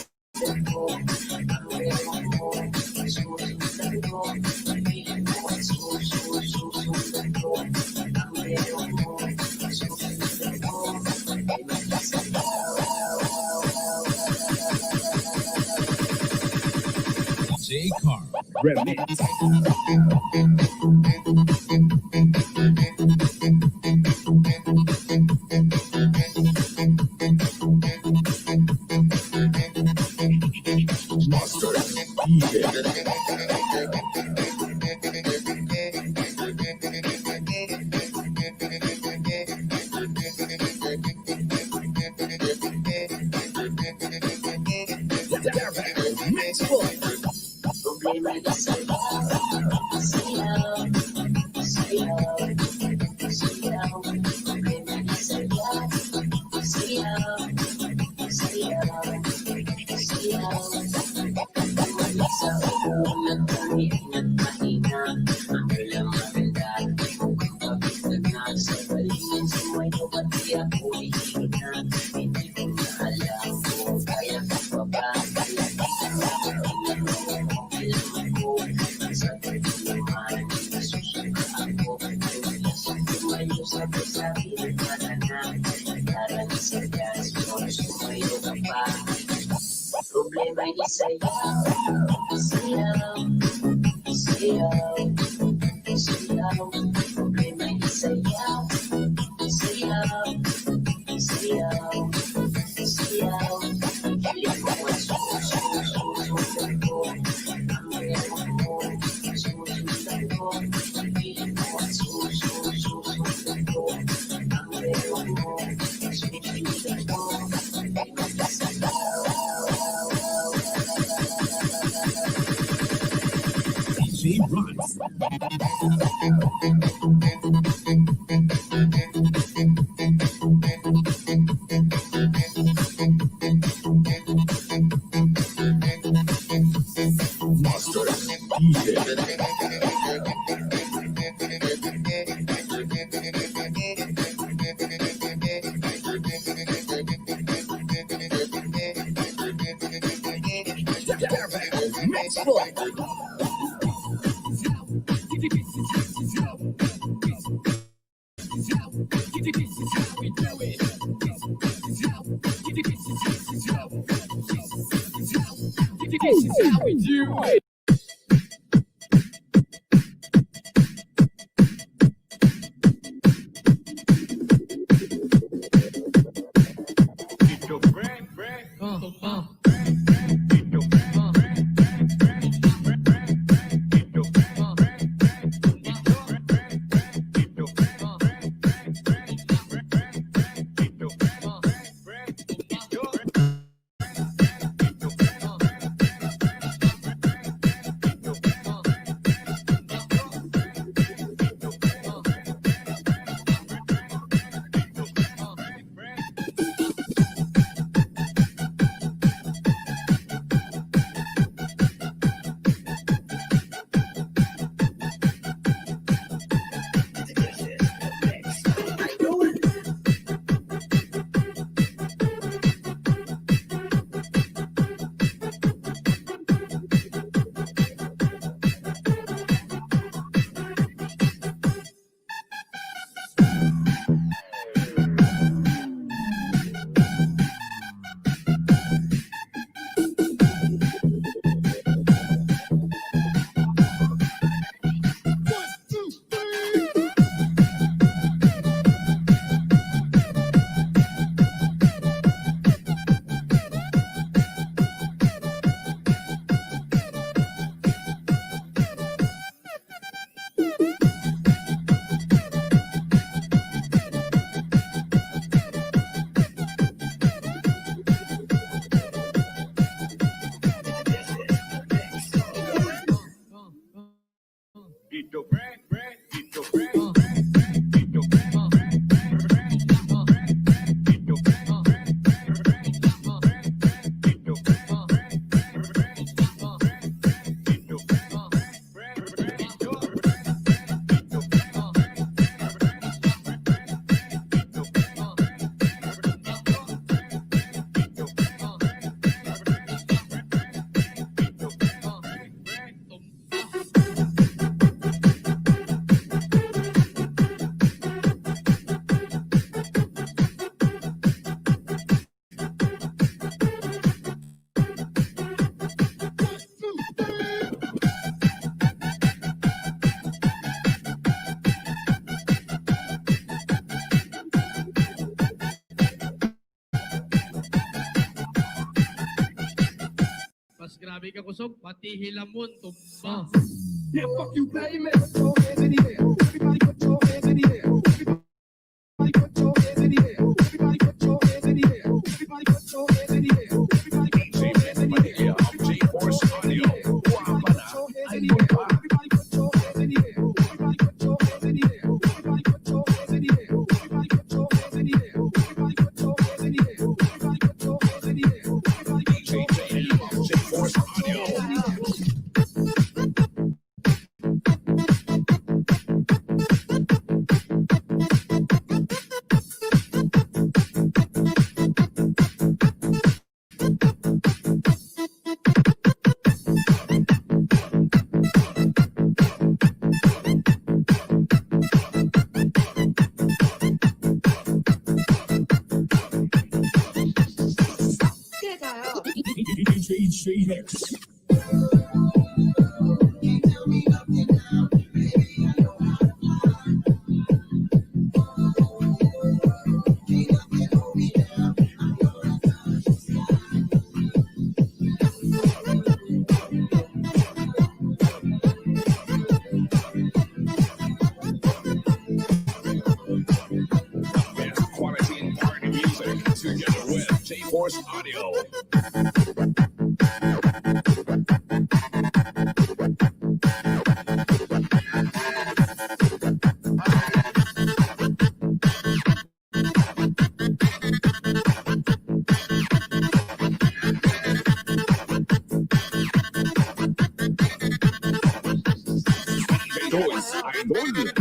ko, ang meron mo ay susunod ko. Hiling mo ay susunod ko, ang meron mo ay susunod ko. Problema ay sayaw. J. Carl. Ready. Master DJ. Problema ay sayaw, sayaw, sayaw, sayaw. Problema ay sayaw, sayaw, sayaw, sayaw. Wala sa ulan kami ay nagpahinga. Ang walang maganda, kung pabigtag na sa balingan. Sumayo at di ako ihina. Hindi ko na alam kung kaya ka pa ba. Problema ay sayaw, sayaw, sayaw, sayaw. Problema ay sayaw, sayaw, sayaw, sayaw. Hiling mo ay susunod ko, ang meron mo ay susunod ko. Hiling mo ay susunod ko, ang meron mo ay susunod ko. DJ Ron. Master DJ. Mix boy. This is how we do it. Mas grabe ka kusog, pati hilamon, tumba. Yeah, fuck you, baby. Put your hands in the air. Everybody put your hands in the air. Everybody put your hands in the air. Everybody put your hands in the air. Everybody put your hands in the air. Everybody put your hands in the air. G-Force Audio. Wapana. Everybody put your hands in the air. Everybody put your hands in the air. Everybody put your hands in the air. Everybody put your hands in the air. Everybody put your hands in the air. Everybody put your hands in the air. Everybody put your hands in the air. G-Force Audio. DJ JX. Best quality and party music together with G-Force Audio. Ito is Idol.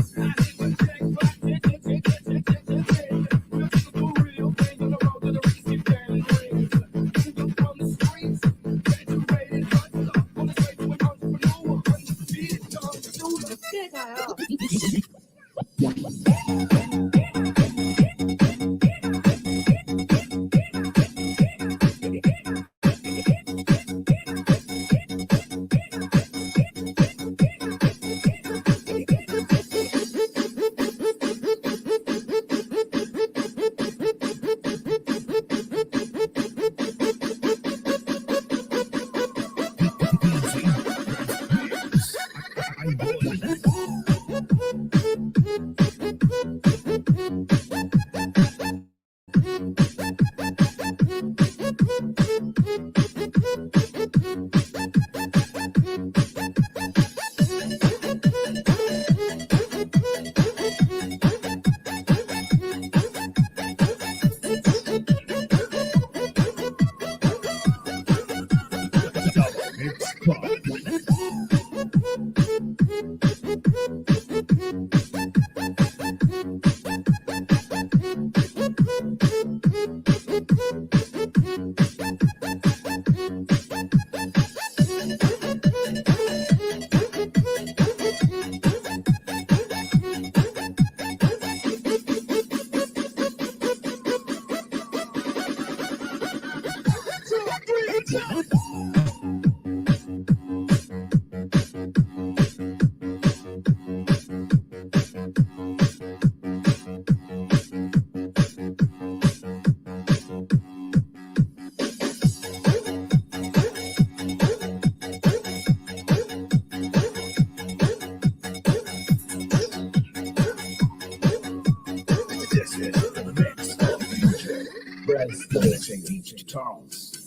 This is the mix of DJ Brad DJ Charles.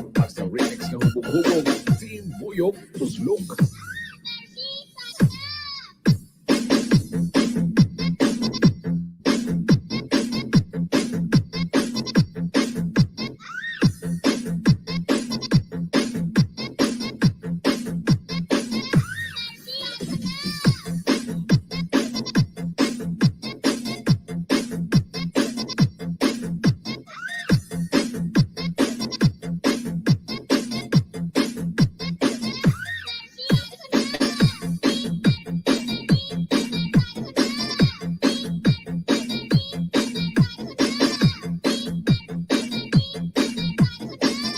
Basta remix ng hubog-hubog. Team Buyog Tuslok.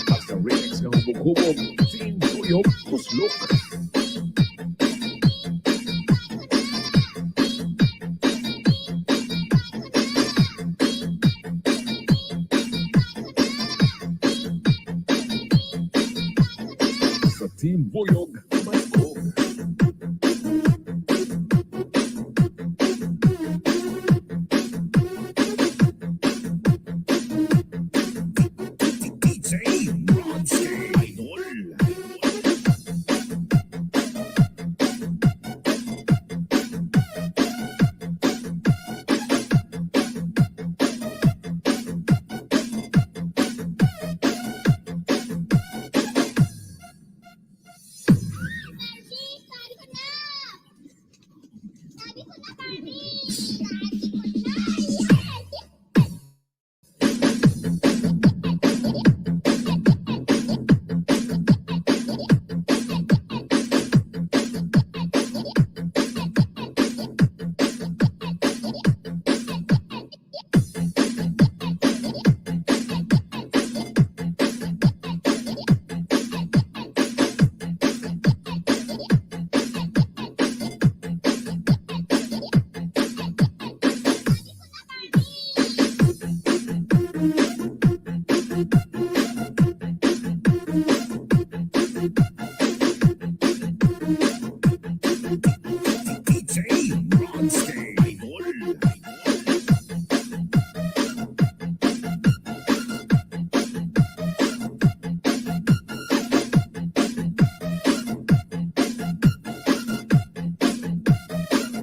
Basta remix ng hubog-hubog. Team Buyog Tuslok. Sa Team Buyog, Maskog.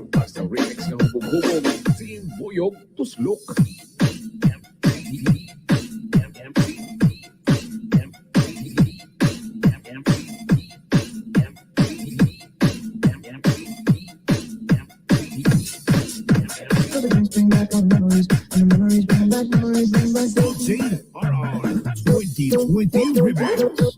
Basta remix ng hubog-hubog. Team Buyog Tuslok. So the drinks bring back all the memories, and the memories bring back memories, bring back days. JRR 2020 Remix.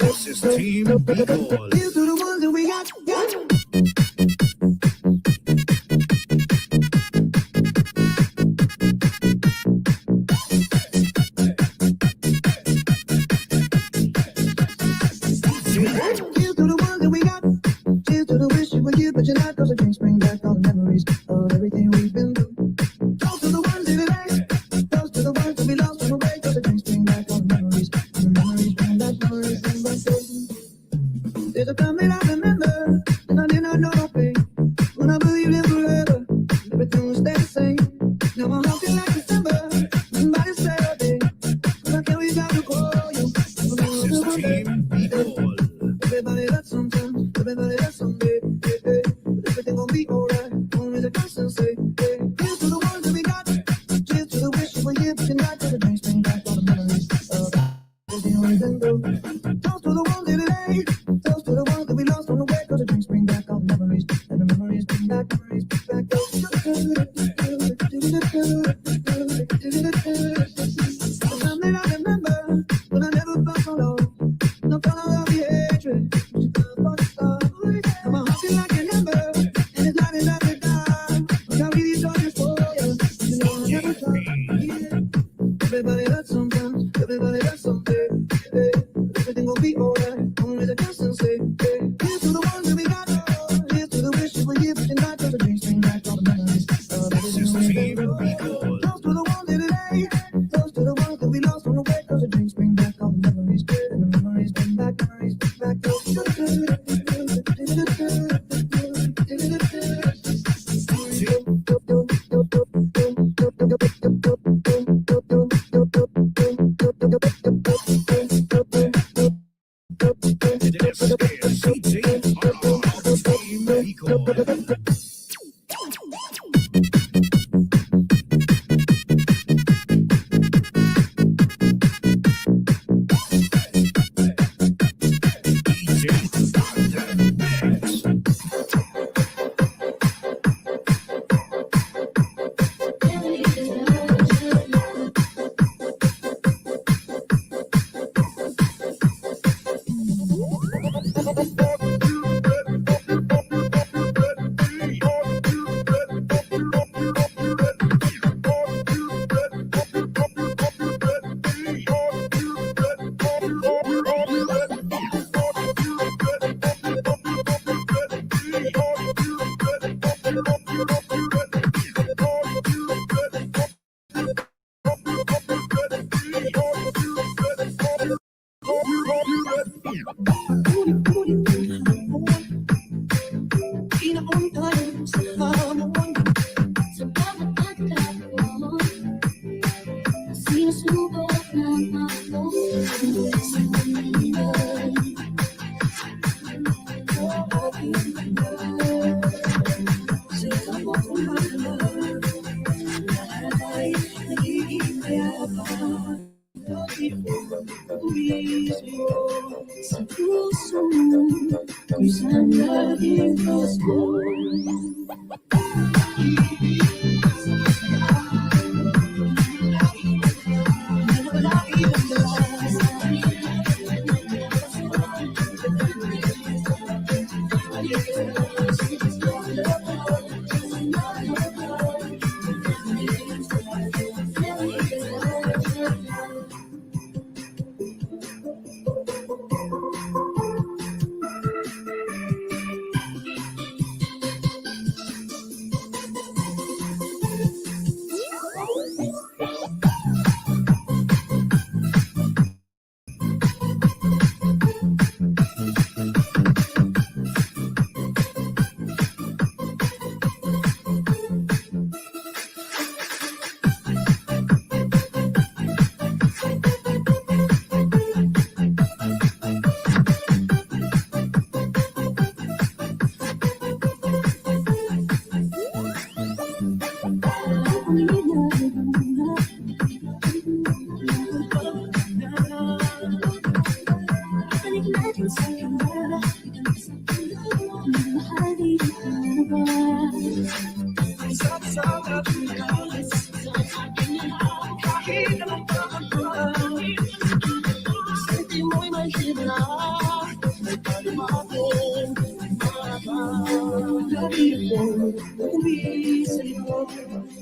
This is Team Bicol. Here's to the ones that we got. Cheers to the ones that we got. Cheers to the wish you were here, but you're not. Cause the drinks bring back all the memories of everything we've been through. Toast to the ones in today. Toast to the ones that we lost on the way. Cause the drinks bring back all the memories. And the memories bring back memories, bring back days. There's a time that I remember, and I did not know my pain. When I believed in forever, everything would stay the same. Now my heart feel like December, and body Saturday. When I can't reach out to call you. This is Team Bicol. Everybody hurts sometimes, everybody hurts someday. Hey, hey. But everything gon' be alright. Always a constant say, hey. Here's to the ones that we got. Cheers to the wish you were here, but you're not. Cause the drinks bring back all the memories of everything we've been through. Toast to the ones in today. Toast to the ones that we lost on the way. Cause the drinks bring back all the memories. And the memories bring back memories, bring back. Everybody hurts sometimes, everybody hurts someday. Hey, everything will be alright. Only the constant say, hey, here's to the ones that we got. Here's to the wish you were here, but you're not. 'Cause the dreams bring back all the memories of everything we've been through. Toast to the ones here today. Toast to the ones that we lost on the way. 'Cause the dreams bring back all the memories. And the memories bring back, memories bring back. Sa bawat pagkakataon, sinusubok ng ako sa mundo. Sa ikaw kong mahal, lahat ay nagiging mayabang. Uwisyo sa puso mo, kung saan laging gusto.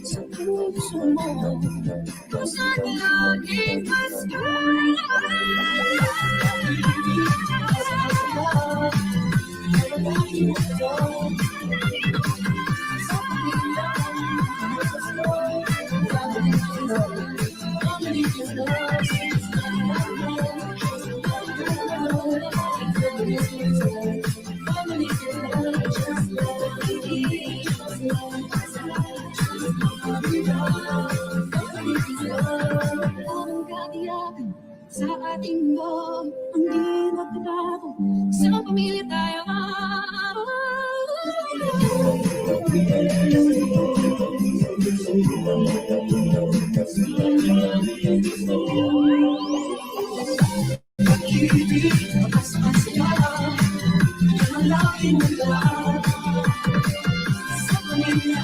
Sa puso mo, kung saan laging gusto. Sa ating loob, ang di magbabago. Sa pamilya tayo. Pag-ibig, magkasama, ang laki ng lahat. Sa pamilya,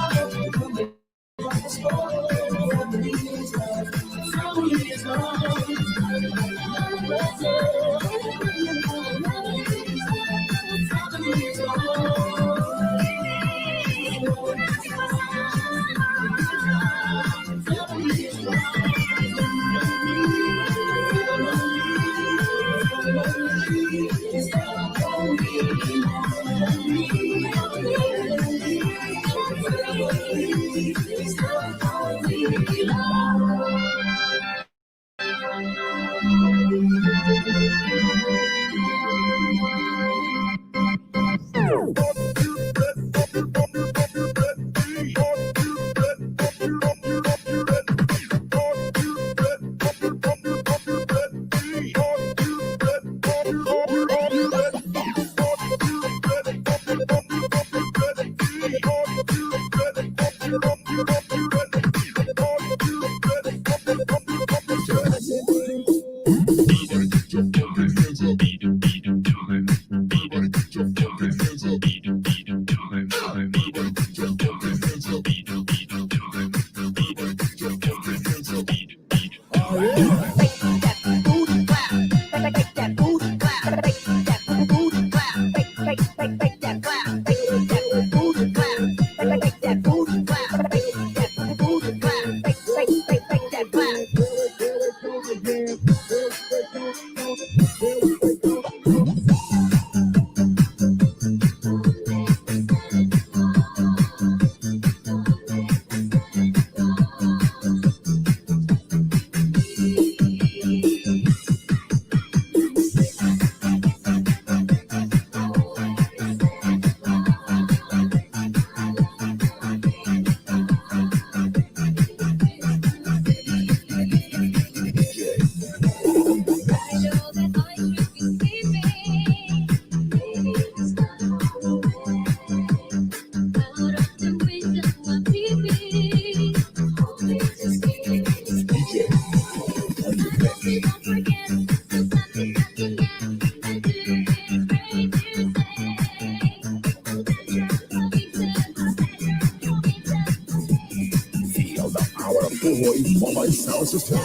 my sound system.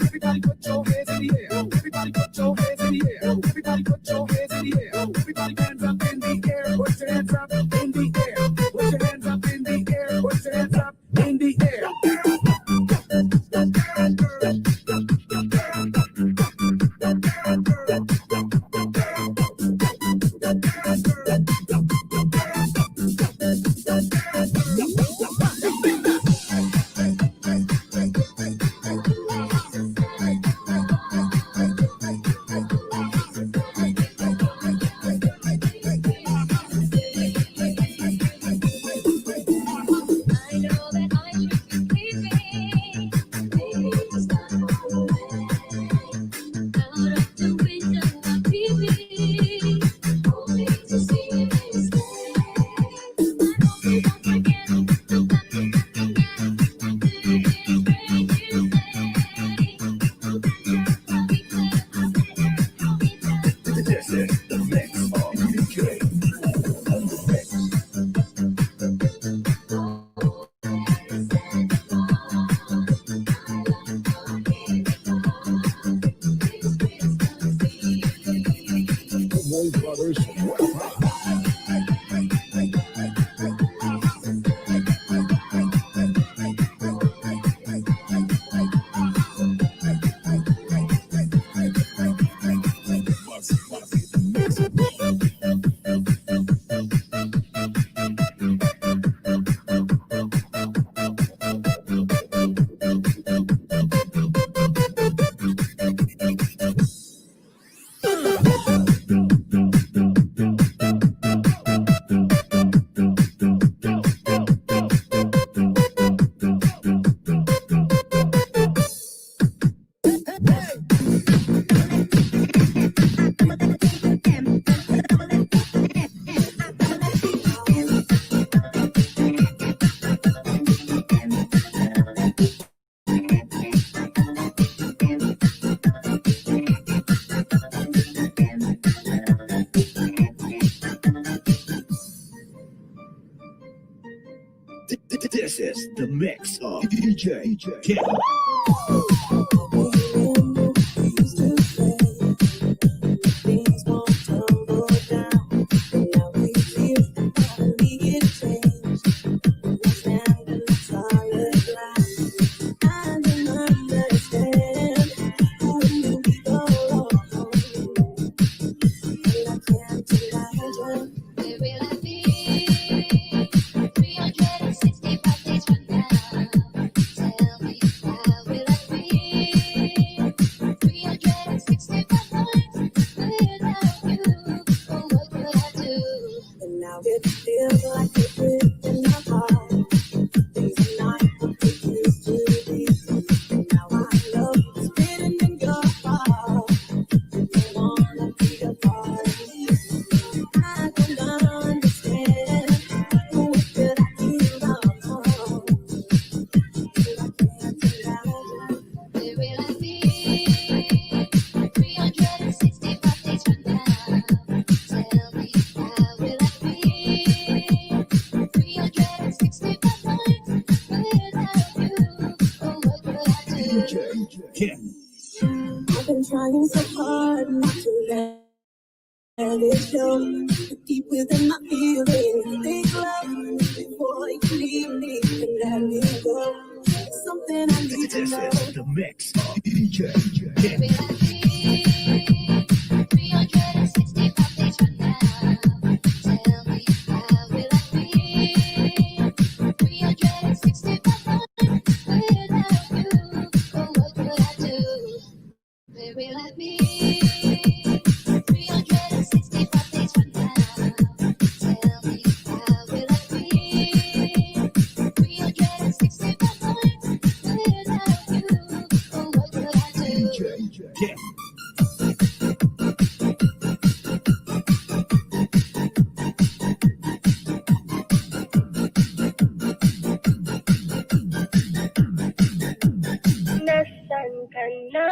Everybody put your hands in the air. Everybody put your hands in the air. Everybody put your hands in the air. Everybody hands up in the air. Put your hands up in the air. Put your hands up in the air. Put your hands up in the air. I know that I should be leaving. Maybe it's time for a way. Out of the window of TV, hoping to see you stay. I hope you don't forget the time that we had. Didn't break you, This is the mix of DJ. Boy Brothers This is the mix of DJ Ken. Things won't tumble down, and now we feel that we get changed. We stand in solid line, and don't understand when we go wrong. And I can't imagine. where will I be 365 days from now? Tell me, how will I be 365 nights without you? Oh, what would I do? And now it feels like it's written in our heart. Things are not what they used to be. And now I know it's written in your heart. You don't wanna be apart. I don't understand. What could I do wrong? I can't imagine. Where will I be 365 days from now? Tell me, how will I be 365 nights without you? Oh, what would I do? DJ Ken. I've been trying so hard not to let it show. Deep within my feelings, make love before you leave me and let me go. It's something I need to This know. is the mix of DJ Where Ken. will I be 365 days from now? Tell me, how will I be 365 nights without you? Oh, what would I do? Where will I be 365 days from now? Tell me, how will I be 365 nights without you? Oh, what would I do? Nasaan ka na?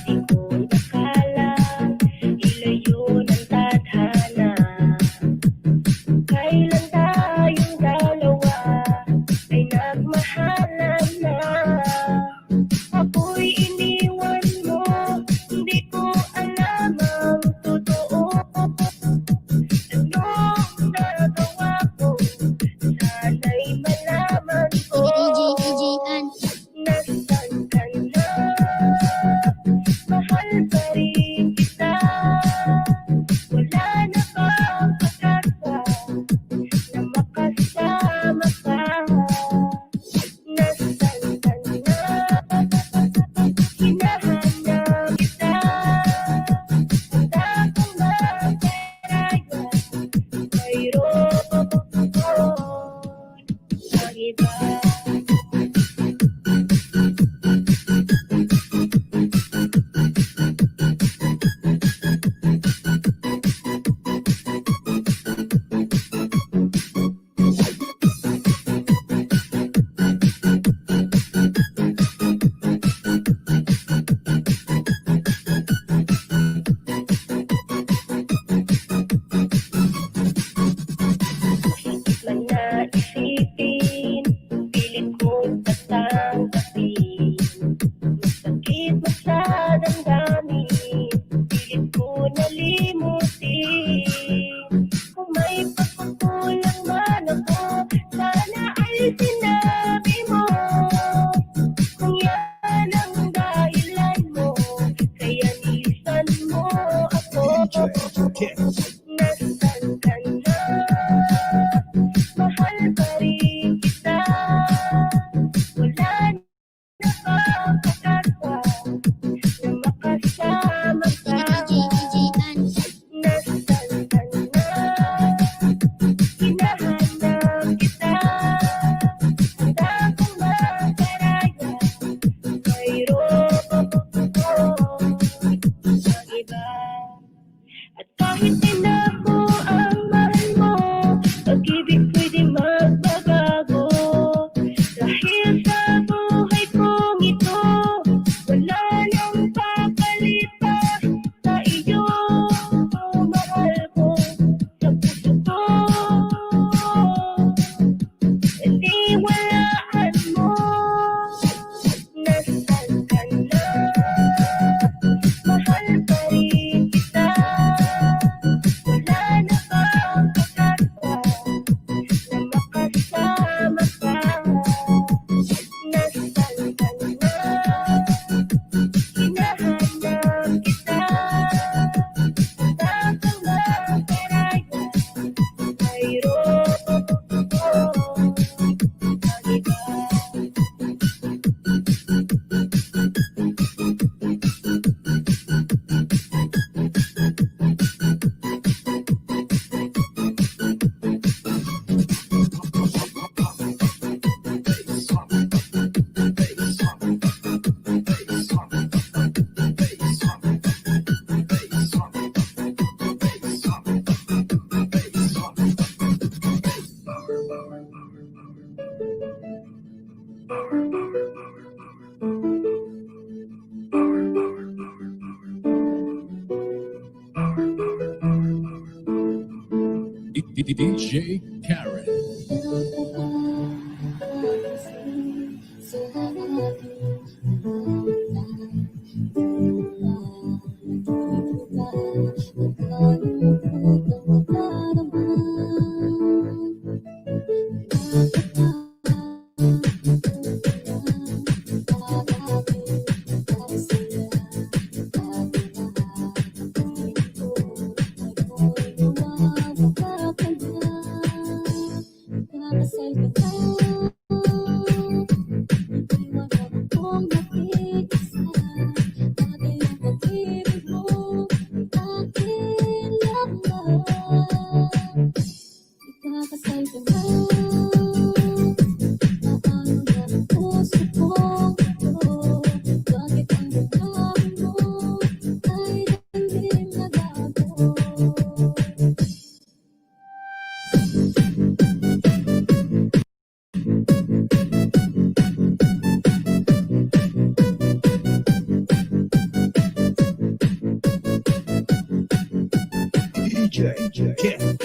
Di ko nakala ilayo ng tadhana. Kailan tayong dalawa ay nagmahalan na. Ako'y iniwan mo, hindi ko alam ang totoo. Anong nagawa ko? Sana'y malaman ko. Nasaan ka na? Mahal pa rin kita. Wala na bang pag-asa na makasama ka? Nasaan ka na? Hinahanap kita. Handa kang magkaraya. Mayroon ang iba. Man na isipin, pilit kong tatanggapin. Masakit man sa damdamin, pilit ko nalimutin. Kung may pagkukulang man ako, sana ay sinabi mo. Kung yan ang dahilan mo, kaya nisan mo ako. Nasaan ka na? Mahal pa rin kita. Wala na bang pag-asa na makasama ka? Nasaan ka na? Hinahanap kita. Handa kang magkaraya. Mayroon ang iba. At kahit din ako ang mahal mo, pag-ibig ko'y di magbabago. Dahil sa buhay kong ito, wala nang papalitan sa iyo. Mahal ko sa puso ko, iniwalaan mo. Nasaan ka na? Mahal pa rin kita. DJ Karen. DJ Karen.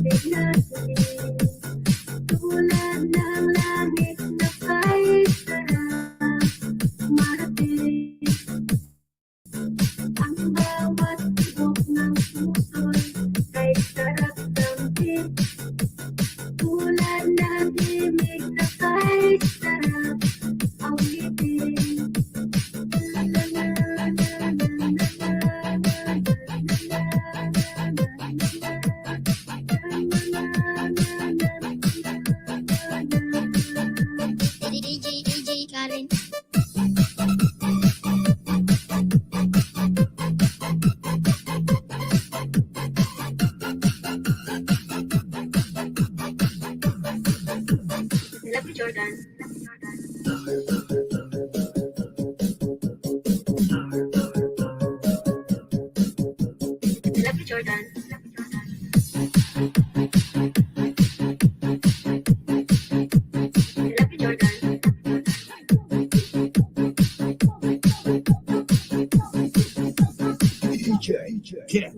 lumapit natin. Tulad ng langit na kahit sarap marating. Ang bawat tibok ng puso'y kay sarap damhin. Tulad ng himig na kahit sarap awitin. La la la la la la DJ Karen. Love you, Jordan. Love you, Jordan. Love you, Jordan. DJ Ken.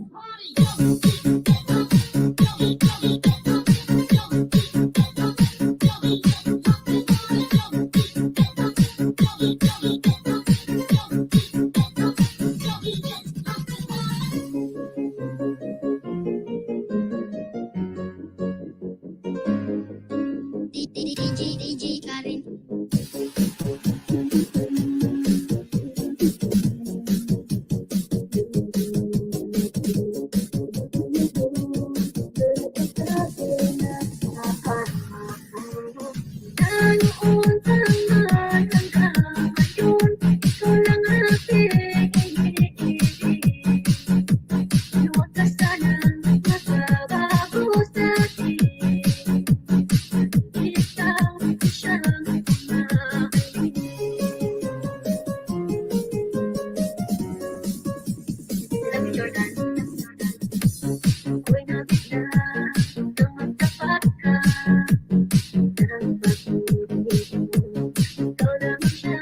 DJ Karen. Noon tama hanggang ngayon, ikaw lang aking iniibig. Huwag ka sanang magbabago sa'kin. Ikaw siyang mahalin. Love you, Jordan. Ako'y nabigla nang magtapat ka. Ang pag-ibig mo, ikaw naman siya.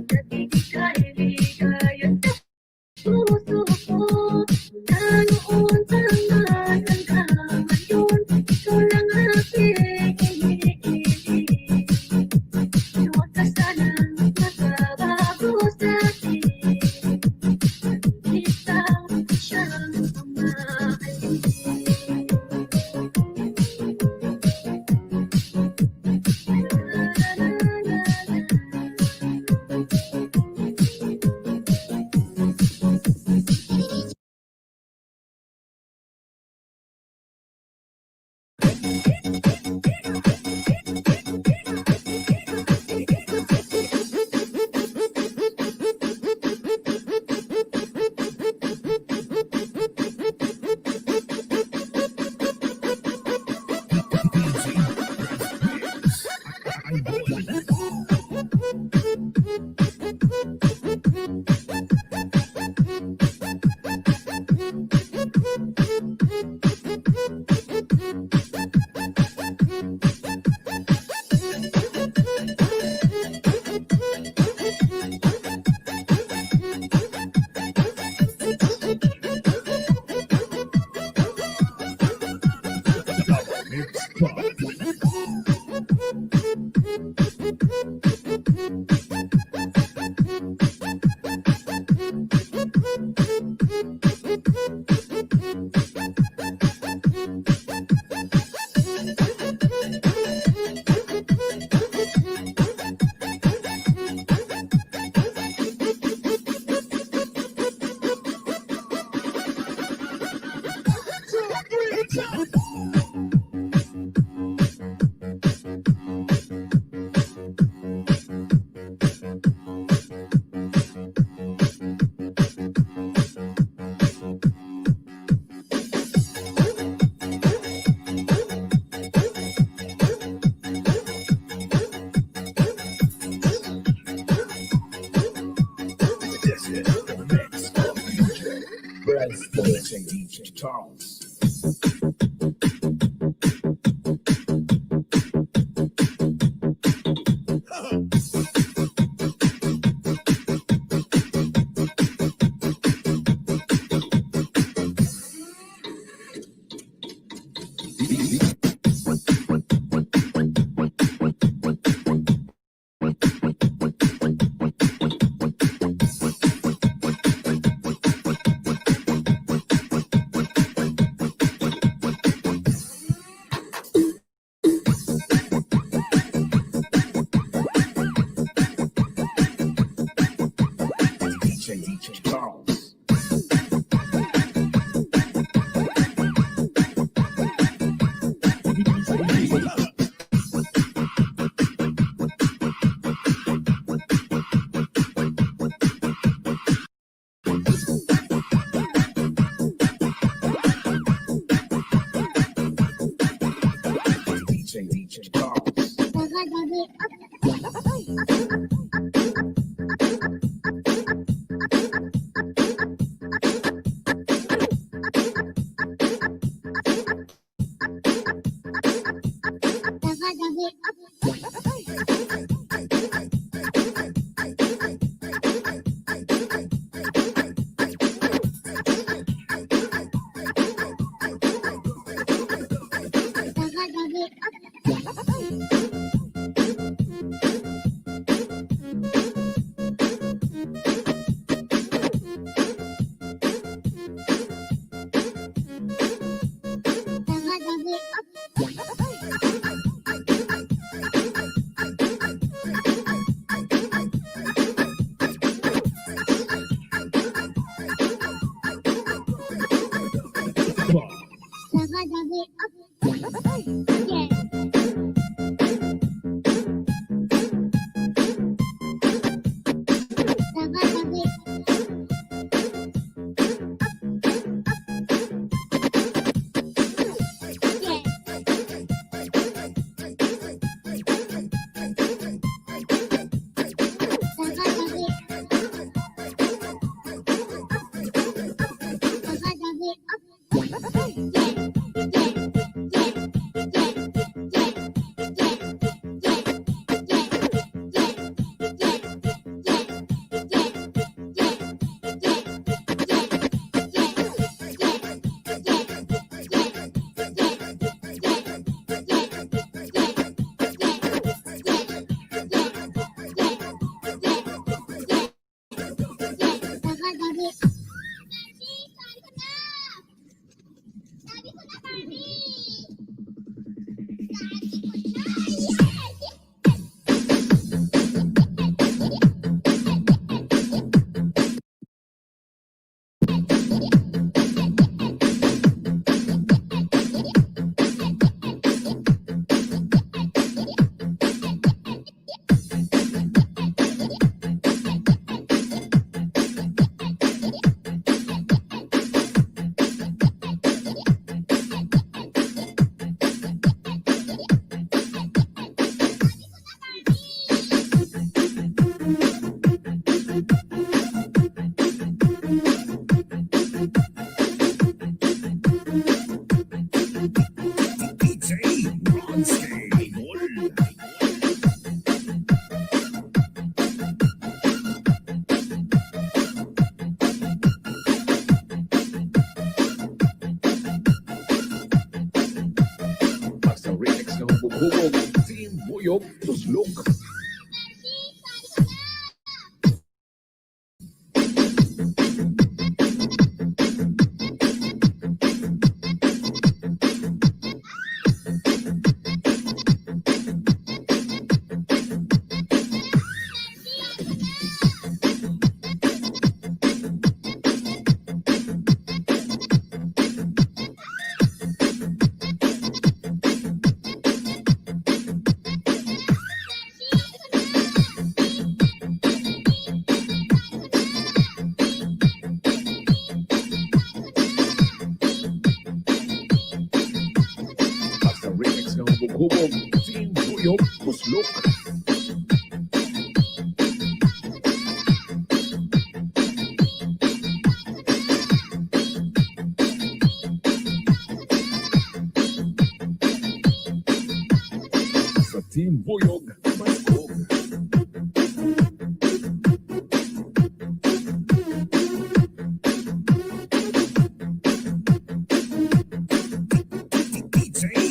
Nagbibigay-bigay at puso ko. Noon tama hanggang ngayon, ikaw lang aking iniibig. Huwag ka sanang magbabago sa'kin. Ikaw siyang mahalin. DJ Charles. DJ Charles. DJ Charles. Bubog, Team Buyog, Tuslok. Basta remix ng Bubog, Team Buyog, Tuslok. Sa Team Buyog, Maskog. DJ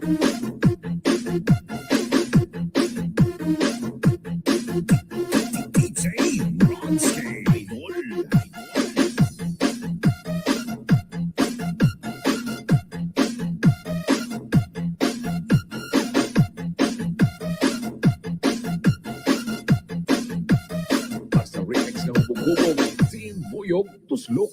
Basta remix ng bubog. Team Buyog Tuslok.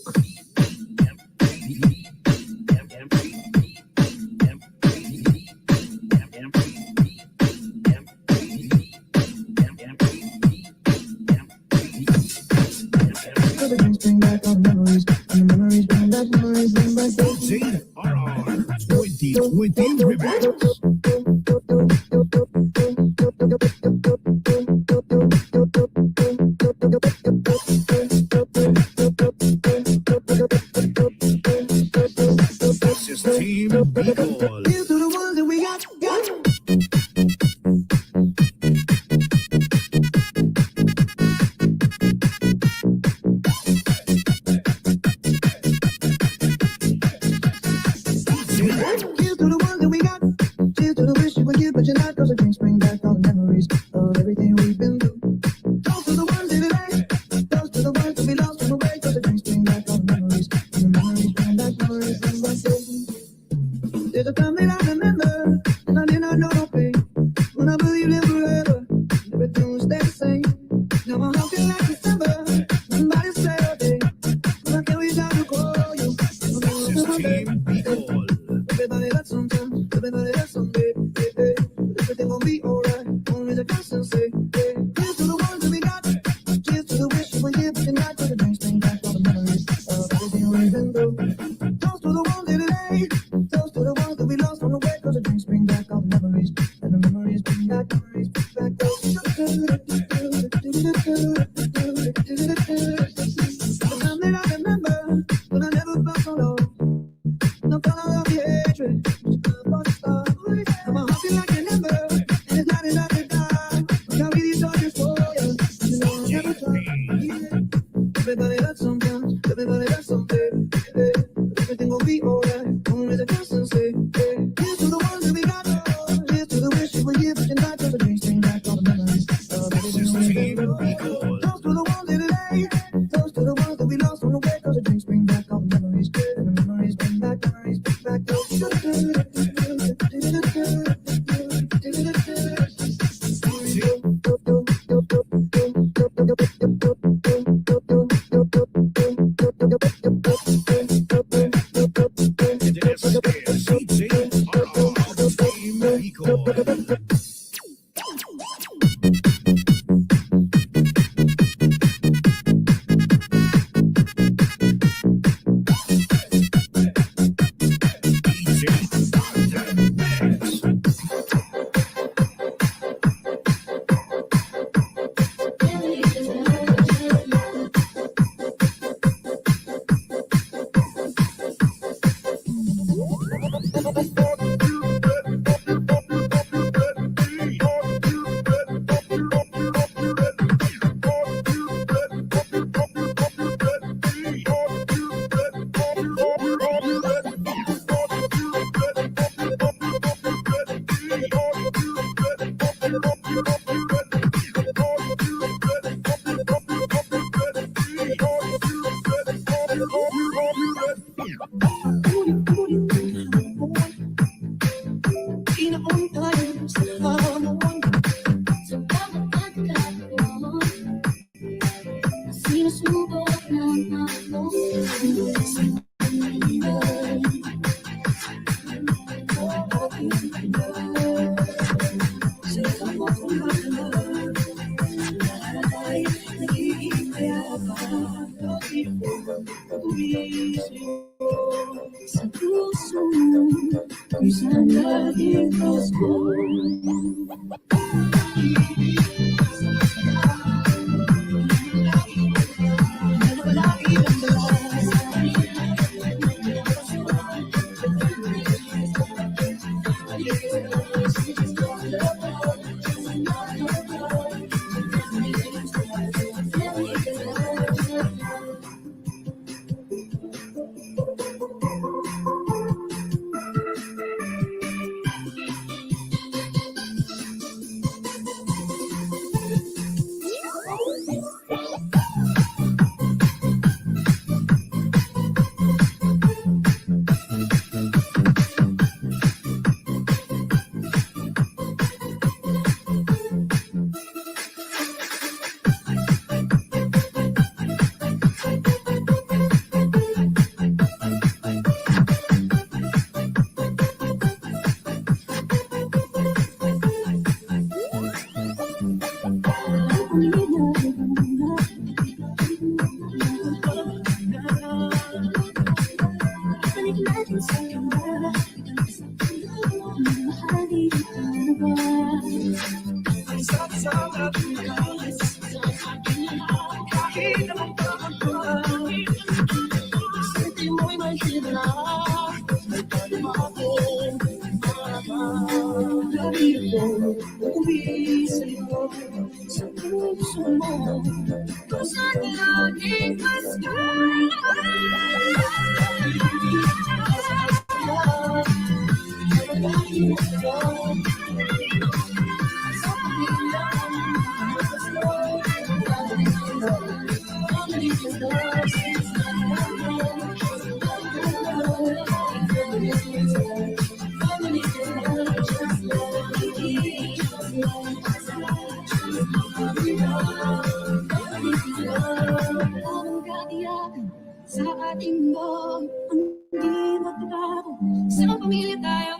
Cause the drinks bring back all the memories, and the memories bring back memories, bring back those. JRR 2020 Remix. This is Team Bicol. Here's to the ones that we got. Here's to the ones that we got. Cheers to the wish you were here, but you're not. Cause the drinks bring back all the memories of everything we've been through. Toast to the ones in today. Toast to the ones that we lost on the way. Cause the drinks bring back all the memories. And the memories bring back memories, bring back those. There's a time that I remember, and I did not know no pain. When I believed in forever, everything would stay the same. Now my heart feels like December, somebody say a day. When I can't reach out to call you. This is Team Bicol. Everybody hurts sometimes, everybody hurts someday. Hey, hey. Everything gon' be alright, only the constant say. Hey. Cheers to the ones that we got. Cheers to the wish you were here, but you're not. Cause the drinks bring back all the memories of everything we've been through. Toast to the ones in today. Toast to the ones that we lost on the way. Cause the drinks bring back all the memories. And the memories bring back memories, bring back those. The time that I remember, when I never felt so low. No color of the hatred, but it's love. I'm a happy like an ember, and it's not enough to die. Carry these torches for you, you know I'll never try. Everybody hurts sometimes, everybody hurts someday. Hey, everything will be alright, only the constant say. Hey, here's to the ones that we got. Here's to the wish you were here, but you're not. Cause the drinks bring back all the memories of everything we've been through. Toast to the ones in today. Toast to the ones that we lost on the way. Cause the drinks bring back all the memories. And the memories bring back memories, bring back those. This is JRR Team Bicol. Sa puso mo, minsan laging gusto. sarap kahit anong pagkakas. Isipin mo'y may himla, may palimakin, Gabi ko, uuwi sa'yo, sa puso mo. Kung saan laging gusto. Ang katiyakan sa ating buwan, ang di magbago, sa pamilya tayo.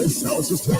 Sound system.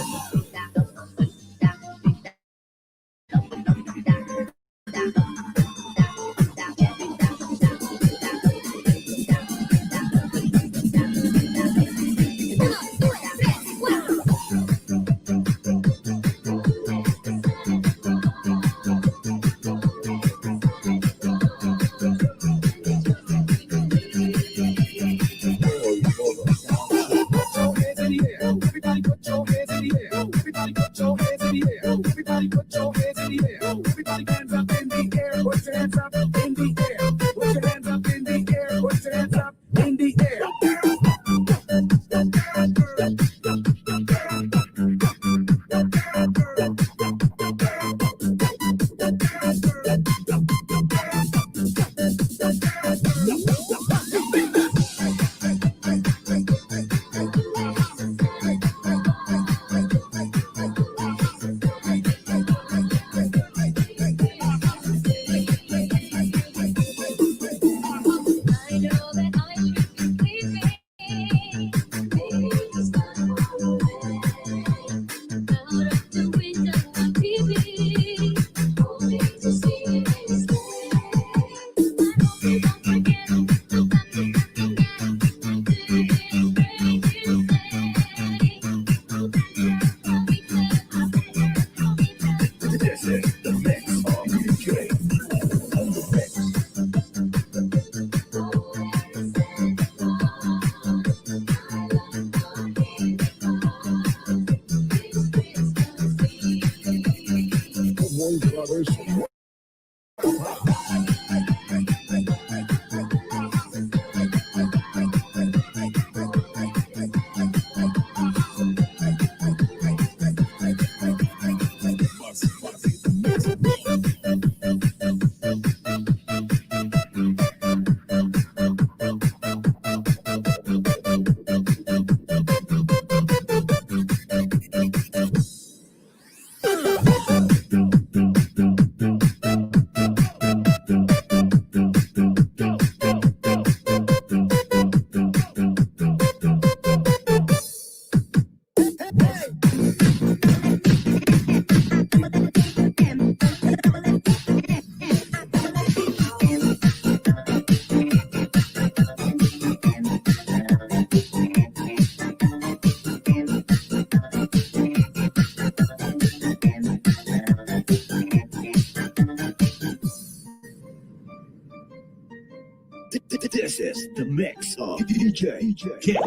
This is the mix of DJ Ken.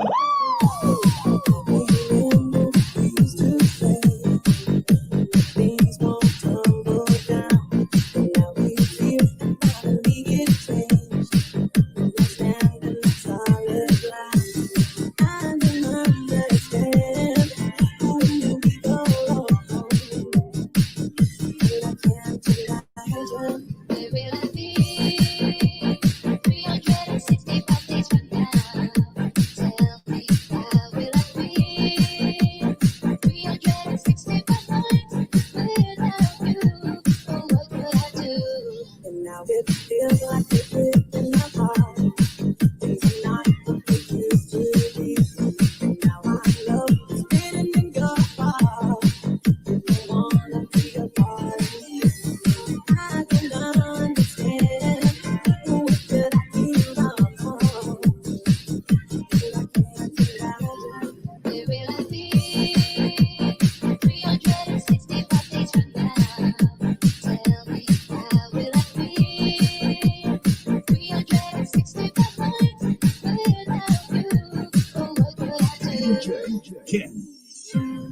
Things won't tumble down. Now we feel finally it changed. We're standing solid ground. I don't understand how you go wrong. And I can't imagine. Where will I be 365 days from now? Tell me, how will I be 365 nights without you? Oh, what would I do? And now it feels like it's written my heart. Things are not what they used to be. And now I know it's written in your heart. You don't wanna be a part of me. I can understand. What did I do wrong? And I can't imagine. Where will I be 365 days from now? Tell me, how will I be 365 nights without you? Oh, what would I do? DJ Ken.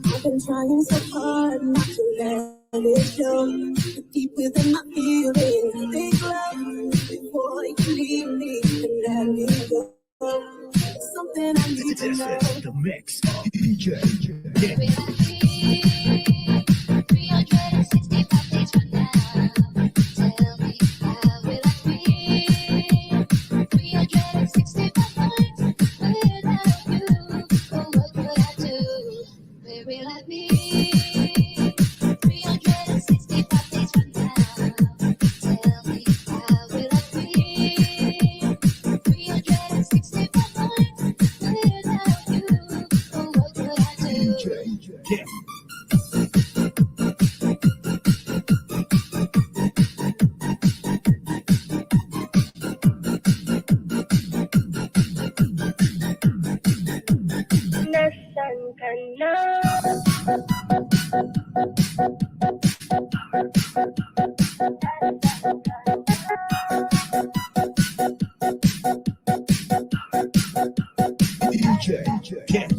I've been trying so hard not to let it show. Deep within my feelings, big love before you leave me and let me go. It's something I need to This know. is the mix of DJ Where Ken. will I be 365 days from now? Tell me, how will I be 365 nights without you? Oh, what would I do? Where will I be 365 days from now? Tell me, how will I be 365 nights without you? Oh, what would I do? DJ Ken. Nasaan ka na? DJ Ken.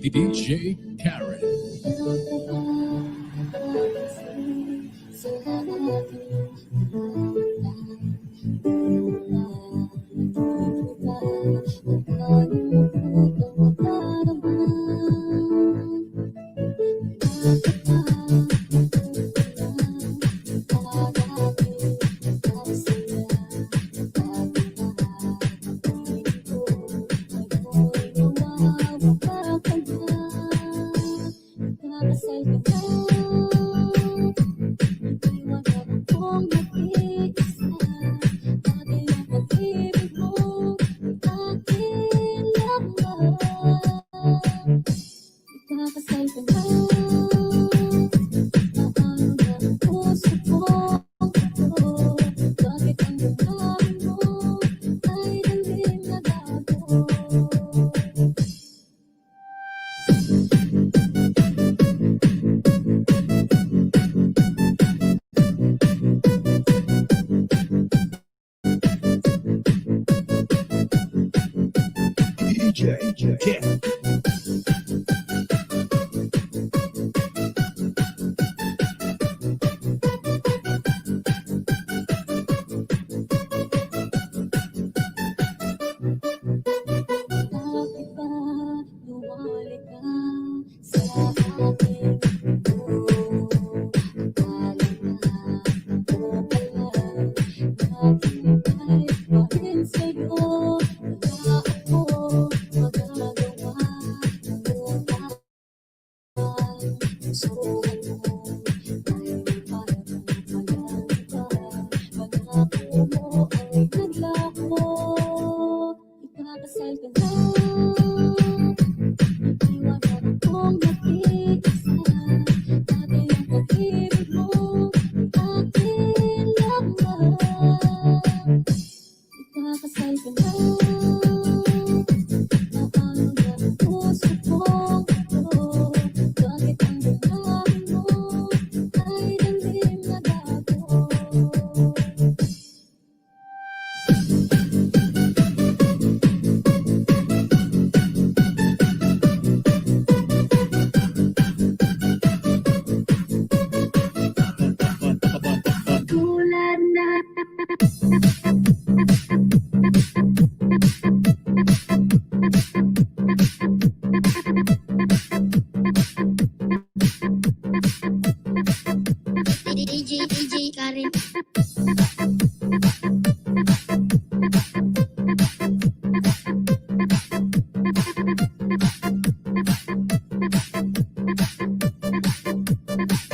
DJ Karen. DJ Karen. DJ Karen.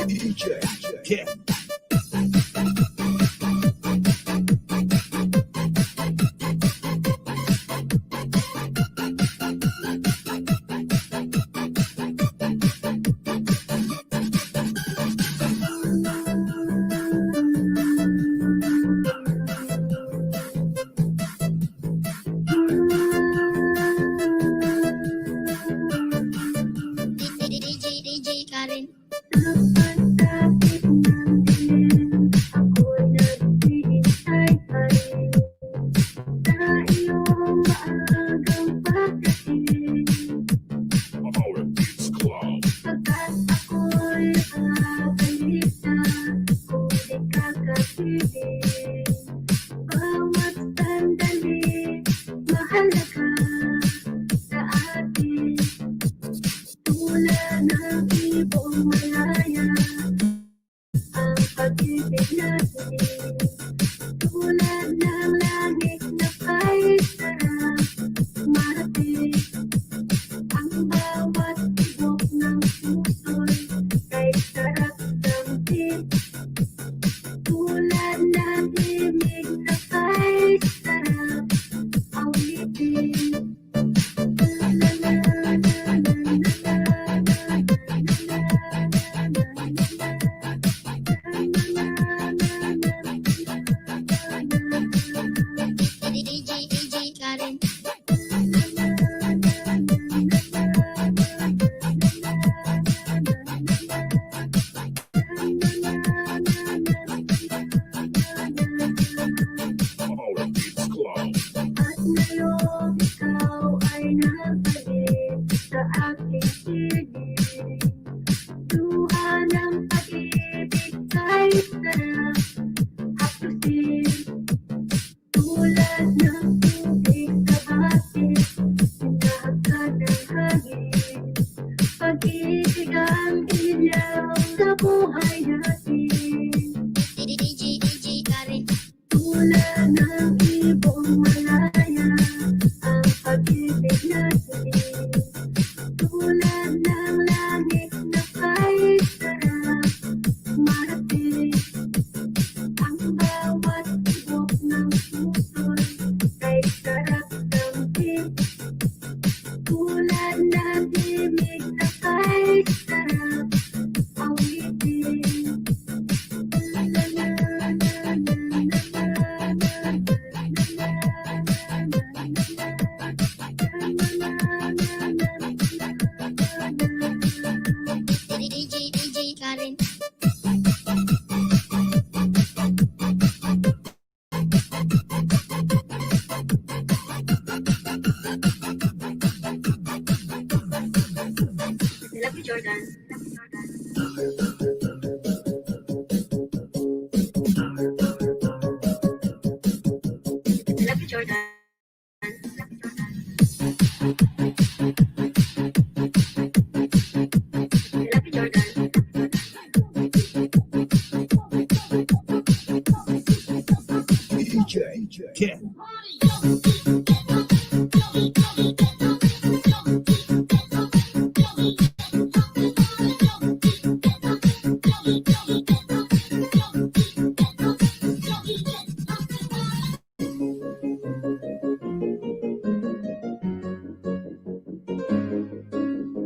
DJ Karen. DJ Karen. Our Beats Club. DJ Ken.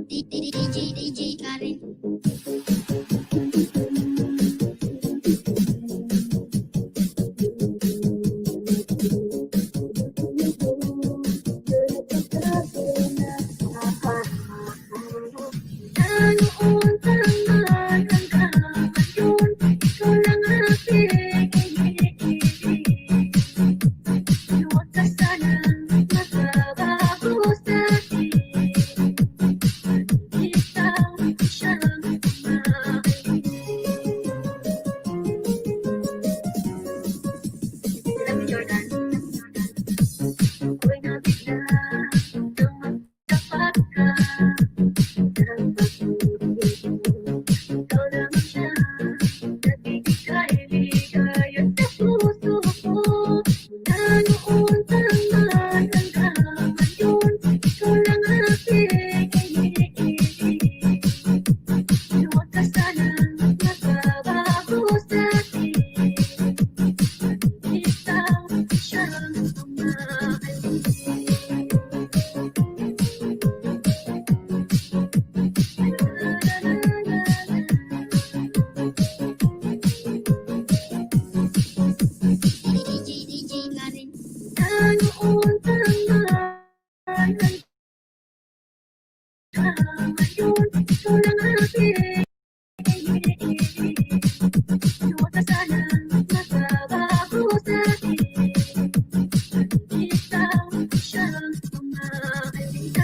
DJ Karen. DJ Karen.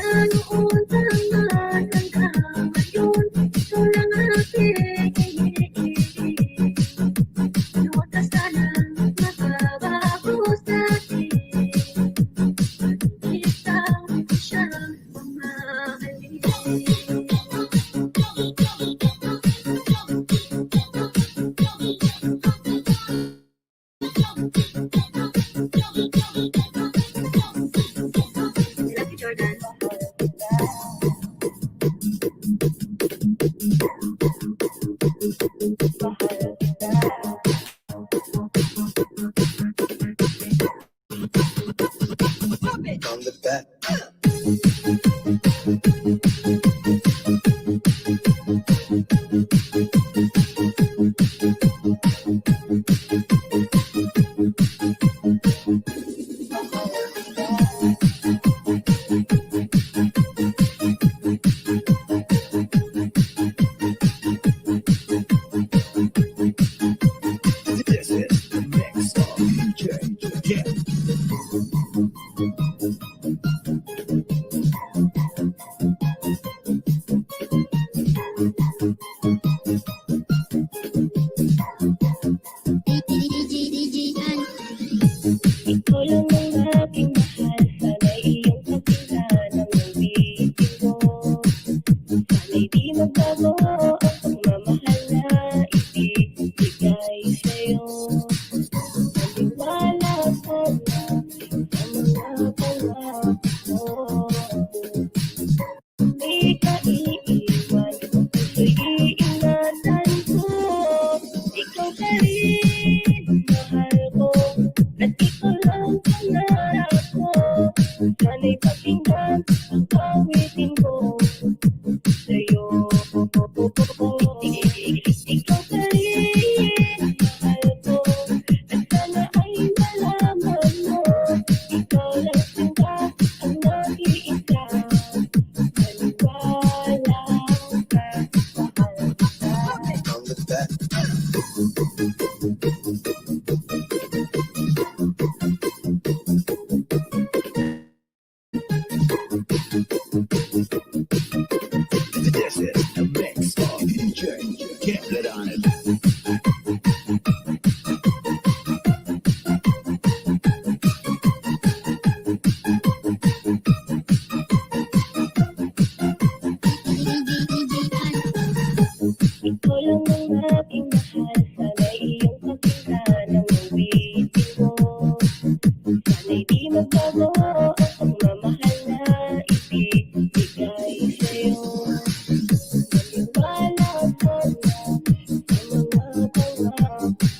On the back. This is the mix of DJ Ken. DJ Karen. Ikaw lang ang aking mahal, sana'y iyong pakinggan ang awitin ko. Sana'y di magbago ang pagmamahal na ibibigay sa'yo. Maniwala ka lang sa mga pangako ko. Di ka iiwan, puso'y iingatan ko. Ikaw pa rin, mahal ko, at ikaw lang pangarap ko. Sana'y pakinggan ang awitin ko sa'yo. Ikaw pa rin, mahal ko, at sana ay malaman mo. Ikaw lang sangka ang nag-iisa. Maniwala ka, mahal kita. On the back. This is the mix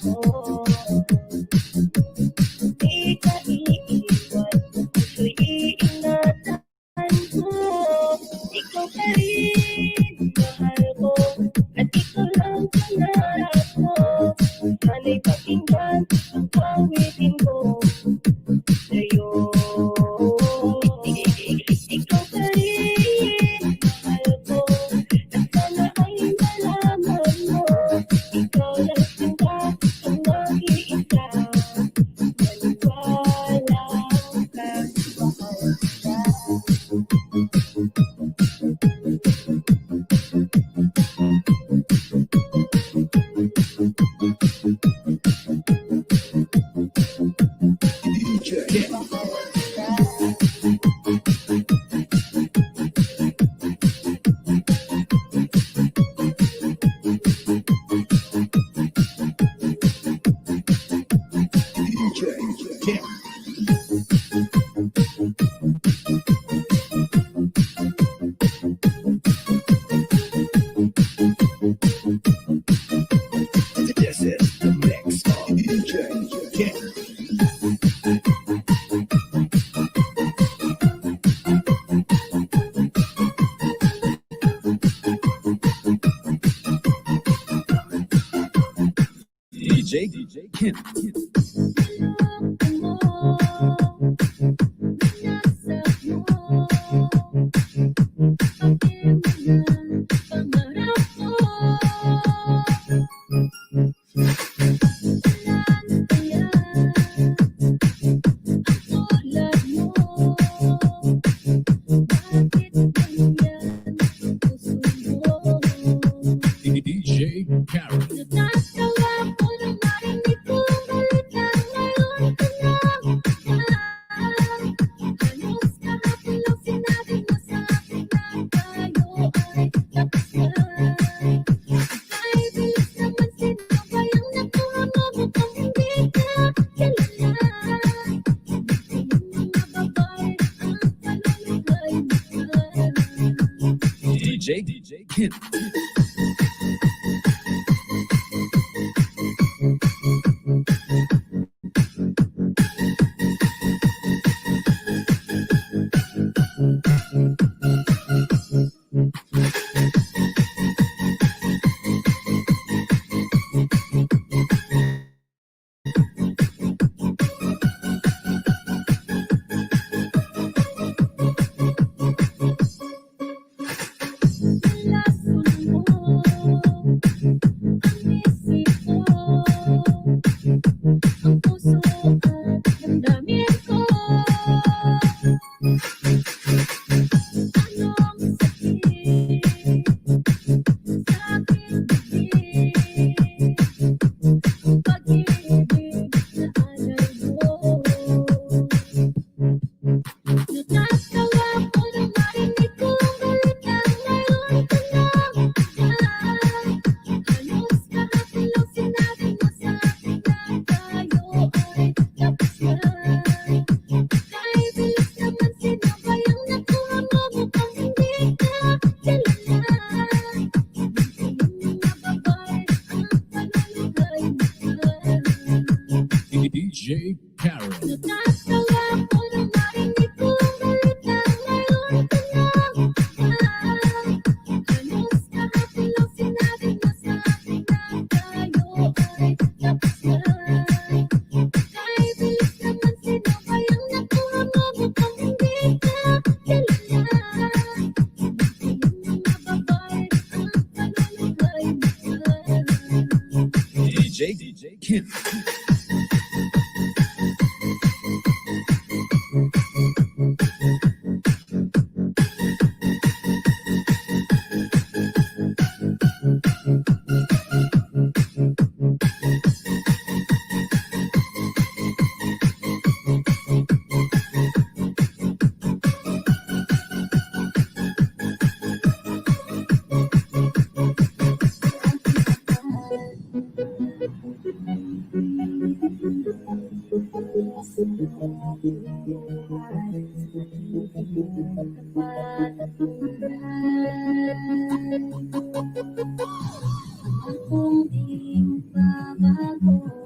Di ka iiwan, puso'y iingatan ko. Ikaw pa rin, mahal ko, at ikaw lang pangarap ko. Sana'y pakinggan ang awitin ko sa'yo. Ikaw pa rin, mahal ko, at sana ay malaman mo. Ikaw lang sinta ang nag-iisa. Maniwala ka, mahal kita. This is the mix of DJ Ken. DJ Ken. DJ Karen. DJ Ken. DJ Karen. DJ Ken. Kung di magbabago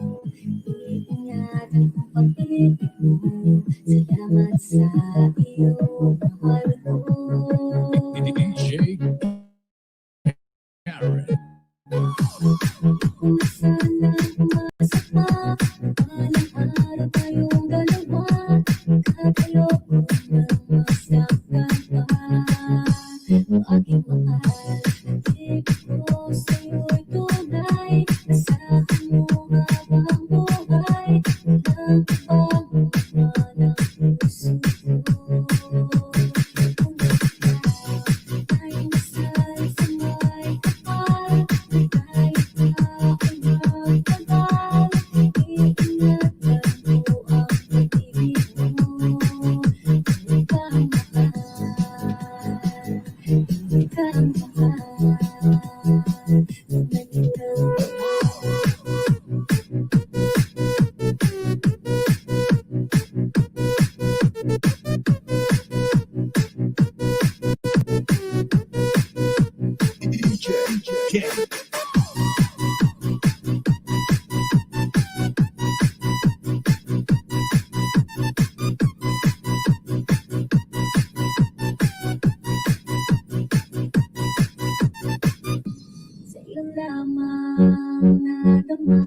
Sa'yo lamang nadama,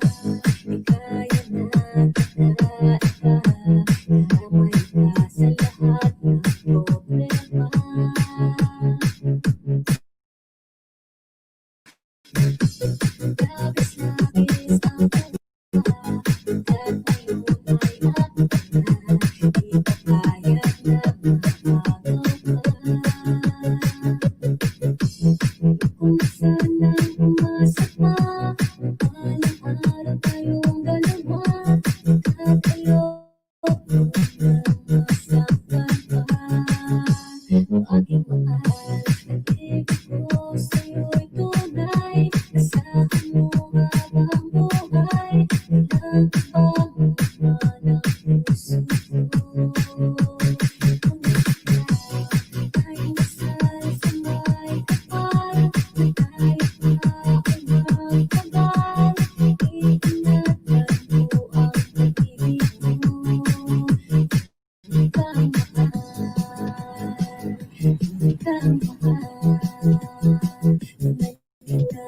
di kaya na kita damay ka sa lahat ng problema. Labis-labis ang pagmamahal, at ngayon ay ako na, di pa kaya na magpapagawa. Kung sana'y umasa pa, walang araw tayong dalawa, at ayoko na masaktan pa. O aking mahal, pag-ibig ko sa'yo'y tunay, asahan mo habang buhay, walang ibang laman ang puso ko. Tayo nasal sa may kapal, kahit pa ay magtagal, itinatag ko ang pag-ibig mo. Hindi ka mahal, hindi ka mahal, hindi ka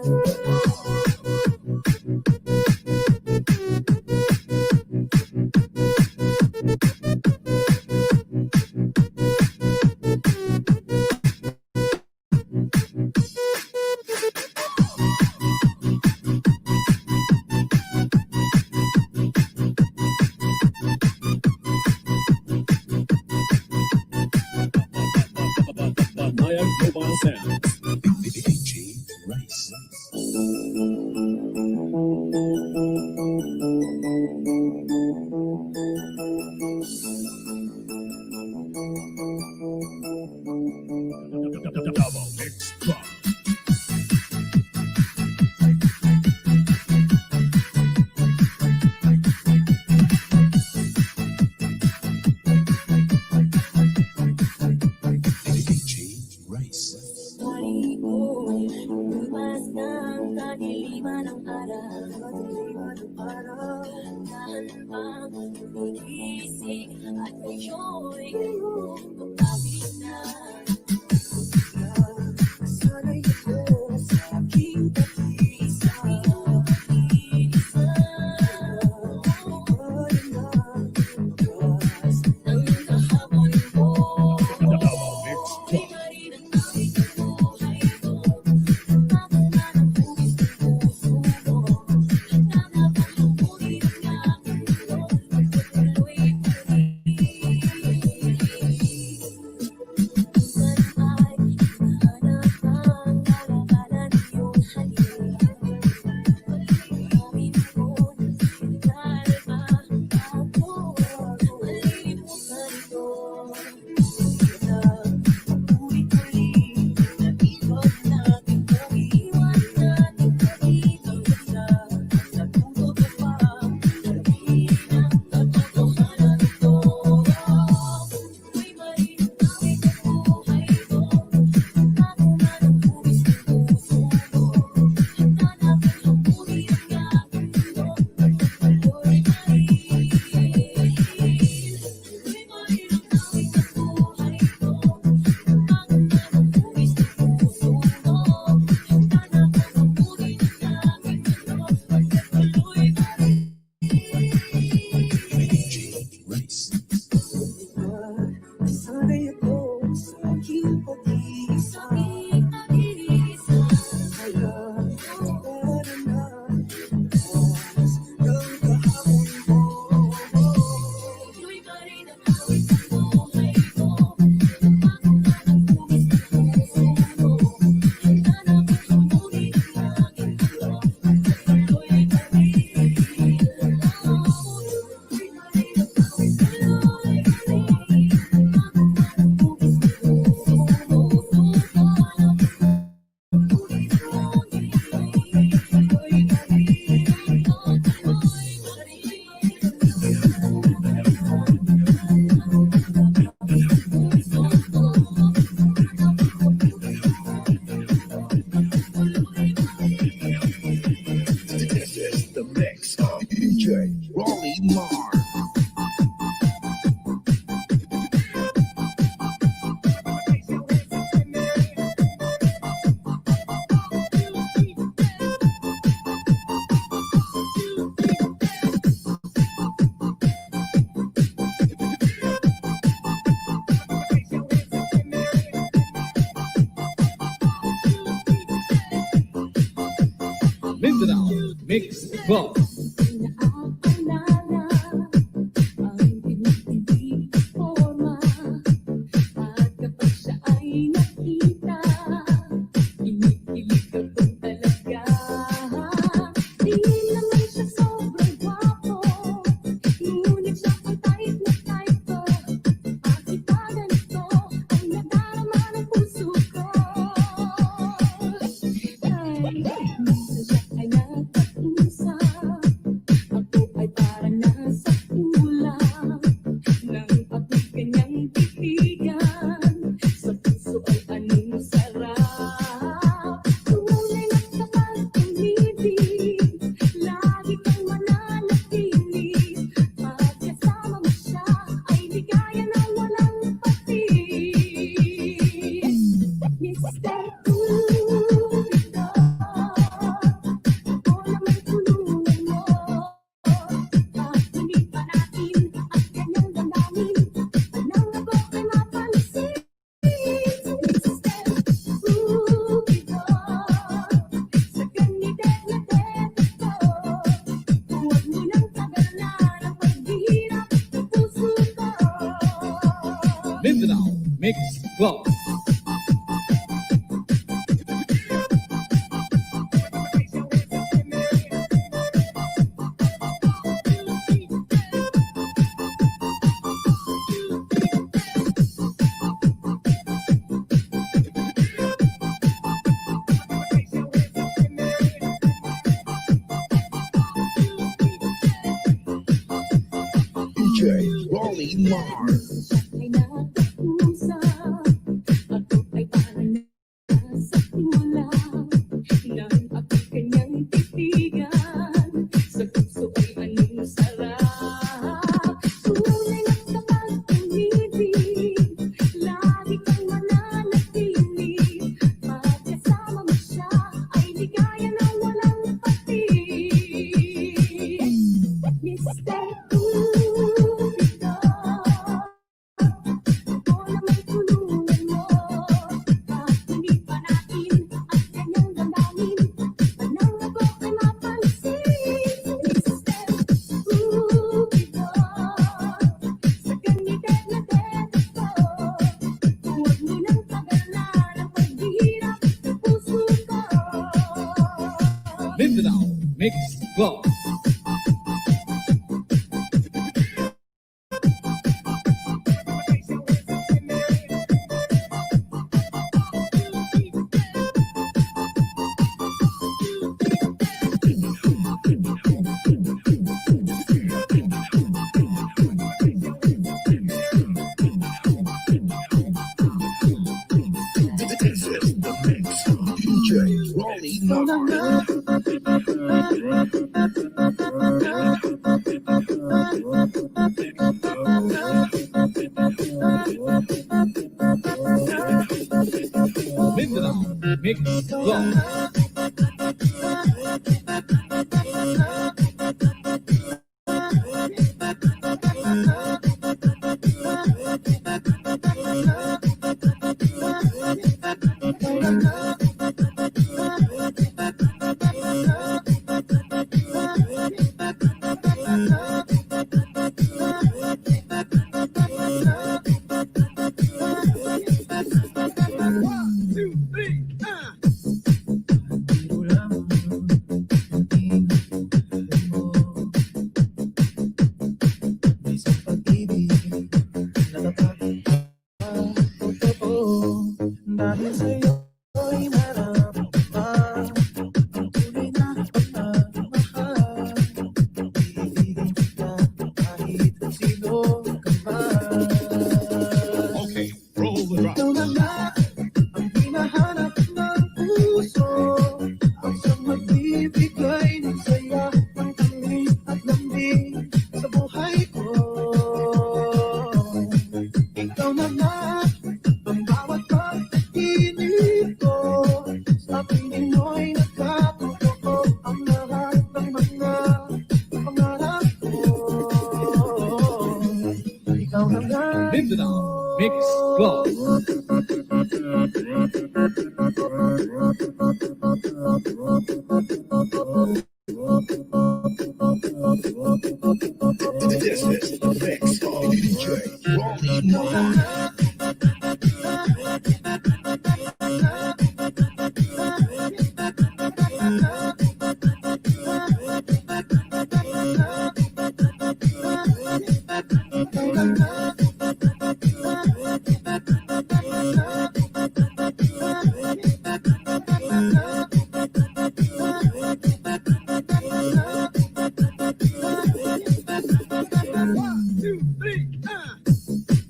Banayad Mobile Sounds. DJ Rice. Double mix drop. DJ Rice. Pari ko'y lumas ng kadiliman ng araw. Dahan bang gumigising at ngayon pagkawin na. Sana'y ako sa aking pag-iisa. Ang kahabol mo. Double mix drop. Rolly Mars. Mindanao Mix Club. Naaalala ang tinitindi forma at kapag siya ay nakita, kinikilig ako talaga. Di naman siya sobrang gwapo, ngunit siya ay type na type ko. Bakit ba ganito ang nadarama ng puso ko? Ay, minsan siya ay nagpag-usap, ako ay parang nasa kulang. Nang ako'y kanyang titigan, sa puso ay anong sarap. Tunay na kapag umibig, lagi kang mananatili. Pag kasama mo siya, ay ligaya na walang patig. Mr. Cupido, ako naman tulungan mo. Pagpunit pa natin ang kanyang damdamin, nang ako ay mapansin. Mr. Cupido, sa ganiteng na deto ko, huwag mo nang tagalan ang paghihirap ng puso ko. Mindanao Mix Club. DJ Rolly Mars. Ay nakausap, ako ay parang nasa kulang. Nang ako'y kanyang titigan, sa puso ay anong sarap. Tunay na kapag umibig, lagi kang mananatili. Pag kasama mo siya, ay ligaya na walang patig. Mr. Cupido, ako naman tulungan mo. Pagpunit pa natin ang kanyang damdamin, nang ako ay mapansin. Mr. Cupido, sa ganiteng na deto ko, huwag mo nang tagalan ang paghihirap ng puso ko. Mindanao Mix Club. DJ Rolly Mars. Mindanao Mix Club. Ikaw na nga Mindanao Mix Club. This is the mix of DJ Ronnie.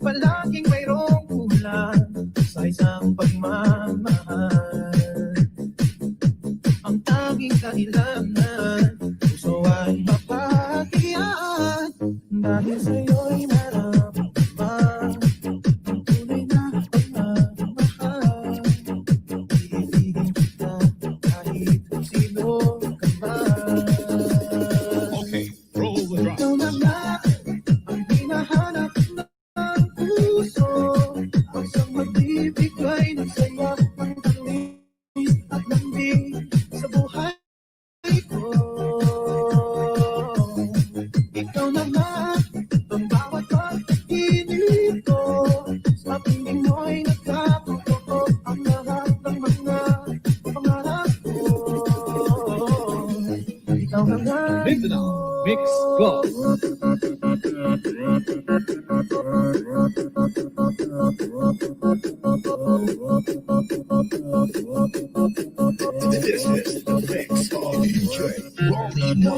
Palaging mayroong kulang sa isang pagmamahal. Ang tanging kailangan, puso ay mapagiyan. Dahil sa'yo'y maramdaman ang tunay na pagmamahal. Iibigin kita kahit sino ka man. Okay, roll the drop. Ikaw na nga ang hinahanap ng puso, ang isang magbibigay ng saya, ng tamis at lambing sa buhay ko. Ikaw na nga ang bawat pag-ibig ko, sa piling mo'y nagkatotoo ang lahat ng mga pangarap ko. Ikaw na nga Mindanao Mix Club. This is the mix of DJ Ronnie.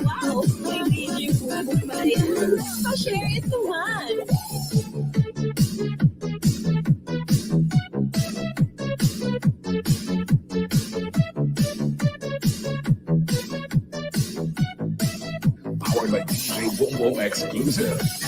Wow, may DJ Bobo pa rin. Pa-share it naman. Powered by DJ Bongo Exclusive.